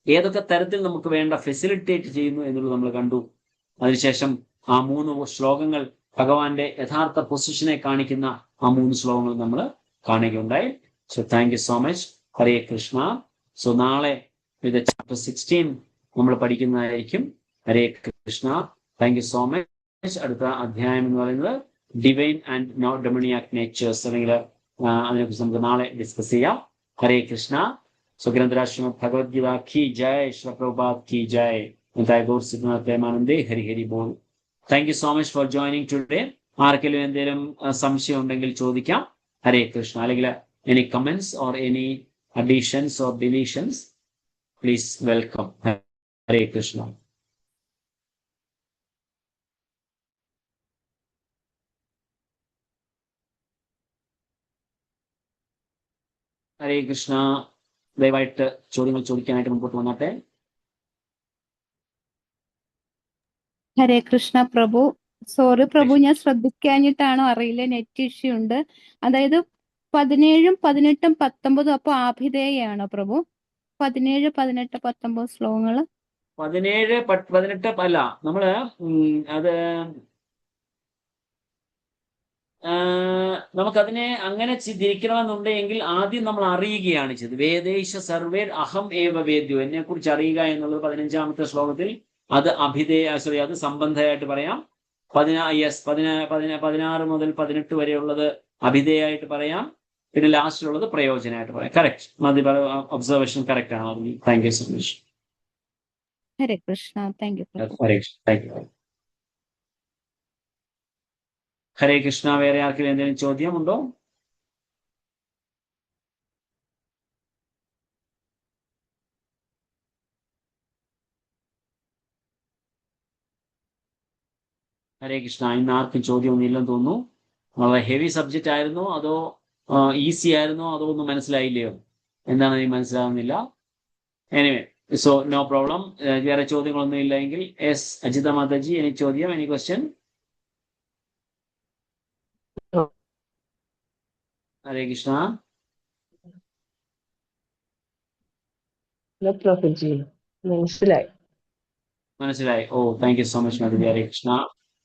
A: ഏതൊക്കെ തരത്തിൽ നമുക്ക് വേണ്ട ഫെസിലിറ്റേറ്റ് ചെയ്യുന്നു എന്നുള്ളത് നമ്മൾ കണ്ടു. അതിനുശേഷം ആ 3 ശ്ലോകങ്ങൾ, ഭഗവാന്റെ യഥാർത്ഥ പൊസിഷനെ കാണിക്കുന്ന ആ 3 ശ്ലോകങ്ങൾ നമ്മൾ കാണുകയുണ്ടായി. So thank you so much. Hare Krishna. So നാളെ ഇത് ചാപ്റ്റർ 16 നമ്മൾ പഠിക്കുന്നതായിരിക്കും. Hare Krishna. Thank you so much. അടുത്ത അധ്യായം എന്ന് പറയുന്നത് divine and not demoniac natures, അല്ലെങ്കിൽ അതിനെക്കുറിച്ച് നമുക്ക് നാളെ ഡിസ്കസ് ചെയ്യാം. ഹരേ കൃഷ്ണ. So ഗ്രന്ഥരാജ് ശ്രീമദ് ഭഗവത്ഗീത കി ജയ്, ശ്രീ പ്രഭുപാദ് കി ജയ്. ഗൗർ സിദ്ധാർത്ഥ പ്രേമാനന്ദേ ഹരി ഹരി ബോൾ. Thank you so much for joining today. ആർക്കെങ്കിലും എന്തെങ്കിലും സംശയം ഉണ്ടെങ്കിൽ ചോദിക്കാം. ഹരേ കൃഷ്ണ. അല്ലെങ്കിൽ any comments or any additions or deletions, please welcome. Hare Krishna. ഹരേ കൃഷ്ണ. ദയവായിട്ട് ചോദ്യങ്ങൾ ചോദിക്കാനായിട്ട് മുമ്പോട്ട് വന്നാട്ടെ.
B: ഹരേ കൃഷ്ണ പ്രഭു. സോറി പ്രഭു, ഞാൻ ശ്രദ്ധിക്കാഞ്ഞിട്ടാണോ അറിയില്ല, നെറ്റ് ഇഷ്യൂ ഉണ്ട്. അതായത് 17, 18, 19 അപ്പൊ ആഭിധേയാണോ പ്രഭു? 17, 18, 19 ശ്ലോകങ്ങള്
A: 17, 18 അല്ല, നമ്മള് അത് നമുക്കതിനെ അങ്ങനെ തിരിക്കണമെന്നുണ്ടെങ്കിൽ ആദ്യം നമ്മൾ അറിയുകയാണ് ചെയ്തത്. വേദേശ സർവേർ അഹം ഏവ വേദ്യോ, എന്നെ കുറിച്ച് അറിയുക എന്നുള്ളത് 15ാമത്തെ ശ്ലോകത്തിൽ അത് അത് സംബന്ധമായിട്ട് പറയാം. 16 മുതൽ 18 വരെയുള്ളത് അഭിധേയായിട്ട് പറയാം. പിന്നെ ലാസ്റ്റിലുള്ളത് പ്രയോജനമായിട്ട് പറയാം. കറക്റ്റ്, മതി, ഒബ്സർവേഷൻ കറക്റ്റ് ആണ്. Thank you so much.
B: Hare Krishna. Thank you Prabhu.
A: Hare Krishna. Thank you. Hare Krishna. വേറെ ആർക്കെങ്കിലും എന്തെങ്കിലും ചോദ്യം ഉണ്ടോ? ഹരേ കൃഷ്ണ. ഇന്ന് ആർക്കും ചോദ്യമൊന്നും ഇല്ലെന്ന് തോന്നുന്നു. വളരെ ഹെവി സബ്ജക്റ്റ് ആയിരുന്നോ അതോ ഈസി ആയിരുന്നോ അതോ ഒന്നും മനസ്സിലായില്ലയോ? എന്താണെന്ന് എനിക്ക് മനസ്സിലാവുന്നില്ല. Anyway, so no problem. വേറെ ചോദ്യങ്ങളൊന്നും ഇല്ലെങ്കിൽ എസ് അജിത മാതാജി, എനി ചോദ്യം, എനി ക്വസ്റ്റ്യൻ? ഹരേ കൃഷ്ണ.
E: മനസ്സിലായി.
A: മനസ്സിലായി. Oh, thank you so much mataji. Hare Krishna.